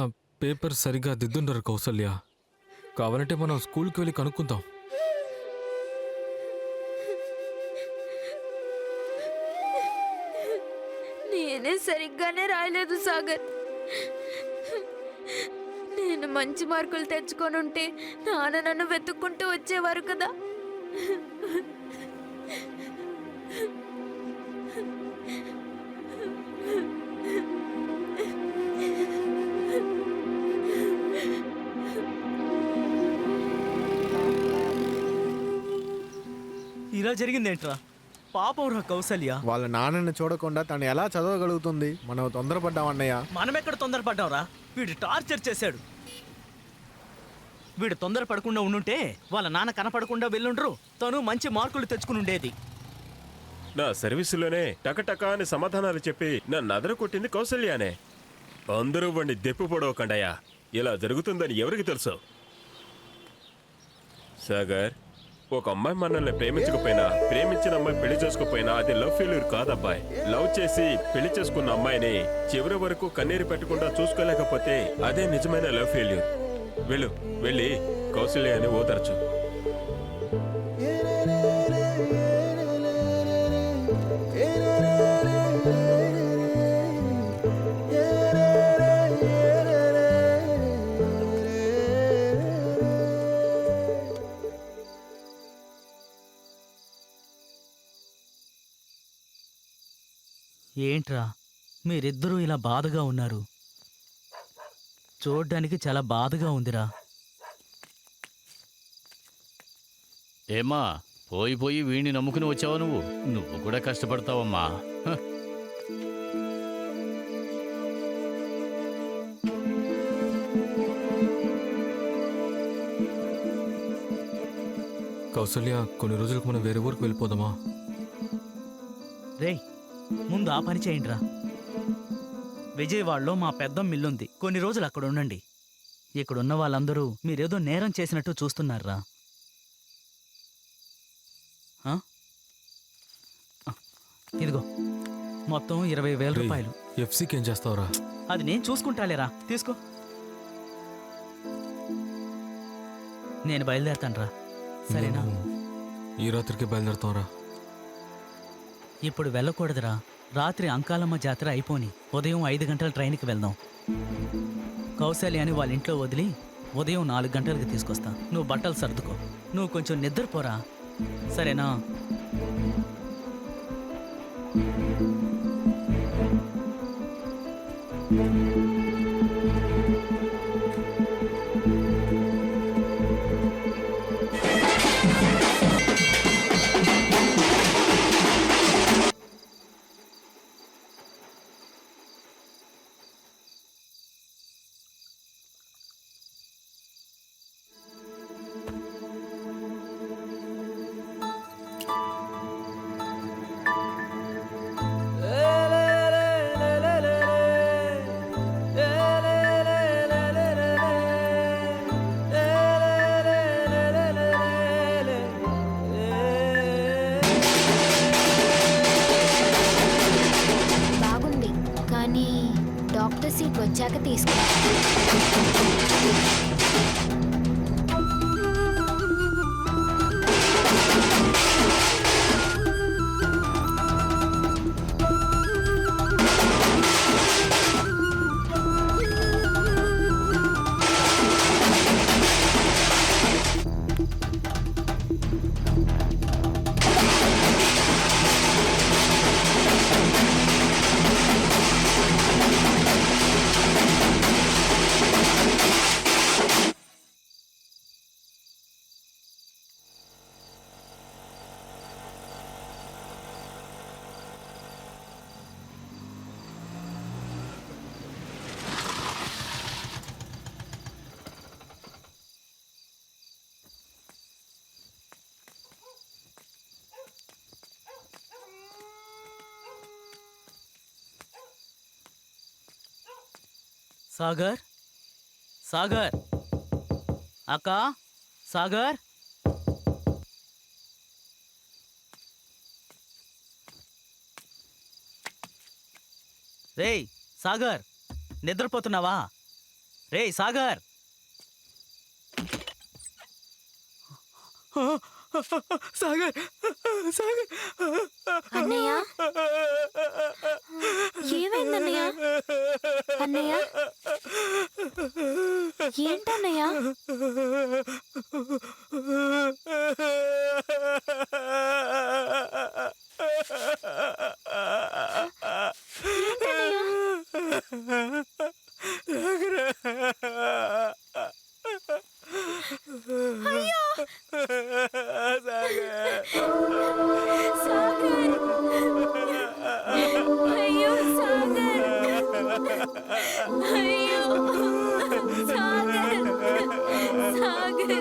[SPEAKER 12] పేపర్ సరిగ్గా దిద్దుండరు కౌసల్య. కావాలంటే మనం స్కూల్కి వెళ్ళి కనుక్కుందాం.
[SPEAKER 2] నేనే సరిగ్గానే రాయలేదు సాగర్. నేను మంచి మార్కులు తెచ్చుకొని ఉంటే నాన్న నన్ను వెతుక్కుంటూ వచ్చేవారు కదా.
[SPEAKER 11] ఇలా జరిగిందేంట్రా? పాపం రా కౌసల్య.
[SPEAKER 7] వాళ్ళ నాన్నని చూడకుండా తను ఎలా చదవగలుగుతుంది? మనం తొందరపడ్డామన్నయ్య.
[SPEAKER 11] మనం ఎక్కడ తొందరపడ్డావురా? వీడు టార్చర్ చేశాడు. వీడు తొందరపడకుండా ఉండుంటే వాళ్ళ నాన్న కనపడకుండా వెళ్ళుండ్రు, తను మంచి మార్కులు తెచ్చుకుని ఉండేది.
[SPEAKER 6] నా సర్వీసులోనే టకటకా అని సమాధానాలు చెప్పి నన్ను అదర కొట్టింది కౌసల్యానే. అందరూ వాడిని దెప్పు పొడవకండయ్యా. ఇలా జరుగుతుందని ఎవరికి తెలుసు? సాగర్, ఒక అమ్మాయి మనల్ని ప్రేమించకపోయినా, ప్రేమించిన అమ్మాయి పెళ్లి చేసుకోకపోయినా అది లవ్ ఫెయిల్యూర్ కాదబ్బాయి. లవ్ చేసి పెళ్లి చేసుకున్న అమ్మాయిని చివరి వరకు కన్నీరు పెట్టకుండా చూసుకోలేకపోతే అదే నిజమైన లవ్ ఫెయిల్యూర్. వెళ్ళి కౌశల్యాన్ని ఓదార్చు.
[SPEAKER 11] ఏంట్రా మీరిద్దరూ ఇలా బాధగా ఉన్నారు? చూడ్డానికి చాలా బాధగా ఉందిరా.
[SPEAKER 14] ఏమా పోయి పోయి వీణ్ణి నమ్ముకుని వచ్చావా నువ్వు? నువ్వు కూడా కష్టపడతావమ్మా. హ.
[SPEAKER 12] కౌసల్య, కొన్ని రోజులకు మనం వేరే ఊరికి వెళ్ళిపోదామా?
[SPEAKER 11] రేయ్, ముందు ఆ పని చేయండిరా. విజయవాడలో మా పెద్ద మిల్లుంది, కొన్ని రోజులు అక్కడ ఉండండి. ఇక్కడున్న వాళ్ళందరూ మీరేదో నేరం చేసినట్టు చూస్తున్నారా? ఇదిగో మొత్తం 20,000 రూపాయలు.
[SPEAKER 12] ఎఫ్సీకి ఏం చేస్తావురా?
[SPEAKER 11] అది నేను చూసుకుంటాలేరా, తీసుకో. నేను బయలుదేరతానురా, సరేనా?
[SPEAKER 12] ఈ రాత్రికి బయలుదేరుతావురా?
[SPEAKER 11] ఇప్పుడు వెళ్ళకూడదురా. రాత్రి అంకాలమ్మ జాతర అయిపోని ఉదయం 5 గంటల ట్రైన్కి వెళ్దాం. కౌశల్యాని వాళ్ళ ఇంట్లో వదిలి ఉదయం 4 గంటలకు తీసుకొస్తా. నువ్వు బట్టలు సర్దుకో, నువ్వు కొంచెం నిద్రపోరా, సరేనా?
[SPEAKER 5] డాక్టర్ సీట్ వచ్చాక తీసుకుంటా.
[SPEAKER 11] సాగర్ సాగర్ అక్క సాగర్ రేయ్ సాగర్ నిద్రపోతున్నావా? రేయ్ సాగర్
[SPEAKER 9] సాగర్ సాగర్
[SPEAKER 5] అన్నయ్య ఏమైందన్నయ్య? అన్నయ్య ఏంటన్నయ్య? అయ్యో సాగర్ అయ్యో సాగర్ అయ్యో సాగర్ సాగర్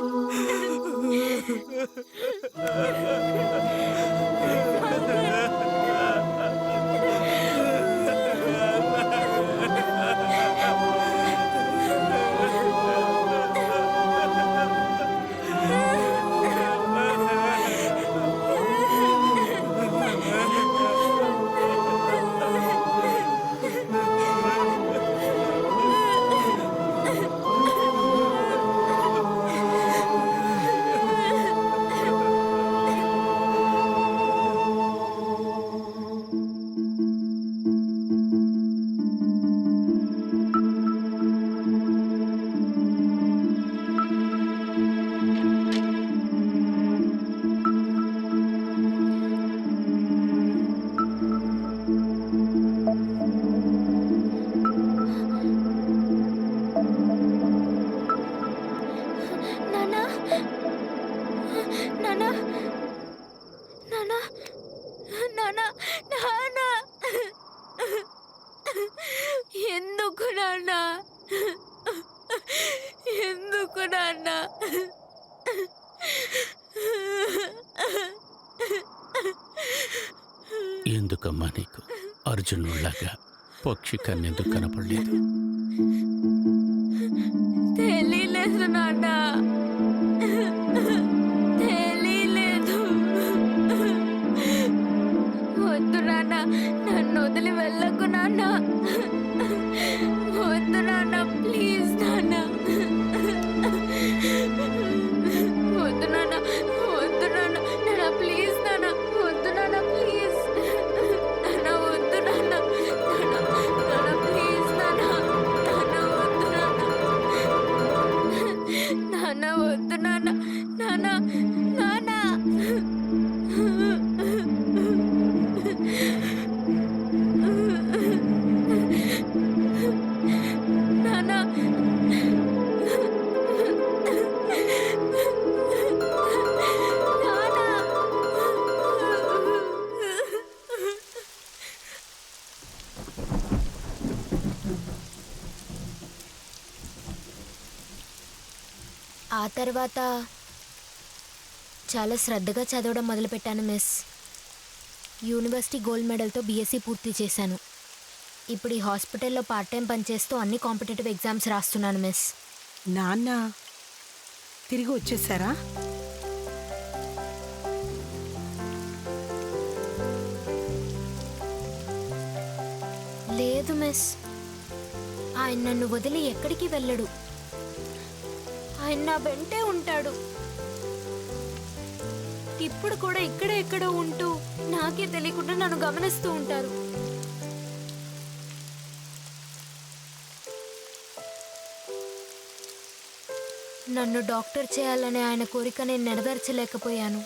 [SPEAKER 5] ఎందుకు నాన్న? ఎందుకు నాన్న?
[SPEAKER 4] ఎందుకమ్మా నీకు అర్జునులాగా పక్షి కన్నెందుకు కనపడలేదు?
[SPEAKER 5] తెలియలేదు నాన్న, తెలియలేదు. వద్దు నాన్న, నన్ను వదిలి వెళ్ళకు నాన్న. వద్దు నాన్న, ప్లీజ్ నాన్న. వద్దు నాన్న, వద్దు నాన్న, నాన్న ప్లీజ్ నాన్న. వద్దు నాన్న, ప్లీజ్ నాన్న. వద్దు నాన్న, నాన్న ప్లీజ్ నాన్న. నాన్న వద్దు నాన్న. నాన్న వద్దు నాన్న. నాన్న నాన్న ఆ తర్వాత చాలా శ్రద్ధగా చదవడం మొదలుపెట్టాను మిస్. యూనివర్సిటీ గోల్డ్ మెడల్తో బీఎస్సీ పూర్తి చేశాను. ఇప్పుడు ఈ హాస్పిటల్లో పార్ట్ టైం పనిచేస్తూ అన్ని కాంపిటేటివ్ ఎగ్జామ్స్ రాస్తున్నాను మిస్.
[SPEAKER 10] నాన్న తిరిగి వచ్చేసారా?
[SPEAKER 5] లేదు మిస్, ఆయన నన్ను వదిలి ఎక్కడికి వెళ్ళడు. ఆయన నా వెంటే ఉంటాడు. ఇప్పుడు కూడా ఇక్కడే ఎక్కడో ఉంటూ నాకే తెలియకుండా నన్ను గమనిస్తూ ఉంటారు. నన్ను డాక్టర్ చేయాలనే ఆయన కోరిక నేను నెరవేర్చలేకపోయాను.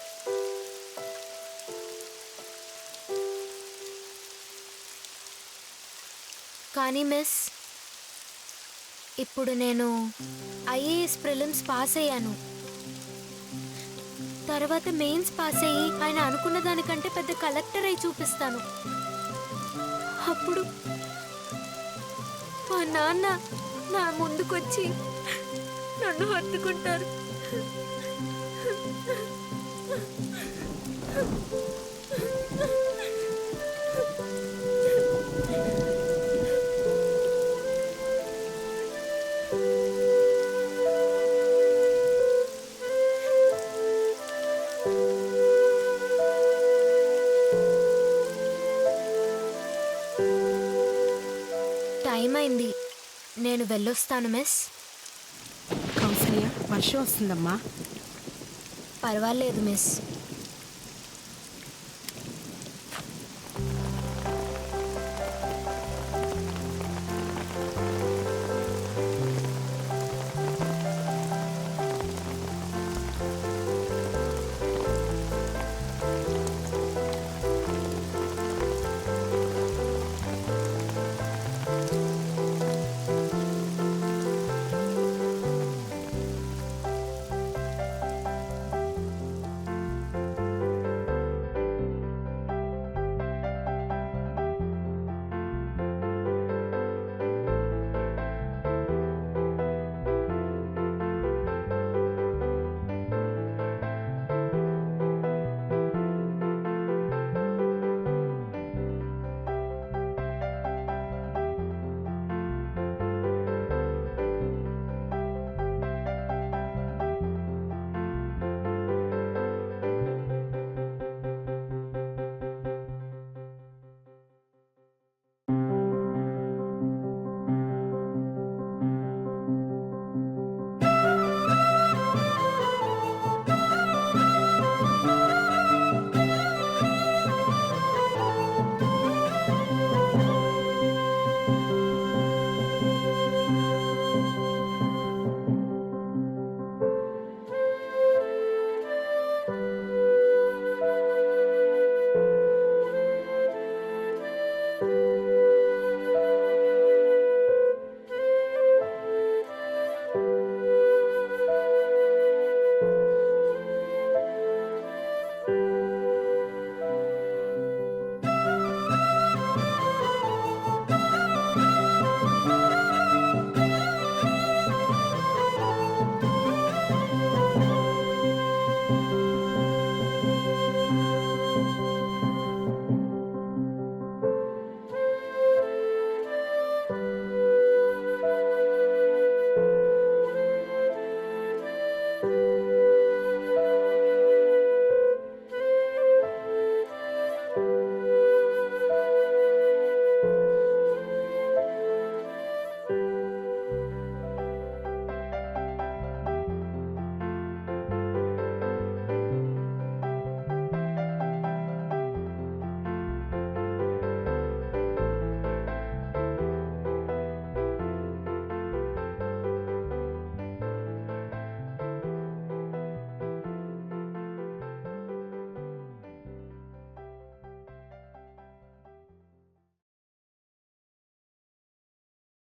[SPEAKER 5] కానీ మిస్, ఇప్పుడు నేను ఐఏఎస్ ప్రిలిమ్స్ పాస్ అయ్యాను. తర్వాత మెయిన్స్ పాస్ అయ్యి ఆయన అనుకున్న దానికంటే పెద్ద కలెక్టర్ అయి చూపిస్తాను. అప్పుడు మా నాన్న నా ముందుకొచ్చి నన్ను హత్తుకుంటారు. టైం అయింది, నేను వెళ్ళొస్తాను మిస్.
[SPEAKER 10] కౌసల్య, వర్షం వస్తుందమ్మా.
[SPEAKER 5] పర్వాలేదు మిస్.